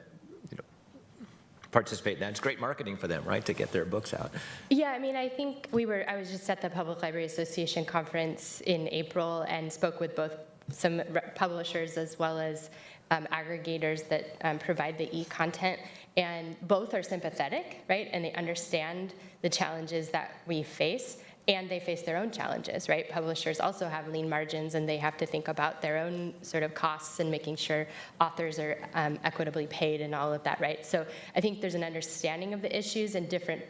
participate in that? It's great marketing for them, right, to get their books out. Yeah, I mean, I think I was just at the Public Library Association conference in April and spoke with both some publishers as well as aggregators that provide the e-content, and both are sympathetic, right, and they understand the challenges that we face, and they face their own challenges, right? Publishers also have lean margins, and they have to think about their own sort of costs and making sure authors are equitably paid and all of that, right? So I think there's an understanding of the issues and different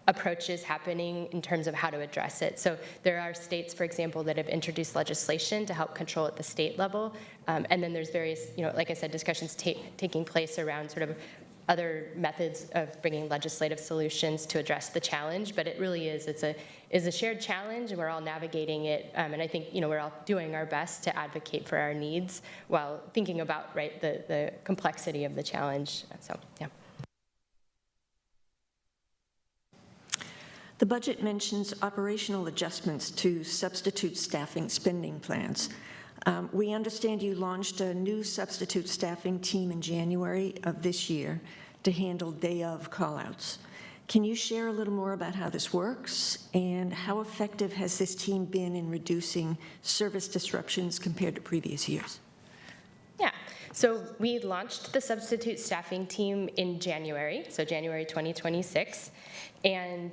approaches happening in terms of how to address it. So there are states, for example, that have introduced legislation to help control at the state level, and then there's various, like I said, discussions taking place around sort of other methods of bringing legislative solutions to address the challenge, but it really is a shared challenge, and we're all navigating it. And I think we're all doing our best to advocate for our needs while thinking about the complexity of the challenge. So yeah. The budget mentions operational adjustments to substitute staffing spending plans. We understand you launched a new substitute staffing team in January of this year to handle day-of callouts. Can you share a little more about how this works, and how effective has this team been in reducing service disruptions compared to previous years? Yeah, so we launched the substitute staffing team in January, so January 2026, and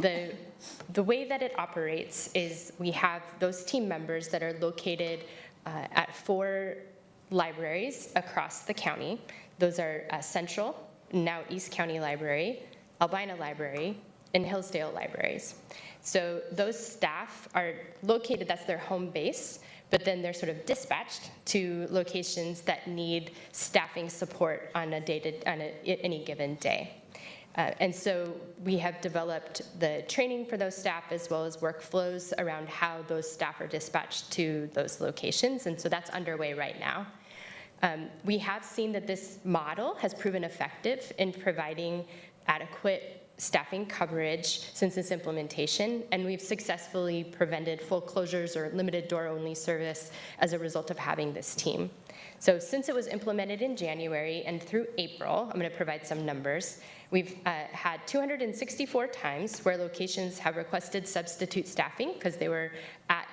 the way that it operates is we have those team members that are located at 4 libraries across the county. Those are Central, now East County Library, Albina Library, and Hillsdale Libraries. So those staff are located, that's their home base, but then they're sort of dispatched to locations that need staffing support on any given day. And so we have developed the training for those staff as well as workflows around how those staff are dispatched to those locations, and so that's underway right now. We have seen that this model has proven effective in providing adequate staffing coverage since its implementation, and we've successfully prevented full closures or limited door-only service as a result of having this team. So since it was implemented in January and through April, I'm going to provide some numbers. We've had 264 times where locations have requested substitute staffing because they were at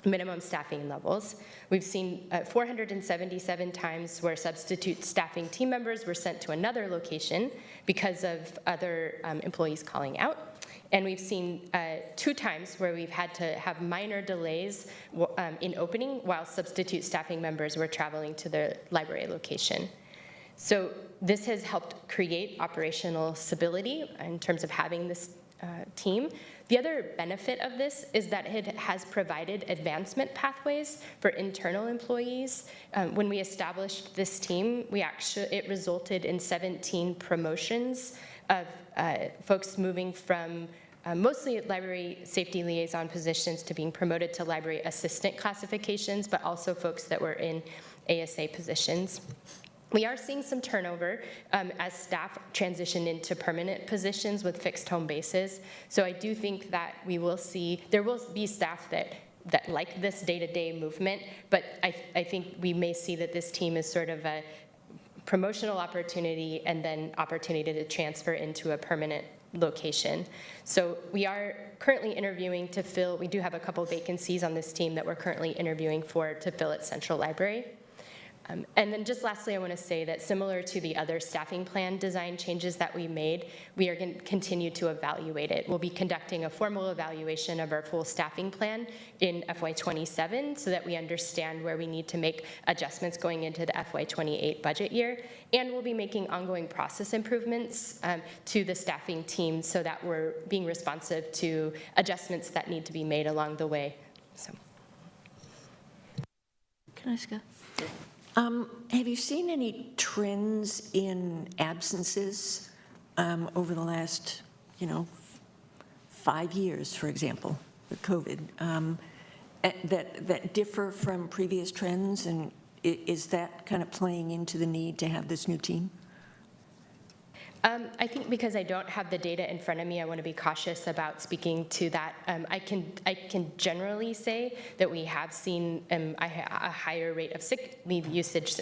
minimum staffing levels. We've seen 477 times where substitute staffing team members were sent to another location because of other employees calling out. And we've seen 2 times where we've had to have minor delays in opening while substitute staffing members were traveling to the library location. So this has helped create operational stability in terms of having this team. The other benefit of this is that it has provided advancement pathways for internal employees. When we established this team, it resulted in 17 promotions of folks moving from mostly library safety liaison positions to being promoted to library assistant classifications, but also folks that were in ASA positions. We are seeing some turnover as staff transition into permanent positions with fixed home bases. So I do think that there will be staff that like this day-to-day movement, but I think we may see that this team is sort of a promotional opportunity and then opportunity to transfer into a permanent location. So we are currently interviewing to fill, we do have a couple vacancies on this team that we're currently interviewing for to fill at Central Library. And then just lastly, I want to say that similar to the other staffing plan design changes that we made, we are going to continue to evaluate it. We'll be conducting a formal evaluation of our full staffing plan in FY27 so that we understand where we need to make adjustments going into the FY28 budget year. And we'll be making ongoing process improvements to the staffing team so that we're being responsive to adjustments that need to be made along the way. So. Can I ask have you seen any trends in absences over the last, 5 years, for example, with COVID, that differ from previous trends? And is that kind of playing into the need to have this new team? I think because I don't have the data in front of me, I want to be cautious about speaking to that. I can generally say that we have seen a higher rate of sick leave usage,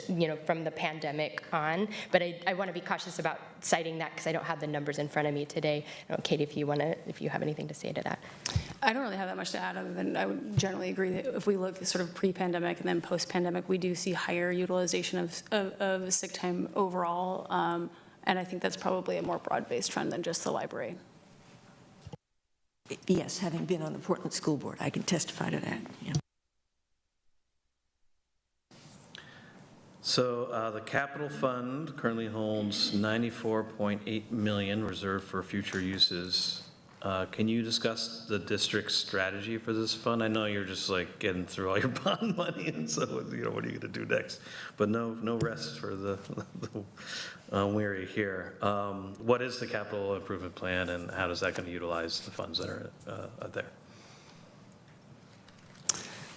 from the pandemic on. But I want to be cautious about citing that because I don't have the numbers in front of me today. I don't know, Katie, if you have anything to say to that. I don't really have that much to add other than I would generally agree that if we look sort of pre-pandemic and then post-pandemic, we do see higher utilization of sick time overall. And I think that's probably a more broad-based trend than just the library. Yes, having been on the Portland School Board, I can testify to that. Yeah. So the capital fund currently holds $94.8 million reserved for future uses. Can you discuss the district's strategy for this fund? I know you're just like getting through all your bond money, and so what are you going to do next? But no rest for the weary here. What is the capital improvement plan, and how is that going to utilize the funds that are there?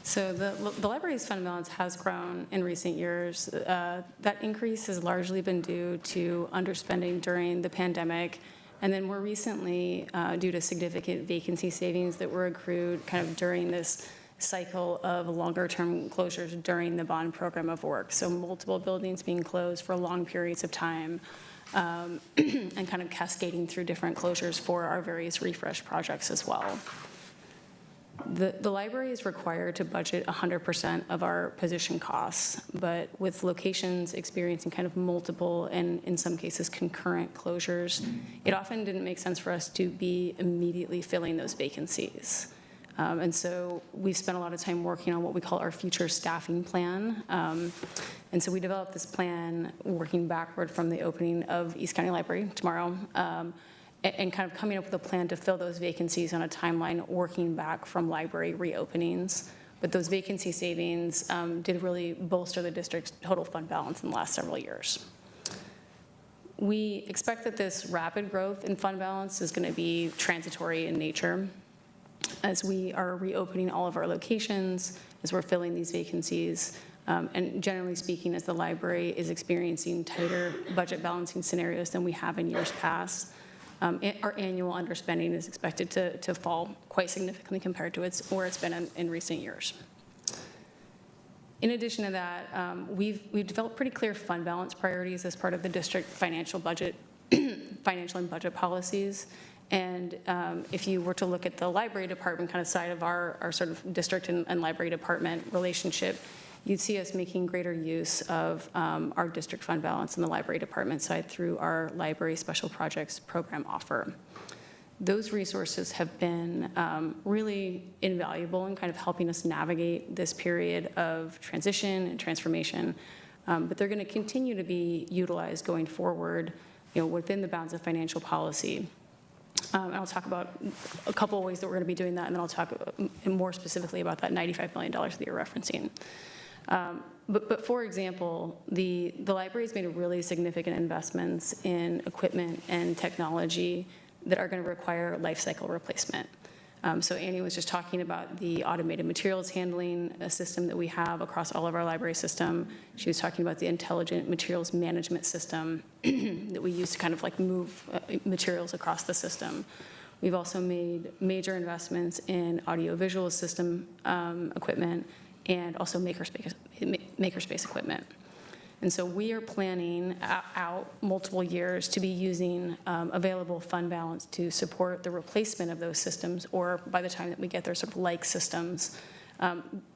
So the library's fund balance has grown in recent years. That increase has largely been due to underspending during the pandemic, and then more recently due to significant vacancy savings that were accrued kind of during this cycle of longer-term closures during the bond program of work. So multiple buildings being closed for long periods of time and kind of cascading through different closures for our various refresh projects as well. The library is required to budget 100% of our position costs, but with locations experiencing kind of multiple and in some cases concurrent closures, it often didn't make sense for us to be immediately filling those vacancies. And so we've spent a lot of time working on what we call our future staffing plan. And so we developed this plan working backward from the opening of East County Library tomorrow, and kind of coming up with a plan to fill those vacancies on a timeline working back from library reopenings. But those vacancy savings did really bolster the district's total fund balance in the last several years. We expect that this rapid growth in fund balance is going to be transitory in nature as we are reopening all of our locations, as we're filling these vacancies, and generally speaking, as the library is experiencing tighter budget balancing scenarios than we have in years past. Our annual underspending is expected to fall quite significantly compared to where it's been in recent years. In addition to that, we've developed pretty clear fund balance priorities as part of the district financial and budget policies. And if you were to look at the library department kind of side of our sort of district and library department relationship, you'd see us making greater use of our district fund balance in the library department side through our library special projects program offer. Those resources have been really invaluable in kind of helping us navigate this period of transition and transformation, but they're going to continue to be utilized going forward, within the bounds of financial policy. And I'll talk about a couple of ways that we're going to be doing that, and then I'll talk more specifically about that $95 million that you're referencing. But for example, the library's made really significant investments in equipment and technology that are going to require life cycle replacement. So Annie was just talking about the automated materials handling system that we have across all of our library system. She was talking about the intelligent materials management system that we use to kind of like move materials across the system. We've also made major investments in audiovisual system equipment and also makerspace equipment. And so we are planning out multiple years to be using available fund balance to support the replacement of those systems, or by the time that we get there, sort of like systems,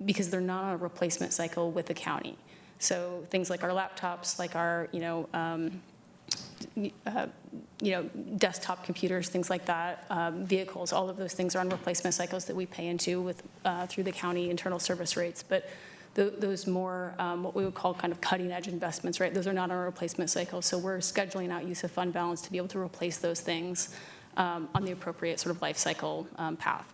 because they're not on a replacement cycle with the county. So things like our laptops, like our, desktop computers, things like that, vehicles, all of those things are on replacement cycles that we pay into with, through the county internal service rates. But those more, what we would call kind of cutting edge investments, right? Those are not on a replacement cycle. So we're scheduling out use of fund balance to be able to replace those things on the appropriate sort of life cycle path.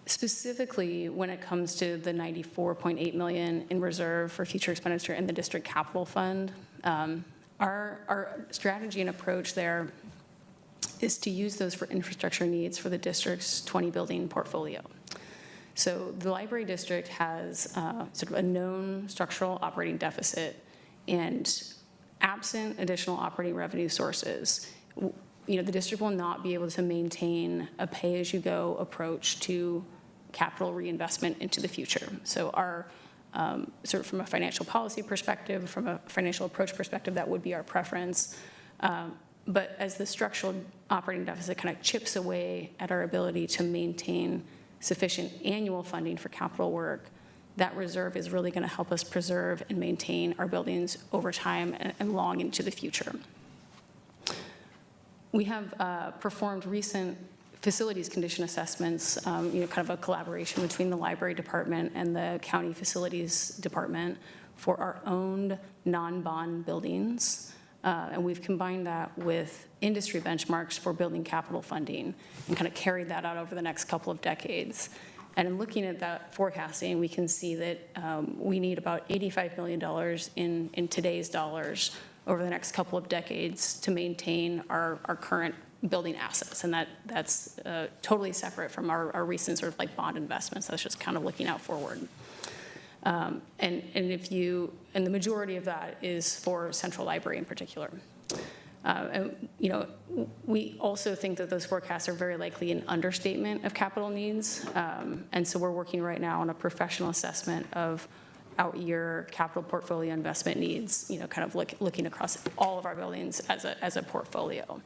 Specifically, when it comes to the $94.8 million in reserve for future expenditure in the district capital fund, our strategy and approach there is to use those for infrastructure needs for the district's 20 building portfolio. So the library district has sort of a known structural operating deficit, and absent additional operating revenue sources, the district will not be able to maintain a pay-as-you-go approach to capital reinvestment into the future. So our sort of from a financial policy perspective, from a financial approach perspective, that would be our preference. But as the structural operating deficit kind of chips away at our ability to maintain sufficient annual funding for capital work, that reserve is really going to help us preserve and maintain our buildings over time and long into the future. We have performed recent facilities condition assessments, kind of a collaboration between the library department and the county facilities department for our owned non-bond buildings. And we've combined that with industry benchmarks for building capital funding and kind of carried that out over the next couple of decades. And in looking at that forecasting, we can see that we need about $85 million in today's dollars over the next couple of decades to maintain our current building assets. And that's totally separate from our recent sort of like bond investments. That's just kind of looking out forward. And the majority of that is for Central Library in particular. And we also think that those forecasts are very likely an understatement of capital needs. And so we're working right now on a professional assessment of out-year capital portfolio investment needs, kind of looking across all of our buildings as a portfolio.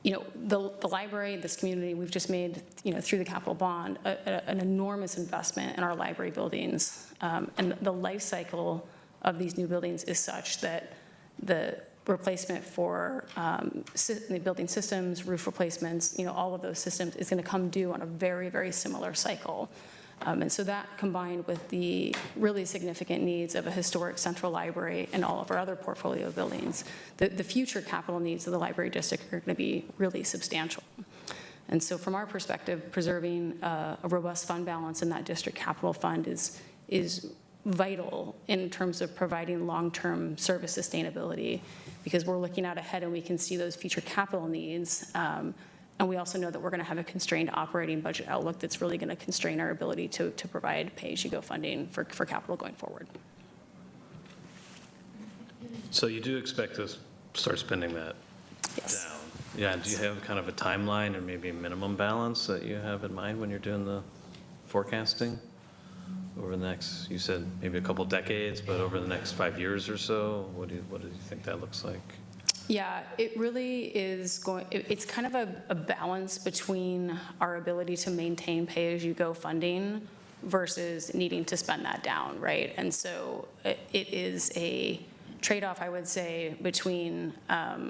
The library, this community, we've just made, through the capital bond, an enormous investment in our library buildings. And the life cycle of these new buildings is such that the replacement for the building systems, roof replacements, all of those systems is going to come due on a very, very similar cycle. And so that, combined with the really significant needs of a historic central library and all of our other portfolio buildings, the future capital needs of the library district are going to be really substantial. And so from our perspective, preserving a robust fund balance in that district capital fund is vital in terms of providing long-term service sustainability, because we're looking out ahead and we can see those future capital needs. And we also know that we're going to have a constrained operating budget outlook that's really going to constrain our ability to provide pay-as-you-go funding for capital going forward. So you do expect to start spending that Yes. down? Yeah, do you have kind of a timeline or maybe a minimum balance that you have in mind when you're doing the forecasting? Over the next, you said maybe a couple decades, but over the next 5 years or so, what do you think that looks like? Yeah, it really is it's kind of a balance between our ability to maintain pay-as-you-go funding versus needing to spend that down, right? And so it is a trade-off, I would say, between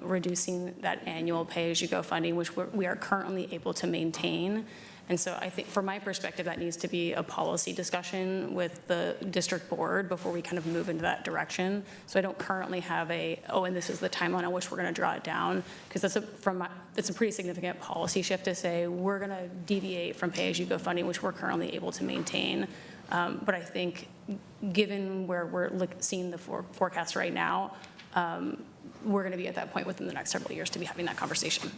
reducing that annual pay-as-you-go funding, which we are currently able to maintain. And so I think from my perspective, that needs to be a policy discussion with the district board before we kind of move into that direction. So I don't currently have and this is the timeline on which we're going to draw it down, because it's a pretty significant policy shift to say we're going to deviate from pay-as-you-go funding, which we're currently able to maintain. But I think given where we're seeing the forecast right now, we're going to be at that point within the next several years to be having that conversation.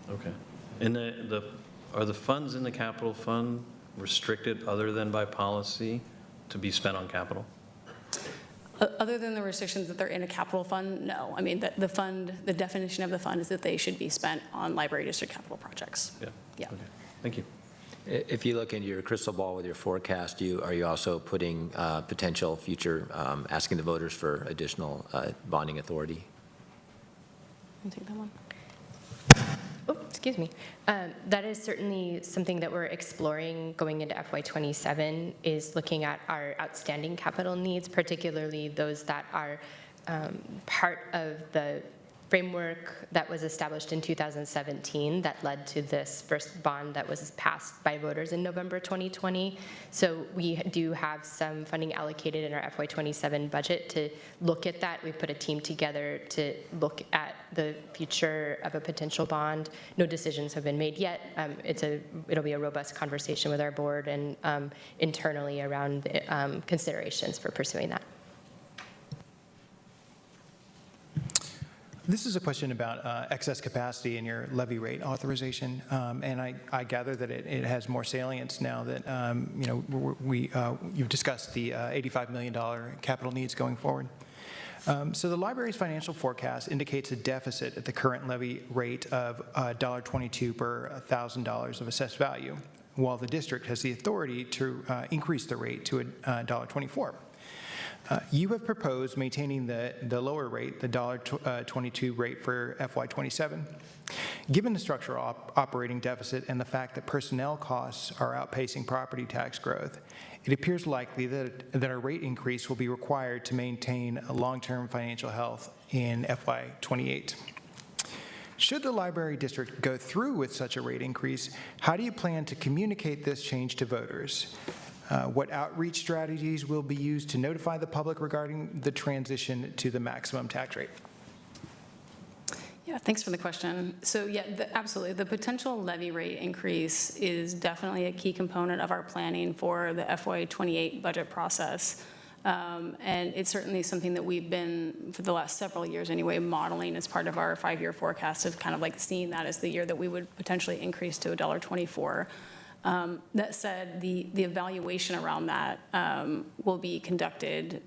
Okay. And are the funds in the capital fund restricted other than by policy to be spent on capital? Other than the restrictions that they're in a capital fund, no. I mean, the definition of the fund is that they should be spent on library district capital projects. Yeah. Yeah. Okay. Thank you. If you look into your crystal ball with your forecast, are you also putting potential future, asking the voters for additional bonding authority? I'll take that one. Oh, excuse me. That is certainly something that we're exploring going into FY27, is looking at our outstanding capital needs, particularly those that are part of the framework that was established in 2017 that led to this first bond that was passed by voters in November 2020. So we do have some funding allocated in our FY27 budget to look at that. We've put a team together to look at the future of a potential bond. No decisions have been made yet. It'll be a robust conversation with our board and internally around considerations for pursuing that. This is a question about excess capacity in your levy rate authorization, and I gather that it has more salience now that you've discussed the $85 million capital needs going forward. So the library's financial forecast indicates a deficit at the current levy rate of $1.22 per $1,000 of assessed value, while the district has the authority to increase the rate to $1.24. You have proposed maintaining the lower rate, the $1.22 rate for FY27. Given the structural operating deficit and the fact that personnel costs are outpacing property tax growth, it appears likely that a rate increase will be required to maintain a long-term financial health in FY28. Should the library district go through with such a rate increase, how do you plan to communicate this change to voters? What outreach strategies will be used to notify the public regarding the transition to the maximum tax rate? Yeah, thanks for the question. So yeah, absolutely. The potential levy rate increase is definitely a key component of our planning for the FY28 budget process. And it's certainly something that we've been, for the last several years anyway, modeling as part of our 5-year forecast of kind of like seeing that as the year that we would potentially increase to $1.24. That said, the evaluation around that will be conducted,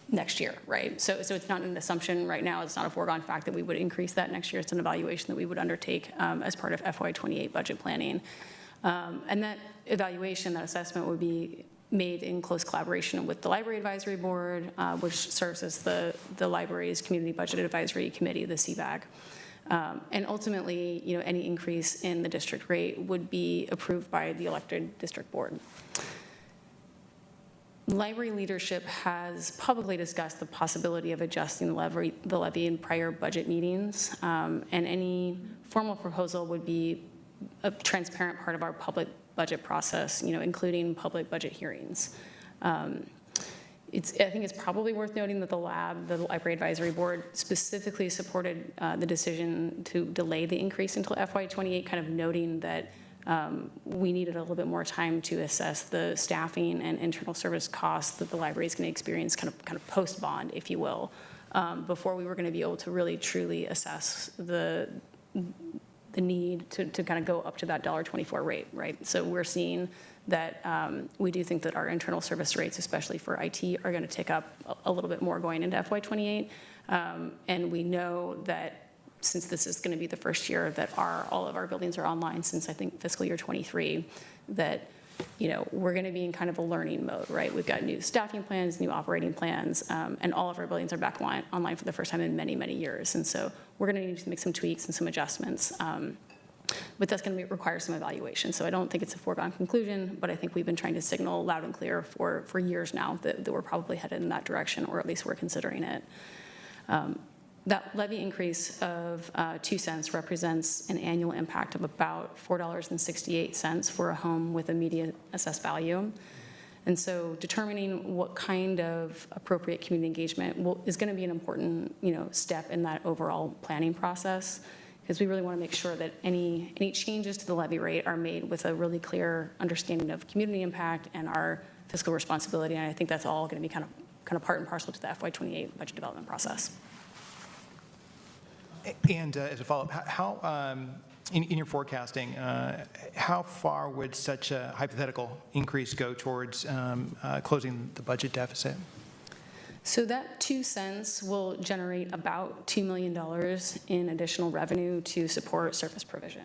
next year, right? So it's not an assumption right now. It's not a foregone fact that we would increase that next year. It's an evaluation that we would undertake as part of FY28 budget planning. And that evaluation, that assessment would be made in close collaboration with the Library Advisory Board, which serves as the library's Community Budget Advisory Committee, the CBAG. And ultimately, any increase in the district rate would be approved by the elected district board. Library leadership has publicly discussed the possibility of adjusting the levy in prior budget meetings, and any formal proposal would be a transparent part of our public budget process, including public budget hearings. I think it's probably worth noting that the Library Advisory Board, specifically supported the decision to delay the increase until FY28, kind of noting that we needed a little bit more time to assess the staffing and internal service costs that the library is going to experience kind of post-bond, if you will, before we were going to be able to really truly assess the need to kind of go up to that $1.24 rate, right? So we're seeing that we do think that our internal service rates, especially for IT, are going to tick up a little bit more going into FY28. And we know that since this is going to be the first year that all of our buildings are online since, I think, fiscal year 23, that we're going to be in kind of a learning mode, right? We've got new staffing plans, new operating plans, and all of our buildings are back online for the first time in many, many years. And so we're going to need to make some tweaks and some adjustments. But that's going to require some evaluation. So I don't think it's a foregone conclusion, but I think we've been trying to signal loud and clear for years now that we're probably headed in that direction, or at least we're considering it. That levy increase of 2 cents represents an annual impact of about $4.68 for a home with a median assessed value. And so determining what kind of appropriate community engagement is going to be an important step in that overall planning process, because we really want to make sure that any changes to the levy rate are made with a really clear understanding of community impact and our fiscal responsibility. And I think that's all going to be kind of part and parcel to the FY28 budget development process. And as a follow-up, how in your forecasting, how far would such a hypothetical increase go towards closing the budget deficit? So that 2 cents will generate about $2 million in additional revenue to support service provision.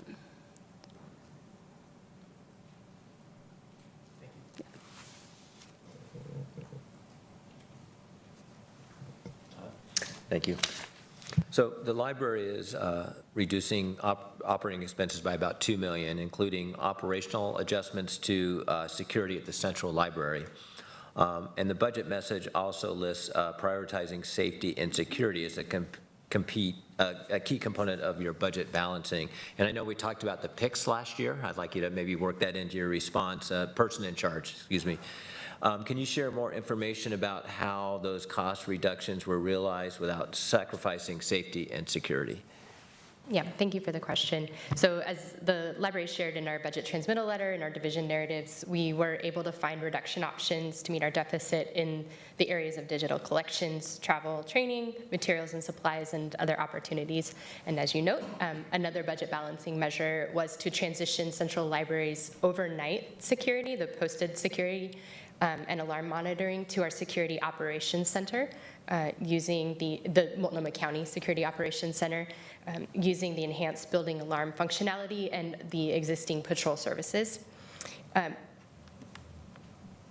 Thank you. So the library is reducing operating expenses by about $2 million, including operational adjustments to security at the central library. And the budget message also lists prioritizing safety and security as a key component of your budget balancing. And I know we talked about the PICs last year. I'd like you to maybe work that into your response, person in charge, excuse me. Can you share more information about how those cost reductions were realized without sacrificing safety and security? Yeah, thank you for the question. So as the library shared in our budget transmittal letter and our division narratives, we were able to find reduction options to meet our deficit in the areas of digital collections, travel, training, materials and supplies, and other opportunities. And as you note, another budget balancing measure was to transition Central Library's overnight security, the posted security, and alarm monitoring to our Security Operations Center, using the Multnomah County Security Operations Center, using the enhanced building alarm functionality and the existing patrol services.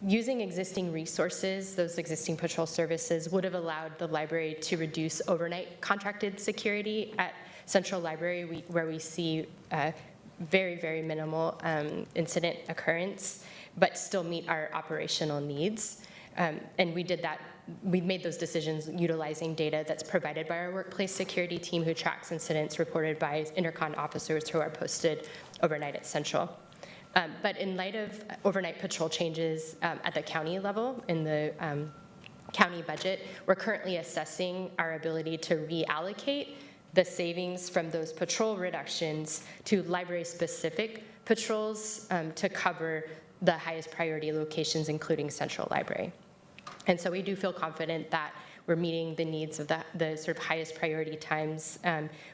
Using existing resources, those existing patrol services would have allowed the library to reduce overnight contracted security at Central Library, where we see very, very minimal incident occurrence, but still meet our operational needs. And we did that. We made those decisions utilizing data that's provided by our workplace security team, who tracks incidents reported by intercon officers who are posted overnight at Central. But in light of overnight patrol changes at the county level in the county budget, we're currently assessing our ability to reallocate the savings from those patrol reductions to library-specific patrols to cover the highest priority locations, including Central Library. And so we do feel confident that we're meeting the needs of the sort of highest priority times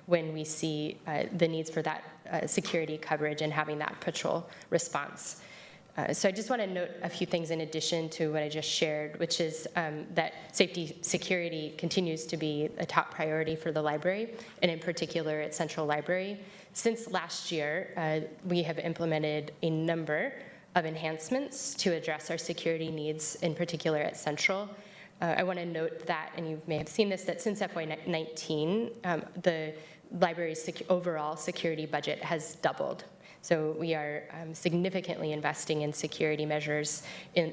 when we see the needs for that security coverage and having that patrol response. So I just want to note a few things in addition to what I just shared, which is that safety security continues to be a top priority for the library, and in particular at Central Library. Since last year, we have implemented a number of enhancements to address our security needs, in particular at Central. I want to note that, and you may have seen this, that since FY19, the library's overall security budget has doubled. So we are significantly investing in security measures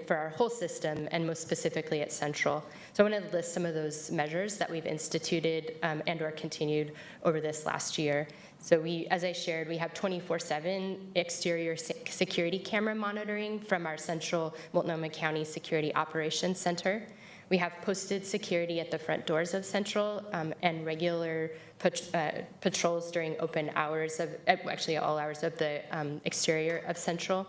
for our whole system, and most specifically at Central. So I want to list some of those measures that we've instituted and or continued over this last year. So we, as I shared, we have 24/7 exterior security camera monitoring from our Central Multnomah County Security Operations Center. We have posted security at the front doors of Central and regular patrols during open hours of, actually all hours of the exterior of Central.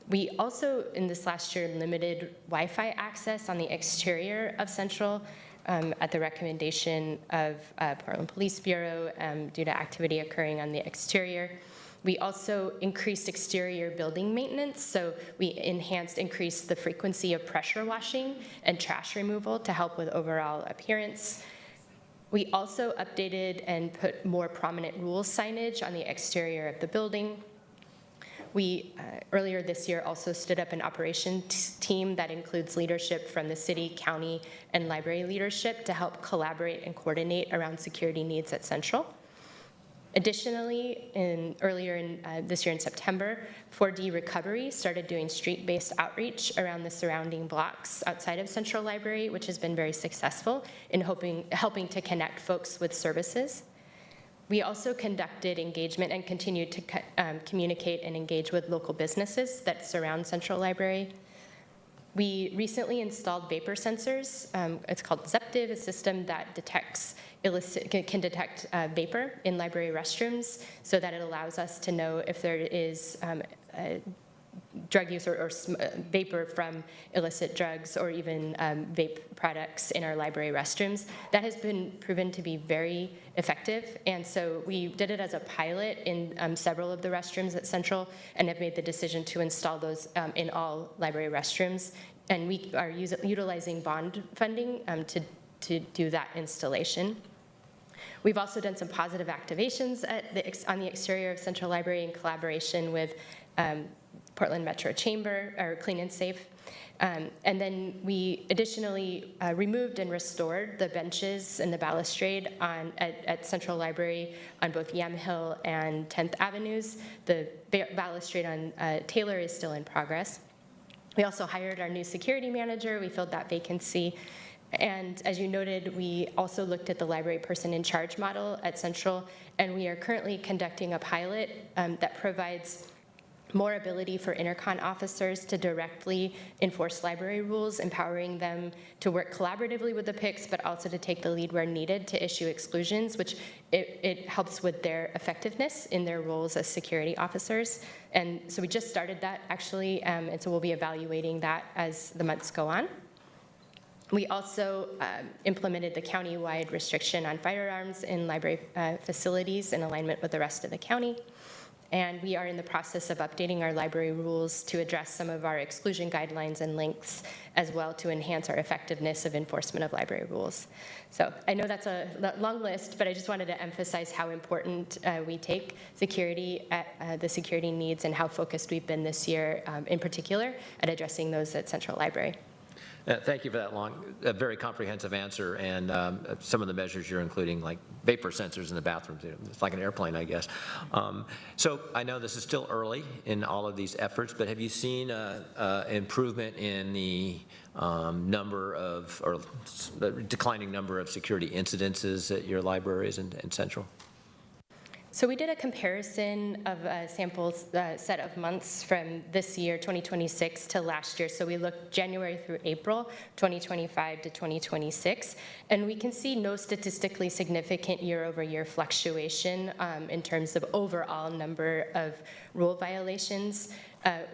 We also, in this last year, limited Wi-Fi access on the exterior of Central at the recommendation of Portland Police Bureau due to activity occurring on the exterior. We also increased exterior building maintenance, so we increased the frequency of pressure washing and trash removal to help with overall appearance. We also updated and put more prominent rules signage on the exterior of the building. We, earlier this year, also stood up an operations team that includes leadership from the city, county, and library leadership to help collaborate and coordinate around security needs at Central. Additionally, earlier this year in September, 4D Recovery started doing street-based outreach around the surrounding blocks outside of Central Library, which has been very successful in helping to connect folks with services. We also conducted engagement and continued to communicate and engage with local businesses that surround Central Library. We recently installed vapor sensors. It's called Zeptiv, a system that can detect vapor in library restrooms, so that it allows us to know if there is drug use or vapor from illicit drugs or even vape products in our library restrooms. That has been proven to be very effective, and so we did it as a pilot in several of the restrooms at Central and have made the decision to install those in all library restrooms, and we are utilizing bond funding to do that installation. We've also done some positive activations on the exterior of Central Library in collaboration with Portland Metro Chamber, or Clean and Safe. And then we additionally removed and restored the benches and the balustrade at Central Library on both Yamhill and 10th Avenues. The balustrade on Taylor is still in progress. We also hired our new security manager. We filled that vacancy. And as you noted, we also looked at the library person in charge model at Central, and we are currently conducting a pilot that provides more ability for intercon officers to directly enforce library rules, empowering them to work collaboratively with the PICs, but also to take the lead where needed to issue exclusions, which it helps with their effectiveness in their roles as security officers. And so we just started that, actually, and so we'll be evaluating that as the months go on. We also implemented the county-wide restriction on firearms in library facilities in alignment with the rest of the county. And we are in the process of updating our library rules to address some of our exclusion guidelines and links, as well to enhance our effectiveness of enforcement of library rules. So I know that's a long list, but I just wanted to emphasize how important we take security at the security needs and how focused we've been this year, in particular, at addressing those at Central Library. Thank you for that very comprehensive answer, and some of the measures you're including, like vapor sensors in the bathrooms. It's like an airplane, I guess. So I know this is still early in all of these efforts, but have you seen improvement in the number of, or the declining number of security incidences at your libraries in Central? So we did a comparison of a sample set of months from this year, 2026, to last year. So we looked January through April, 2025 to 2026, and we can see no statistically significant year-over-year fluctuation in terms of overall number of rule violations.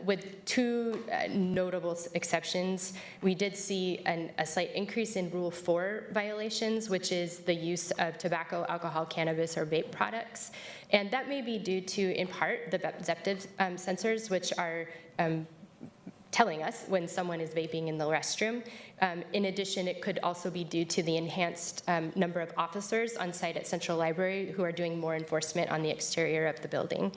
With two notable exceptions, we did see a slight increase in Rule 4 violations, which is the use of tobacco, alcohol, cannabis, or vape products. And that may be due to, in part, the Zeptiv sensors, which are telling us when someone is vaping in the restroom. In addition, it could also be due to the enhanced number of officers on site at Central Library who are doing more enforcement on the exterior of the building.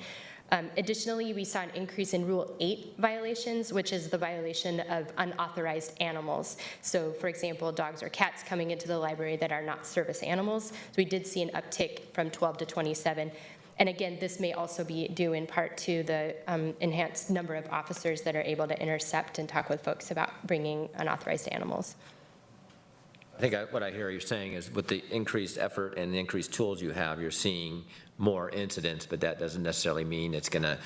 Additionally, we saw an increase in Rule 8 violations, which is the violation of unauthorized animals. So, for example, dogs or cats coming into the library that are not service animals. So we did see an uptick from 12 to 27. And again, this may also be due in part to the enhanced number of officers that are able to intercept and talk with folks about bringing unauthorized animals. I think what I hear you saying is with the increased effort and the increased tools you have, you're seeing more incidents, but that doesn't necessarily mean it's going to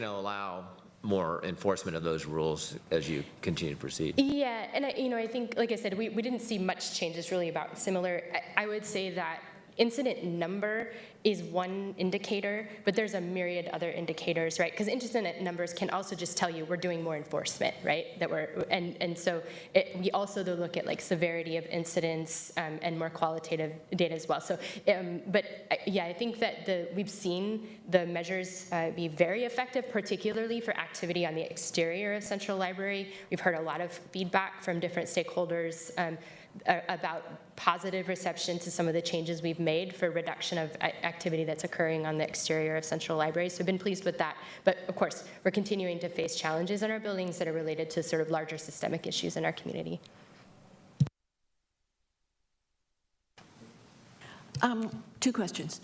allow more enforcement of those rules as you continue to proceed. Yeah, and I think, like I said, we didn't see much changes really about similar. I would say that incident number is one indicator, but there's a myriad other indicators, right? Because incident numbers can also just tell you we're doing more enforcement, right? That and so we also though look at like severity of incidents and more qualitative data as well. So, but yeah, I think that we've seen the measures be very effective, particularly for activity on the exterior of Central Library. We've heard a lot of feedback from different stakeholders about positive reception to some of the changes we've made for reduction of activity that's occurring on the exterior of Central Library. So I've been pleased with that. But of course, we're continuing to face challenges in our buildings that are related to sort of larger systemic issues in our community. Two questions.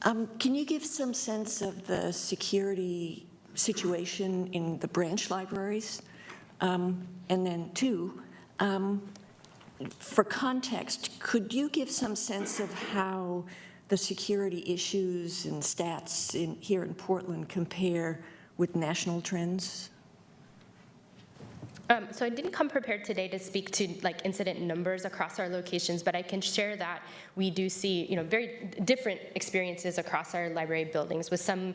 Can you give some sense of the security situation in the branch libraries? And then two, for context, could you give some sense of how the security issues and stats here in Portland compare with national trends? So I didn't come prepared today to speak to like incident numbers across our locations, but I can share that we do see very different experiences across our library buildings, with some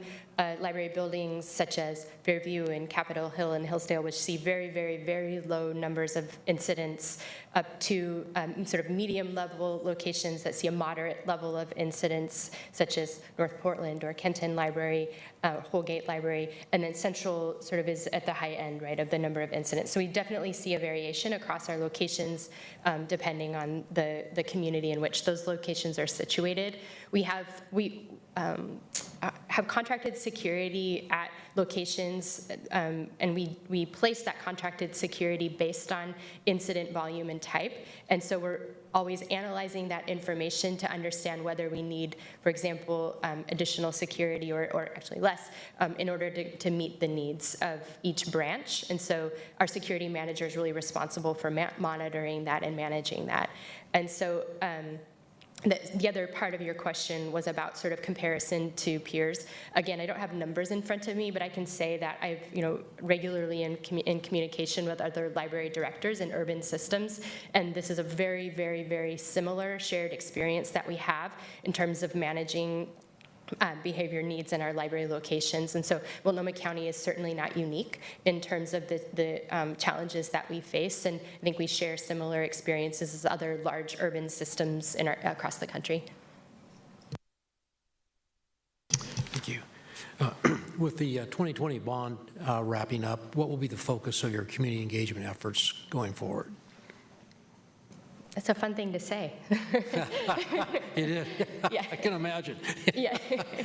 library buildings such as Fairview and Capitol Hill and Hillsdale, which see very, very, very low numbers of incidents, up to sort of medium level locations that see a moderate level of incidents, such as North Portland or Kenton Library, Holgate Library, and then Central sort of is at the high end, right, of the number of incidents. So we definitely see a variation across our locations depending on the community in which those locations are situated. We have have contracted security at locations, and we place that contracted security based on incident volume and type. And so we're always analyzing that information to understand whether we need, for example, additional security or actually less in order to meet the needs of each branch. And so our security manager is really responsible for monitoring that and managing that. And so the other part of your question was about sort of comparison to peers. Again, I don't have numbers in front of me, but I can say that I've, regularly in communication with other library directors in urban systems, and this is a very, very, very similar shared experience that we have in terms of managing behavior needs in our library locations. And so Multnomah County is certainly not unique in terms of the challenges that we face, and I think we share similar experiences as other large urban systems across the country. Thank you. With the 2020 bond wrapping up, what will be the focus of your community engagement efforts going forward? That's a fun thing to say. It is. Yeah. I can imagine. Yeah.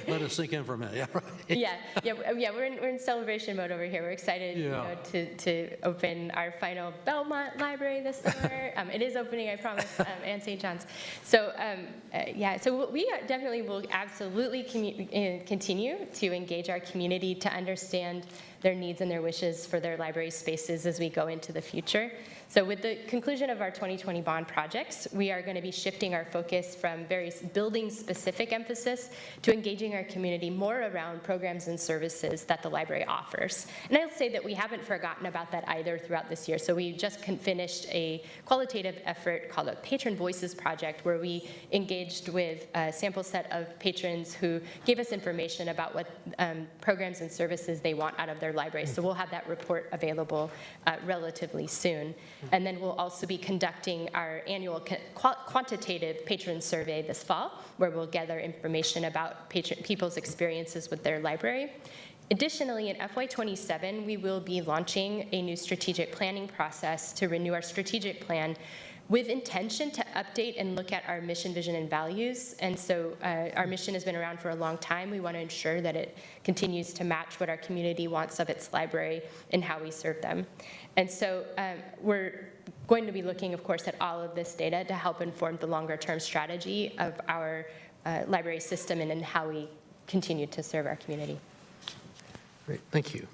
Let us sink in for a minute. Yeah, right. Yeah. We're in celebration mode over here. We're excited, to open our final Belmont Library this summer. It is opening, I promise, and St. John's. So so we definitely will absolutely continue to engage our community to understand their needs and their wishes for their library spaces as we go into the future. So with the conclusion of our 2020 bond projects, we are going to be shifting our focus from very building-specific emphasis to engaging our community more around programs and services that the library offers. And I'll say that we haven't forgotten about that either throughout this year. So we just finished a qualitative effort called a Patron Voices Project, where we engaged with a sample set of patrons who gave us information about what programs and services they want out of their library. So we'll have that report available relatively soon. And then we'll also be conducting our annual quantitative patron survey this fall, where we'll gather information about people's experiences with their library. Additionally, in FY27, we will be launching a new strategic planning process to renew our strategic plan with intention to update and look at our mission, vision, and values. And so our mission has been around for a long time. We want to ensure that it continues to match what our community wants of its library and how we serve them. And so we're going to be looking, of course, at all of this data to help inform the longer-term strategy of our library system and in how we continue to serve our community. Great, thank you.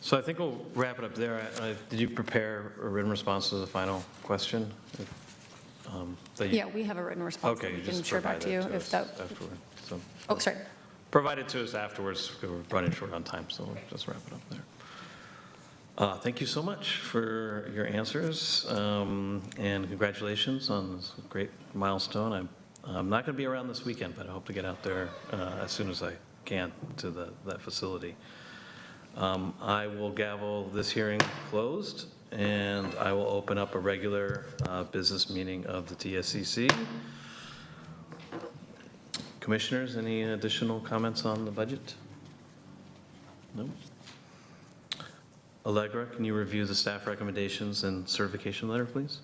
So I think we'll wrap it up there. Did you prepare a written response to the final question? Yeah, we have a written response that we can share back to you if that. Afterward. So Oh, sorry. provide it to us afterwards, because we're running short on time, so we'll just wrap it up there. Thank you so much for your answers, and congratulations on this great milestone. I'm not going to be around this weekend, but I hope to get out there as soon as I can to that facility. I will gavel this hearing closed, and I will open up a regular business meeting of the TSCC. Commissioners, any additional comments on the budget? No? Allegra, can you review the staff recommendations and certification letter, please?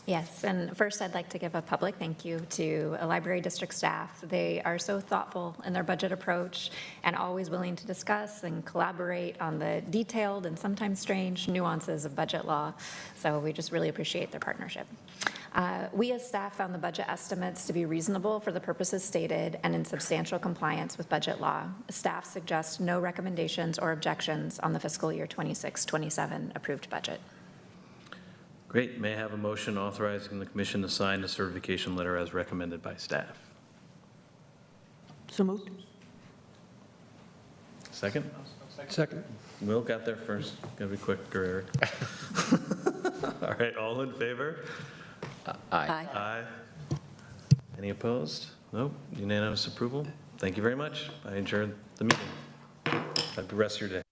Yes, and first I'd like to give a public thank you to library district staff. They are so thoughtful in their budget approach and always willing to discuss and collaborate on the detailed and sometimes strange nuances of budget law. So we just really appreciate their partnership. We as staff found the budget estimates to be reasonable for the purposes stated and in substantial compliance with budget law. Staff suggests no recommendations or objections on the fiscal year 26-27 approved budget. Great. May I have a motion authorizing the commission to sign the certification letter as recommended by staff? So moved. Second? Second. Will got there first. Gotta be quick, Eric. All right, all in favor? Aye. Aye. Any opposed? Nope. Unanimous approval. Thank you very much. I adjourn the meeting. Have a good rest of your day.